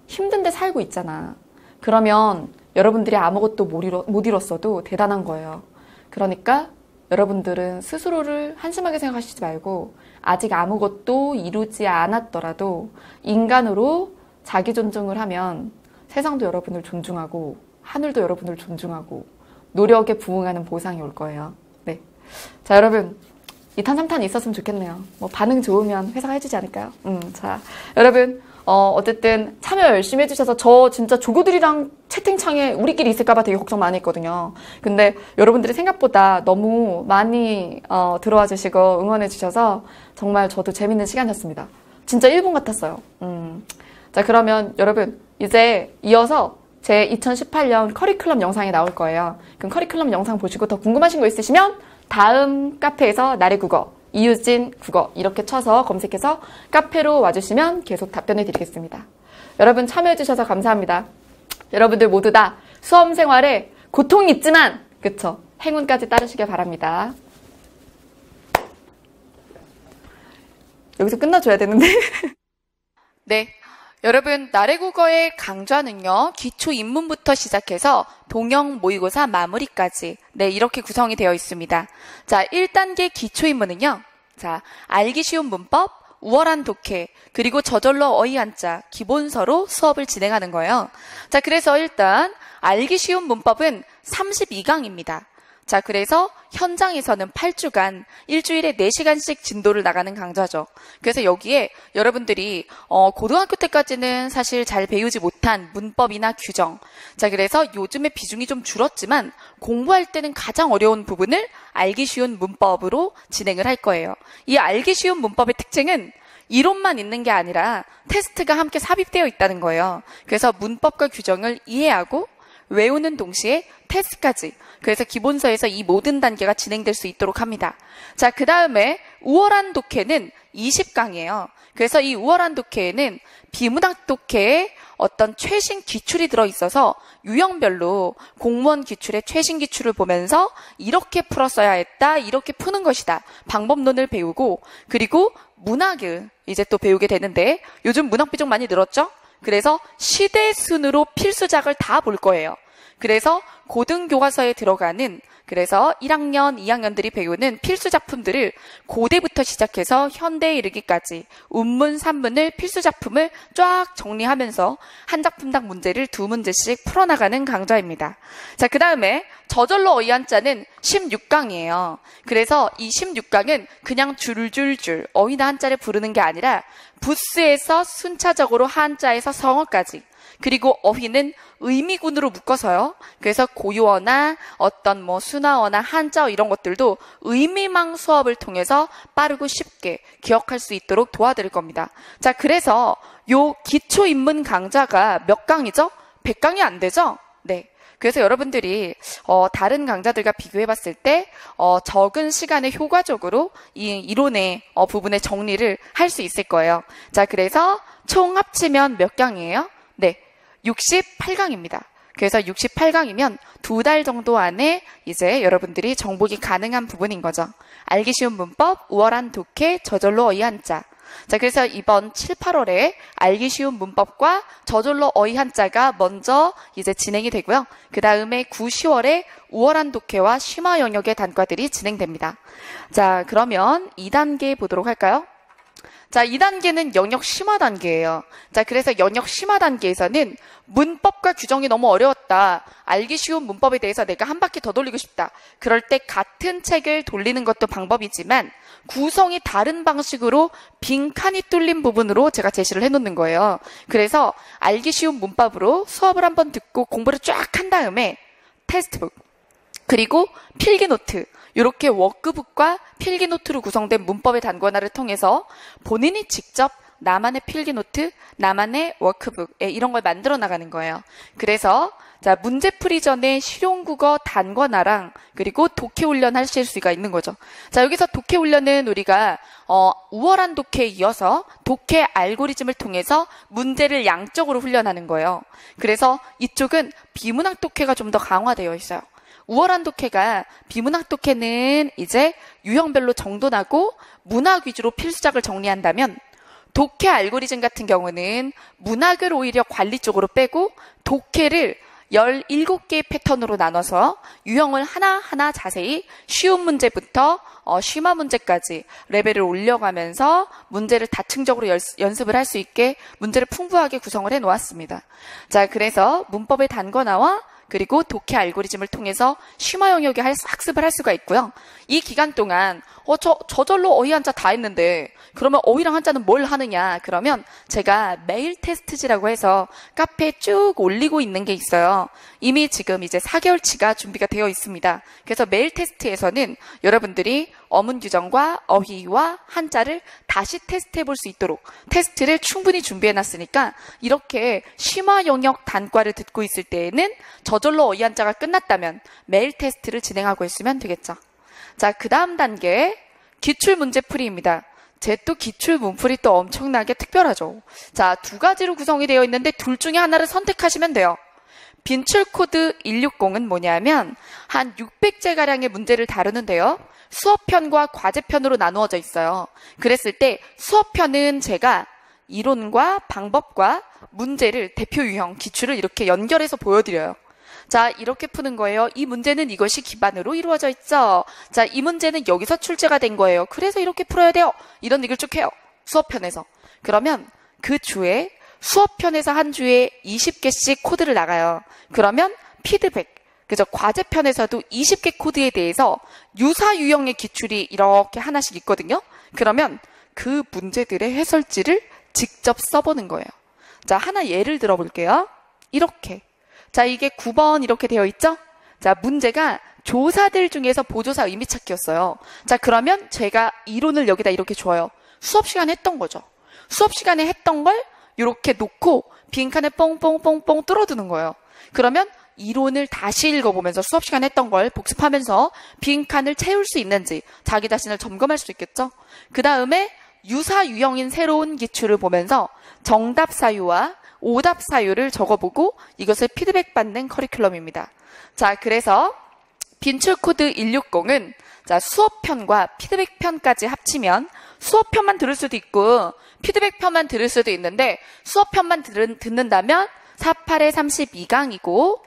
힘든데 살고 있잖아. 그러면 여러분들이 아무것도 못 이뤘어도 대단한 거예요. 그러니까 여러분들은 스스로를 한심하게 생각하시지 말고 아직 아무것도 이루지 않았더라도 인간으로 자기 존중을 하면 세상도 여러분을 존중하고 하늘도 여러분을 존중하고 노력에 부응하는 보상이 올 거예요. 네. 자, 여러분 2탄, 3탄 있었으면 좋겠네요. 뭐 반응 좋으면 회사가 해주지 않을까요? 자, 여러분 어쨌든 참여 열심히 해주셔서 저 진짜 조교들이랑 채팅창에 우리끼리 있을까봐 되게 걱정 많이 했거든요. 근데 여러분들이 생각보다 너무 많이 들어와 주시고 응원해 주셔서 정말 저도 재밌는 시간이었습니다. 진짜 1분 같았어요. 자, 그러면 여러분 이제 이어서 제 2018년 커리큘럼 영상이 나올 거예요. 그럼 커리큘럼 영상 보시고 더 궁금하신 거 있으시면 다음 카페에서 나래 국어, 이유진 국어 이렇게 쳐서 검색해서 카페로 와주시면 계속 답변해 드리겠습니다. 여러분 참여해 주셔서 감사합니다. 여러분들 모두 다 수험 생활에 고통이 있지만 그쵸? 행운까지 따르시길 바랍니다. 여기서 끝나줘야 되는데 네, 여러분 나래 국어의 강좌는요 기초 입문부터 시작해서 동형 모의고사 마무리까지 이렇게 구성이 되어 있습니다. 자, 1단계 기초 입문은요, 자, 알기 쉬운 문법, 우월한 독해, 그리고 저절로 어휘 한자, 기본서로 수업을 진행하는 거예요. 자, 그래서 일단 알기 쉬운 문법은 32강입니다. 자, 그래서 현장에서는 8주간 일주일에 4시간씩 진도를 나가는 강좌죠. 그래서 여기에 여러분들이 고등학교 때까지는 사실 잘 배우지 못한 문법이나 규정, 자, 그래서 요즘에 비중이 좀 줄었지만 공부할 때는 가장 어려운 부분을 알기 쉬운 문법으로 진행을 할 거예요. 이 알기 쉬운 문법의 특징은 이론만 있는 게 아니라 테스트가 함께 삽입되어 있다는 거예요. 그래서 문법과 규정을 이해하고 외우는 동시에 테스트까지, 그래서 기본서에서 이 모든 단계가 진행될 수 있도록 합니다. 자, 그 다음에 우월한 독해는 20강이에요. 그래서 이 우월한 독해에는 비문학 독해의 어떤 최신 기출이 들어있어서 유형별로 공무원 기출의 최신 기출을 보면서 이렇게 풀었어야 했다, 이렇게 푸는 것이다, 방법론을 배우고, 그리고 문학을 이제 또 배우게 되는데 요즘 문학 비중 많이 늘었죠? 그래서 시대 순으로 필수작을 다 볼 거예요. 그래서 고등교과서에 들어가는, 그래서 1학년, 2학년들이 배우는 필수 작품들을 고대부터 시작해서 현대에 이르기까지 운문, 산문을 필수 작품을 쫙 정리하면서 한 작품당 문제를 2문제씩 풀어나가는 강좌입니다. 자, 그 다음에 저절로 어휘 한자는 16강이에요. 그래서 이 16강은 그냥 줄줄줄 어휘나 한자를 부르는 게 아니라 부스에서 순차적으로 한자에서 성어까지, 그리고 어휘는 의미군으로 묶어서요. 그래서 고유어나 어떤 순화어나 한자어 이런 것들도 의미망 수업을 통해서 빠르고 쉽게 기억할 수 있도록 도와드릴 겁니다. 자, 그래서 요 기초 입문 강좌가 몇 강이죠? 100강이 안 되죠? 네. 그래서 여러분들이 다른 강좌들과 비교해 봤을 때 적은 시간에 효과적으로 이 이론의 부분의 정리를 할 수 있을 거예요. 자, 그래서 총 합치면 몇 강이에요? 네. 68강입니다. 그래서 68강이면 2달 정도 안에 이제 여러분들이 정복이 가능한 부분인 거죠. 알기 쉬운 문법, 우월한 독해, 저절로 어휘 한자. 자, 그래서 이번 7, 8월에 알기 쉬운 문법과 저절로 어휘 한자가 먼저 이제 진행이 되고요. 그 다음에 9, 10월에 우월한 독해와 심화 영역의 단과들이 진행됩니다. 자, 그러면 2단계 보도록 할까요? 자, 2단계는 영역 심화 단계예요. 자, 그래서 영역 심화 단계에서는 문법과 규정이 너무 어려웠다, 알기 쉬운 문법에 대해서 내가 한 바퀴 더 돌리고 싶다, 그럴 때 같은 책을 돌리는 것도 방법이지만 구성이 다른 방식으로 빈칸이 뚫린 부분으로 제가 제시를 해놓는 거예요. 그래서 알기 쉬운 문법으로 수업을 한번 듣고 공부를 쫙 한 다음에 테스트북, 그리고 필기노트, 이렇게 워크북과 필기노트로 구성된 문법의 단권화를 통해서 본인이 직접 나만의 필기노트, 나만의 워크북, 이런 걸 만들어 나가는 거예요. 그래서 자, 문제풀이 전에 실용국어 단권화랑 그리고 독해 훈련 하실 수가 있는 거죠. 자, 여기서 독해 훈련은 우리가 우월한 독해에 이어서 독해 알고리즘을 통해서 문제를 양적으로 훈련하는 거예요. 그래서 이쪽은 비문학 독해가 좀 더 강화되어 있어요. 우월한 독해가, 비문학 독해는 이제 유형별로 정돈하고 문학 위주로 필수작을 정리한다면, 독해 알고리즘 같은 경우는 문학을 오히려 관리 쪽으로 빼고 독해를 17개의 패턴으로 나눠서 유형을 하나하나 자세히 쉬운 문제부터 심화 문제까지 레벨을 올려가면서 문제를 다층적으로 연습을 할 수 있게 문제를 풍부하게 구성을 해 놓았습니다. 자, 그래서 문법의 단권화와 그리고 독해 알고리즘을 통해서 심화 영역의 학습을 할 수가 있고요. 이 기간 동안 저절로 어휘 한자 다 했는데 그러면 어휘랑 한자는 뭘 하느냐? 그러면 제가 메일 테스트지라고 해서 카페에 쭉 올리고 있는 게 있어요. 이미 지금 이제 4개월치가 준비가 되어 있습니다. 그래서 메일 테스트에서는 여러분들이 어문 규정과 어휘와 한자를 다시 테스트해 볼 수 있도록 테스트를 충분히 준비해 놨으니까 이렇게 심화 영역 단과를 듣고 있을 때에는 저절로 어휘 한자가 끝났다면 메일 테스트를 진행하고 있으면 되겠죠. 자, 그 다음 단계 기출 문제 풀이입니다. 제 또 기출 문풀이 또 엄청나게 특별하죠. 자, 2가지로 구성이 되어 있는데 둘 중에 하나를 선택하시면 돼요. 빈출 코드 160은 뭐냐면 한 600제가량의 문제를 다루는데요. 수업편과 과제편으로 나누어져 있어요. 그랬을 때 수업편은 제가 이론과 방법과 문제를 대표 유형, 기출을 이렇게 연결해서 보여드려요. 자, 이렇게 푸는 거예요. 이 문제는 이것이 기반으로 이루어져 있죠. 자, 이 문제는 여기서 출제가 된 거예요. 그래서 이렇게 풀어야 돼요. 이런 얘기를 쭉 해요. 수업편에서. 그러면 그 주에 수업편에서 한 주에 20개씩 코드를 나가요. 그러면 피드백, 그죠? 과제편에서도 20개 코드에 대해서 유사 유형의 기출이 이렇게 하나씩 있거든요. 그러면 그 문제들의 해설지를 직접 써보는 거예요. 자, 하나 예를 들어볼게요. 이렇게. 자, 이게 9번 이렇게 되어 있죠? 자, 문제가 조사들 중에서 보조사 의미 찾기였어요. 자, 그러면 제가 이론을 여기다 이렇게 줘요. 수업 시간에 했던 거죠. 수업 시간에 했던 걸 이렇게 놓고 빈칸에 뽕뽕뽕뽕 뚫어두는 거예요. 그러면 이론을 다시 읽어보면서 수업 시간에 했던 걸 복습하면서 빈칸을 채울 수 있는지 자기 자신을 점검할 수 있겠죠? 그 다음에 유사 유형인 새로운 기출을 보면서 정답 사유와 오답 사유를 적어보고 이것을 피드백 받는 커리큘럼입니다. 자, 그래서 빈출 코드 160은 자, 수업편과 피드백편까지 합치면 수업편만 들을 수도 있고 피드백편만 들을 수도 있는데 수업편만 듣는다면 48에 32강이고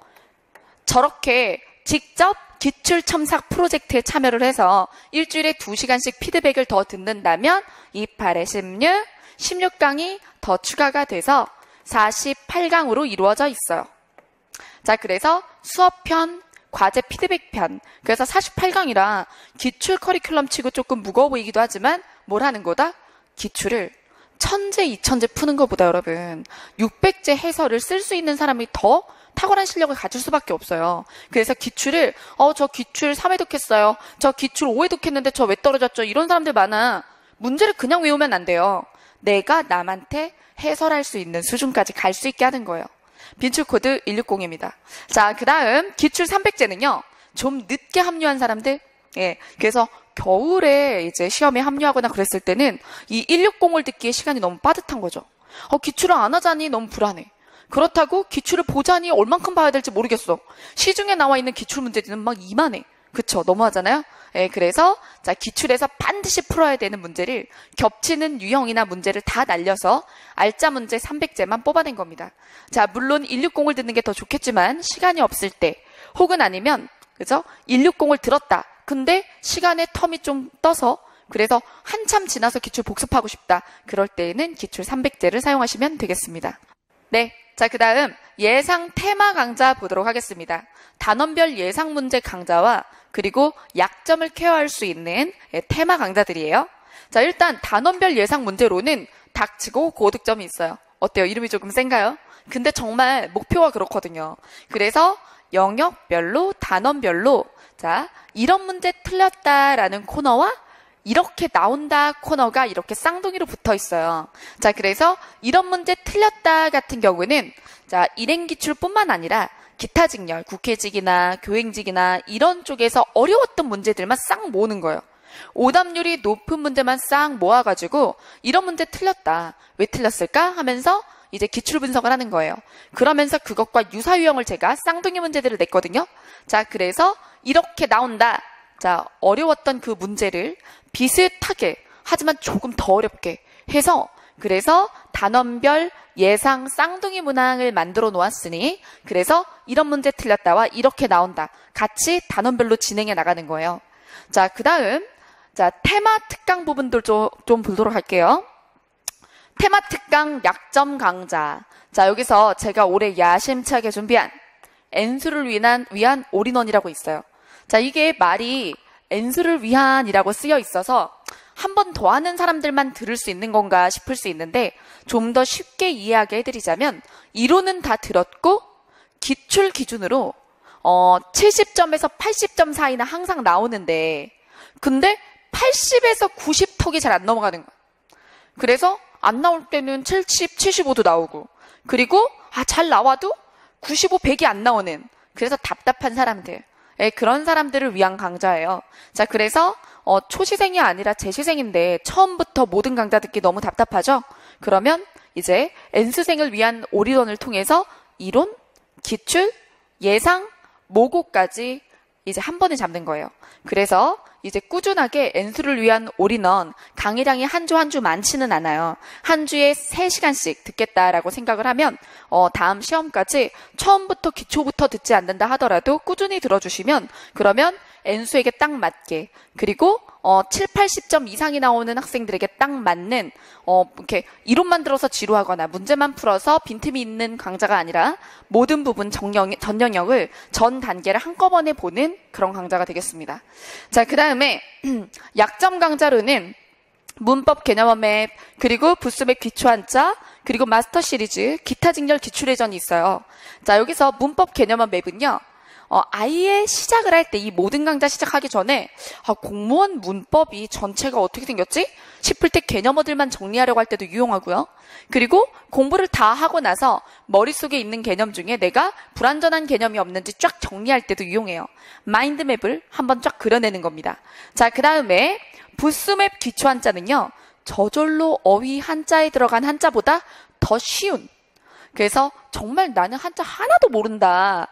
저렇게 직접 기출 첨삭 프로젝트에 참여를 해서 일주일에 2시간씩 피드백을 더 듣는다면 28에 16, 16강이 더 추가가 돼서 48강으로 이루어져 있어요. 자, 그래서 수업편, 과제 피드백편. 그래서 48강이라 기출 커리큘럼 치고 조금 무거워 보이기도 하지만 뭘 하는 거다? 기출을 1000제, 2000제 푸는 것보다 여러분 600제 해설을 쓸 수 있는 사람이 더 탁월한 실력을 가질 수밖에 없어요. 그래서 기출을 저 기출 3회독했어요. 저 기출 5회독했는데 저 왜 떨어졌죠? 이런 사람들 많아. 문제를 그냥 외우면 안 돼요. 내가 남한테 해설할 수 있는 수준까지 갈 수 있게 하는 거예요. 빈출 코드 160입니다. 자, 그 다음 기출 300제는요. 좀 늦게 합류한 사람들. 예, 그래서 겨울에 이제 시험에 합류하거나 그랬을 때는 이 160을 듣기에 시간이 너무 빠듯한 거죠. 기출을 안 하자니 너무 불안해. 그렇다고 기출을 보자니 얼만큼 봐야 될지 모르겠어. 시중에 나와 있는 기출 문제들은 막 이만해. 그쵸? 너무하잖아요? 예, 그래서 자, 기출에서 반드시 풀어야 되는 문제를 겹치는 유형이나 문제를 다 날려서 알짜 문제 300제만 뽑아낸 겁니다. 자, 물론 160을 듣는 게 더 좋겠지만 시간이 없을 때 혹은 아니면 그죠? 160을 들었다. 근데 시간의 텀이 좀 떠서 그래서 한참 지나서 기출 복습하고 싶다. 그럴 때에는 기출 300제를 사용하시면 되겠습니다. 네. 자, 그 다음 예상 테마 강좌 보도록 하겠습니다. 단원별 예상 문제 강좌와 그리고 약점을 케어할 수 있는 테마 강좌들이에요. 자, 일단 단원별 예상 문제로는 닥치고 고득점이 있어요. 어때요? 이름이 조금 센가요? 근데 정말 목표가 그렇거든요. 그래서 영역별로 단원별로 자, 이런 문제 틀렸다라는 코너와 이렇게 나온다 코너가 이렇게 쌍둥이로 붙어 있어요. 자, 그래서 이런 문제 틀렸다 같은 경우는 자, 일행기출뿐만 아니라 기타 직렬, 국회직이나 교행직이나 이런 쪽에서 어려웠던 문제들만 싹 모으는 거예요. 오답률이 높은 문제만 싹 모아가지고 이런 문제 틀렸다. 왜 틀렸을까? 하면서 이제 기출 분석을 하는 거예요. 그러면서 그것과 유사 유형을 제가 쌍둥이 문제들을 냈거든요. 자, 그래서 이렇게 나온다. 자, 어려웠던 그 문제를 비슷하게 하지만 조금 더 어렵게 해서 그래서 단원별 예상 쌍둥이 문항을 만들어 놓았으니 그래서 이런 문제 틀렸다와 이렇게 나온다. 같이 단원별로 진행해 나가는 거예요. 자, 그 다음 자, 테마 특강 부분들 좀 보도록 할게요. 테마 특강 약점 강좌. 자, 여기서 제가 올해 야심차게 준비한 N수를 위한 올인원이라고 있어요. 자, 이게 말이 N수를 위한이라고 쓰여 있어서 한 번 더 하는 사람들만 들을 수 있는 건가 싶을 수 있는데 좀 더 쉽게 이해하게 해드리자면 이론은 다 들었고 기출 기준으로 70점에서 80점 사이는 항상 나오는데 근데 80에서 90턱이 잘 안 넘어가는 거야. 그래서 안 나올 때는 70, 75도 나오고 그리고 잘 나와도 95, 100이 안 나오는 그래서 답답한 사람들 그런 사람들을 위한 강좌예요. 자, 그래서 초시생이 아니라 재시생인데 처음부터 모든 강좌 듣기 너무 답답하죠? 그러면 이제 N수생을 위한 올인원을 통해서 이론, 기출, 예상, 모고까지 이제 한 번에 잡는 거예요. 그래서 이제 꾸준하게 N수를 위한 올인원 강의량이 한 주 한 주 많지는 않아요. 한 주에 3시간씩 듣겠다라고 생각을 하면 다음 시험까지 처음부터 기초부터 듣지 않는다 하더라도 꾸준히 들어주시면 그러면 N수에게 딱 맞게 그리고 7, 80점 이상이 나오는 학생들에게 딱 맞는 이렇게 이론만 들어서 지루하거나 문제만 풀어서 빈틈이 있는 강좌가 아니라 모든 부분 전 영역을 전 단계를 한꺼번에 보는 그런 강좌가 되겠습니다. 자, 그 다음에 약점 강좌로는 문법 개념어 맵, 그리고 부수맵 기초 한자, 그리고 마스터 시리즈, 기타 직렬 기출회전이 있어요. 자, 여기서 문법 개념어 맵은요. 아예 시작을 할 때 이 모든 강좌 시작하기 전에 공무원 문법이 전체가 어떻게 생겼지? 싶을 때 개념어들만 정리하려고 할 때도 유용하고요. 그리고 공부를 다 하고 나서 머릿속에 있는 개념 중에 내가 불완전한 개념이 없는지 쫙 정리할 때도 유용해요. 마인드맵을 한번 쫙 그려내는 겁니다. 자, 그 다음에 부수맵 기초 한자는요. 저절로 어휘 한자에 들어간 한자보다 더 쉬운 그래서 정말 나는 한자 하나도 모른다.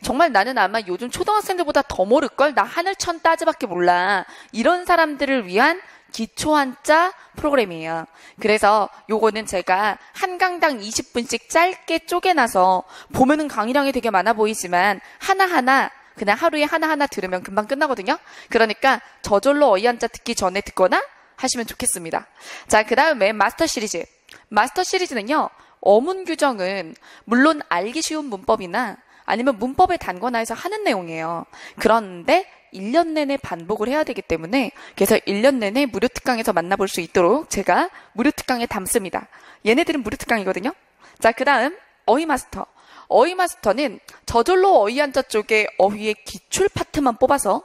정말 나는 아마 요즘 초등학생들보다 더 모를걸? 나 하늘천 따지밖에 몰라. 이런 사람들을 위한 기초 한자 프로그램이에요. 그래서 요거는 제가 한 강당 20분씩 짧게 쪼개놔서 보면은 강의량이 되게 많아 보이지만 하나하나 그냥 하루에 하나하나 들으면 금방 끝나거든요. 그러니까 저절로 어휘 한자 듣기 전에 듣거나 하시면 좋겠습니다. 자, 그 다음에 마스터 시리즈. 마스터 시리즈는요. 어문 규정은 물론 알기 쉬운 문법이나 아니면 문법의 단권화에서 하는 내용이에요. 그런데 1년 내내 반복을 해야 되기 때문에 그래서 1년 내내 무료 특강에서 만나볼 수 있도록 제가 무료 특강에 담습니다. 얘네들은 무료 특강이거든요. 자, 그 다음 어휘 마스터. 어휘 마스터는 저절로 어휘 한자 쪽에 어휘의 기출 파트만 뽑아서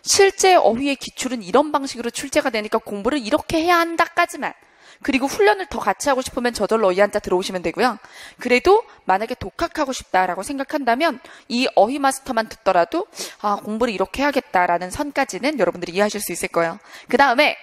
실제 어휘의 기출은 이런 방식으로 출제가 되니까 공부를 이렇게 해야 한다까지만 그리고 훈련을 더 같이 하고 싶으면 저절로 어휘 한자 들어오시면 되고요. 그래도 만약에 독학하고 싶다라고 생각한다면 이 어휘 마스터만 듣더라도 공부를 이렇게 해야겠다라는 선까지는 여러분들이 이해하실 수 있을 거예요. 그 다음에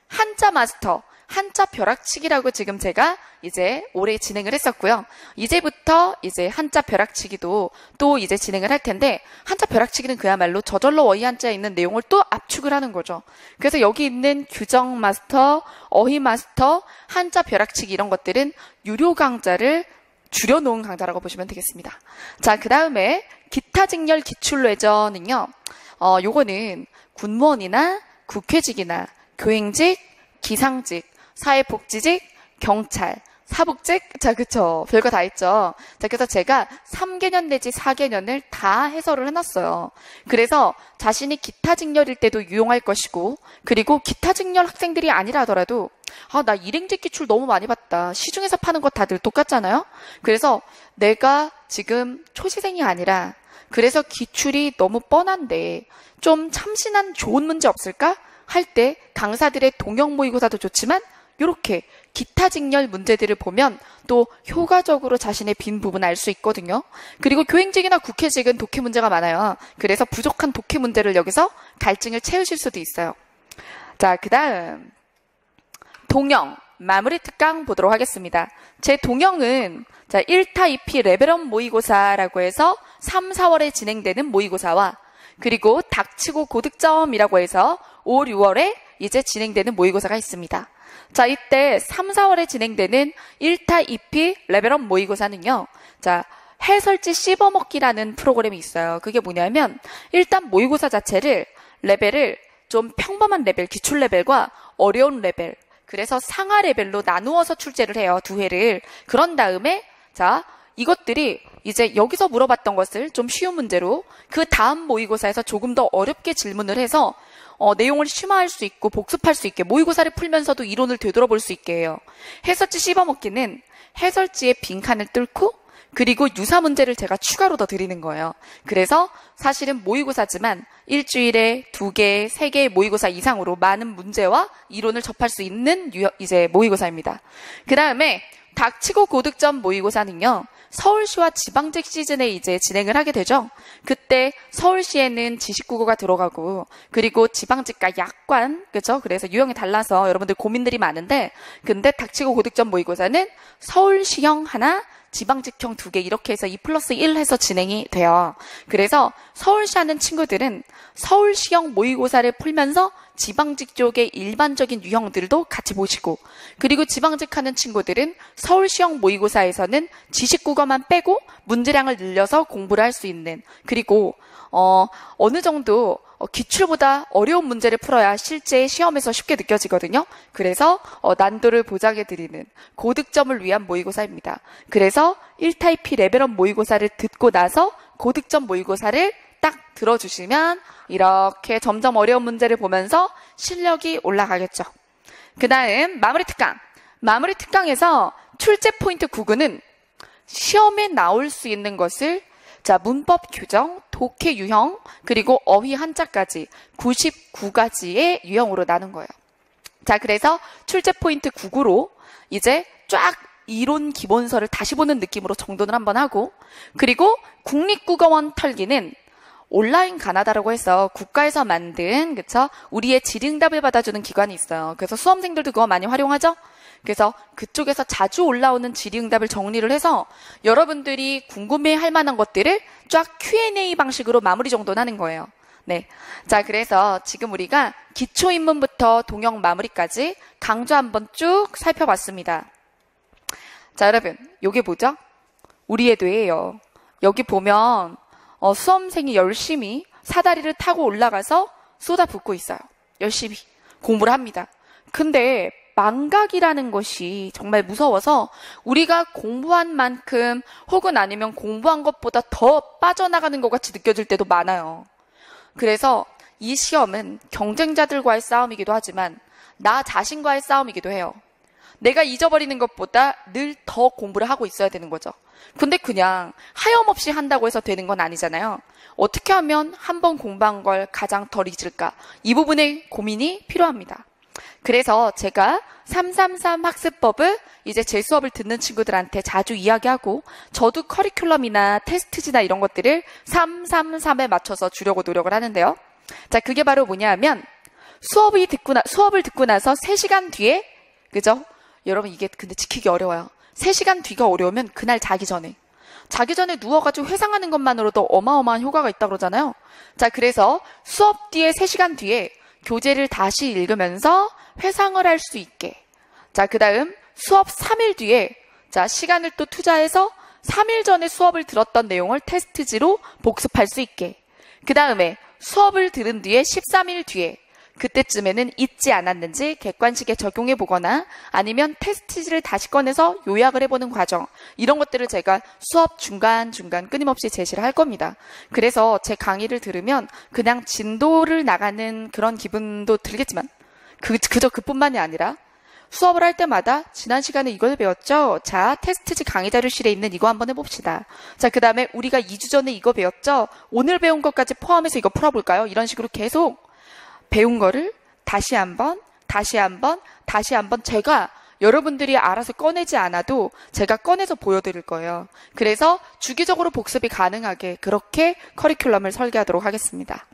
한자 마스터. 한자 벼락치기라고 지금 제가 이제 올해 진행을 했었고요. 이제부터 이제 한자 벼락치기도 또 이제 진행을 할 텐데 한자 벼락치기는 그야말로 저절로 어휘 한자에 있는 내용을 또 압축을 하는 거죠. 그래서 여기 있는 규정 마스터, 어휘 마스터, 한자 벼락치기 이런 것들은 유료 강좌를 줄여놓은 강좌라고 보시면 되겠습니다. 자, 그 다음에 기타 직렬 기출례전은요. 요거는 군무원이나 국회직이나 교행직, 기상직, 사회복지직, 경찰, 사복직, 자, 그쵸. 별거 다 있죠. 자, 그래서 제가 3개년 내지 4개년을 다 해설을 해놨어요. 그래서 자신이 기타 직렬일 때도 유용할 것이고, 그리고 기타 직렬 학생들이 아니라 하더라도, 나 일행직 기출 너무 많이 봤다. 시중에서 파는 거 다들 똑같잖아요? 그래서 내가 지금 초시생이 아니라, 그래서 기출이 너무 뻔한데, 좀 참신한 좋은 문제 없을까? 할 때 강사들의 동영 모의고사도 좋지만 이렇게 기타 직렬 문제들을 보면 또 효과적으로 자신의 빈 부분을 알 수 있거든요. 그리고 교행직이나 국회직은 독해 문제가 많아요. 그래서 부족한 독해 문제를 여기서 갈증을 채우실 수도 있어요. 자, 그 다음 동영 마무리 특강 보도록 하겠습니다. 제 동영은 1타 2피 레벨업 모의고사라고 해서 3, 4월에 진행되는 모의고사와 그리고 닥치고 고득점이라고 해서 5, 6월에 이제 진행되는 모의고사가 있습니다. 자, 이때 3, 4월에 진행되는 1타 2피 레벨업 모의고사는요. 자, 해설지 씹어먹기라는 프로그램이 있어요. 그게 뭐냐면 일단 모의고사 자체를 레벨을 좀 평범한 레벨, 기출 레벨과 어려운 레벨, 그래서 상하 레벨로 나누어서 출제를 해요. 두 회를. 그런 다음에 자, 이것들이 이제 여기서 물어봤던 것을 좀 쉬운 문제로 그 다음 모의고사에서 조금 더 어렵게 질문을 해서 내용을 심화할 수 있고 복습할 수 있게 모의고사를 풀면서도 이론을 되돌아볼 수 있게 해요. 해설지 씹어먹기는 해설지의 빈칸을 뚫고 그리고 유사 문제를 제가 추가로 더 드리는 거예요. 그래서 사실은 모의고사지만 일주일에 2개, 3개의 모의고사 이상으로 많은 문제와 이론을 접할 수 있는 이제 모의고사입니다. 그 다음에 닥치고 고득점 모의고사는요, 서울시와 지방직 시즌에 이제 진행을 하게 되죠. 그때 서울시에는 지식국어가 들어가고, 그리고 지방직과 약관, 그죠? 그래서 유형이 달라서 여러분들 고민들이 많은데, 근데 닥치고 고득점 모의고사는 서울시형 하나, 지방직형 2개 이렇게 해서 2+1 해서 진행이 돼요. 그래서 서울시 하는 친구들은 서울시형 모의고사를 풀면서 지방직 쪽의 일반적인 유형들도 같이 보시고, 그리고 지방직 하는 친구들은 서울시형 모의고사에서는 지식국어만 빼고 문제량을 늘려서 공부를 할 수 있는, 그리고 어느 정도 기출보다 어려운 문제를 풀어야 실제 시험에서 쉽게 느껴지거든요. 그래서 난도를 보장해 드리는 고득점을 위한 모의고사입니다. 그래서 1타입 레벨업 모의고사를 듣고 나서 고득점 모의고사를 딱 들어주시면 이렇게 점점 어려운 문제를 보면서 실력이 올라가겠죠. 그 다음 마무리 특강. 마무리 특강에서 출제 포인트 9구는 시험에 나올 수 있는 것을 문법 규정, 독해 유형, 그리고 어휘 한자까지 99가지의 유형으로 나눈 거예요. 그래서 출제 포인트 9구로 이제 쫙 이론 기본서를 다시 보는 느낌으로 정돈을 한번 하고, 그리고 국립국어원 털기는 온라인 가나다라고 해서 국가에서 만든, 그쵸? 우리의 질의응답을 받아주는 기관이 있어요. 그래서 수험생들도 그거 많이 활용하죠? 그래서 그쪽에서 자주 올라오는 질의응답을 정리를 해서 여러분들이 궁금해할 만한 것들을 쫙 Q&A 방식으로 마무리 정돈하는 거예요. 네. 그래서 지금 우리가 기초인문부터 동영 마무리까지 강좌 한번 쭉 살펴봤습니다. 여러분, 요게 뭐죠? 우리의 뇌예요. 여기 보면 수험생이 열심히 사다리를 타고 올라가서 쏟아붓고 있어요. 열심히 공부를 합니다. 근데 망각이라는 것이 정말 무서워서 우리가 공부한 만큼 혹은 아니면 공부한 것보다 더 빠져나가는 것 같이 느껴질 때도 많아요. 그래서 이 시험은 경쟁자들과의 싸움이기도 하지만 나 자신과의 싸움이기도 해요. 내가 잊어버리는 것보다 늘 더 공부를 하고 있어야 되는 거죠. 근데 그냥 하염없이 한다고 해서 되는 건 아니잖아요. 어떻게 하면 한 번 공부한 걸 가장 덜 잊을까? 이 부분에 고민이 필요합니다. 그래서 제가 333 학습법을 이제 제 수업을 듣는 친구들한테 자주 이야기하고, 저도 커리큘럼이나 테스트지나 이런 것들을 333에 맞춰서 주려고 노력을 하는데요. 그게 바로 뭐냐 하면 수업을 듣고 나서 3시간 뒤에, 그죠? 여러분 이게 근데 지키기 어려워요. 3시간 뒤가 어려우면 그날 자기 전에 누워가지고 회상하는 것만으로도 어마어마한 효과가 있다고 그러잖아요. 그래서 수업 뒤에 3시간 뒤에 교재를 다시 읽으면서 회상을 할 수 있게. 그 다음 수업 3일 뒤에 시간을 또 투자해서 3일 전에 수업을 들었던 내용을 테스트지로 복습할 수 있게. 그 다음에 수업을 들은 뒤에 13일 뒤에 그때쯤에는 잊지 않았는지 객관식에 적용해 보거나 아니면 테스트지를 다시 꺼내서 요약을 해보는 과정, 이런 것들을 제가 수업 중간중간 끊임없이 제시를 할 겁니다. 그래서 제 강의를 들으면 그냥 진도를 나가는 그런 기분도 들겠지만 그저 그뿐만이 아니라 수업을 할 때마다 지난 시간에 이걸 배웠죠? 테스트지 강의 자료실에 있는 이거 한번 해봅시다. 그 다음에 우리가 2주 전에 이거 배웠죠? 오늘 배운 것까지 포함해서 이거 풀어볼까요? 이런 식으로 계속 배운 거를 다시 한번 제가 여러분들이 알아서 꺼내지 않아도 제가 꺼내서 보여드릴 거예요. 그래서 주기적으로 복습이 가능하게 그렇게 커리큘럼을 설계하도록 하겠습니다.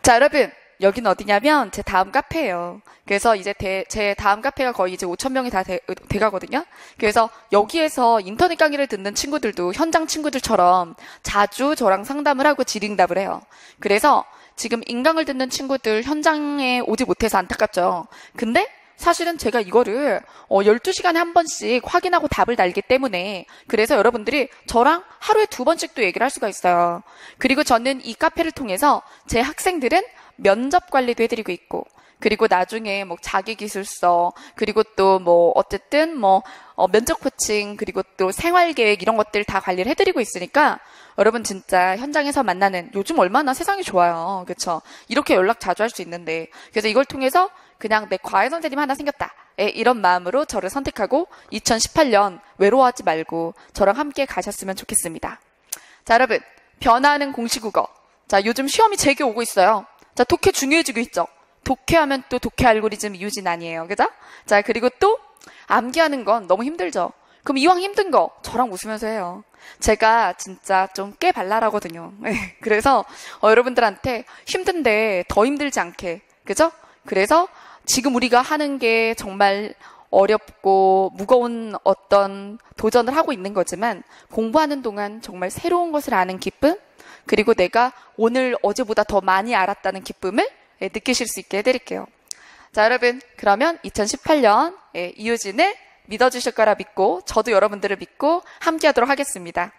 여러분, 여기는 어디냐면 제 다음 카페예요. 그래서 이제 제 다음 카페가 거의 이제 5,000명이 다 돼가거든요. 그래서 여기에서 인터넷 강의를 듣는 친구들도 현장 친구들처럼 자주 저랑 상담을 하고 질의응답을 해요. 그래서 지금 인강을 듣는 친구들 현장에 오지 못해서 안타깝죠. 근데 사실은 제가 이거를 12시간에 한 번씩 확인하고 답을 달기 때문에, 그래서 여러분들이 저랑 하루에 2번씩도 얘기를 할 수가 있어요. 그리고 저는 이 카페를 통해서 제 학생들은 면접 관리도 해드리고 있고, 그리고 나중에 뭐 자기기술서, 그리고 또 뭐 어쨌든 뭐 면접 코칭, 그리고 또 생활계획 이런 것들 다 관리를 해드리고 있으니까 여러분 진짜 현장에서 만나는, 요즘 얼마나 세상이 좋아요. 그쵸? 이렇게 연락 자주 할 수 있는데, 그래서 이걸 통해서 그냥 내 과외 선생님 하나 생겼다, 이런 마음으로 저를 선택하고 2018년 외로워하지 말고 저랑 함께 가셨으면 좋겠습니다. 자, 여러분, 변화하는 공시국어. 자, 요즘 시험이 제게 오고 있어요. 자, 독해 중요해지고 있죠. 독해하면 또 독해 알고리즘 이유진 아니에요. 그죠? 자, 그리고 또 암기하는 건 너무 힘들죠. 그럼 이왕 힘든 거 저랑 웃으면서 해요. 제가 진짜 좀 꽤 발랄하거든요. 그래서 여러분들한테 힘든데 더 힘들지 않게, 그죠? 그래서 지금 우리가 하는 게 정말 어렵고 무거운 어떤 도전을 하고 있는 거지만, 공부하는 동안 정말 새로운 것을 아는 기쁨, 그리고 내가 오늘 어제보다 더 많이 알았다는 기쁨을 느끼실 수 있게 해드릴게요. 자, 여러분, 그러면 2018년 이유진을 믿어주실 거라 믿고, 저도 여러분들을 믿고 함께 하도록 하겠습니다.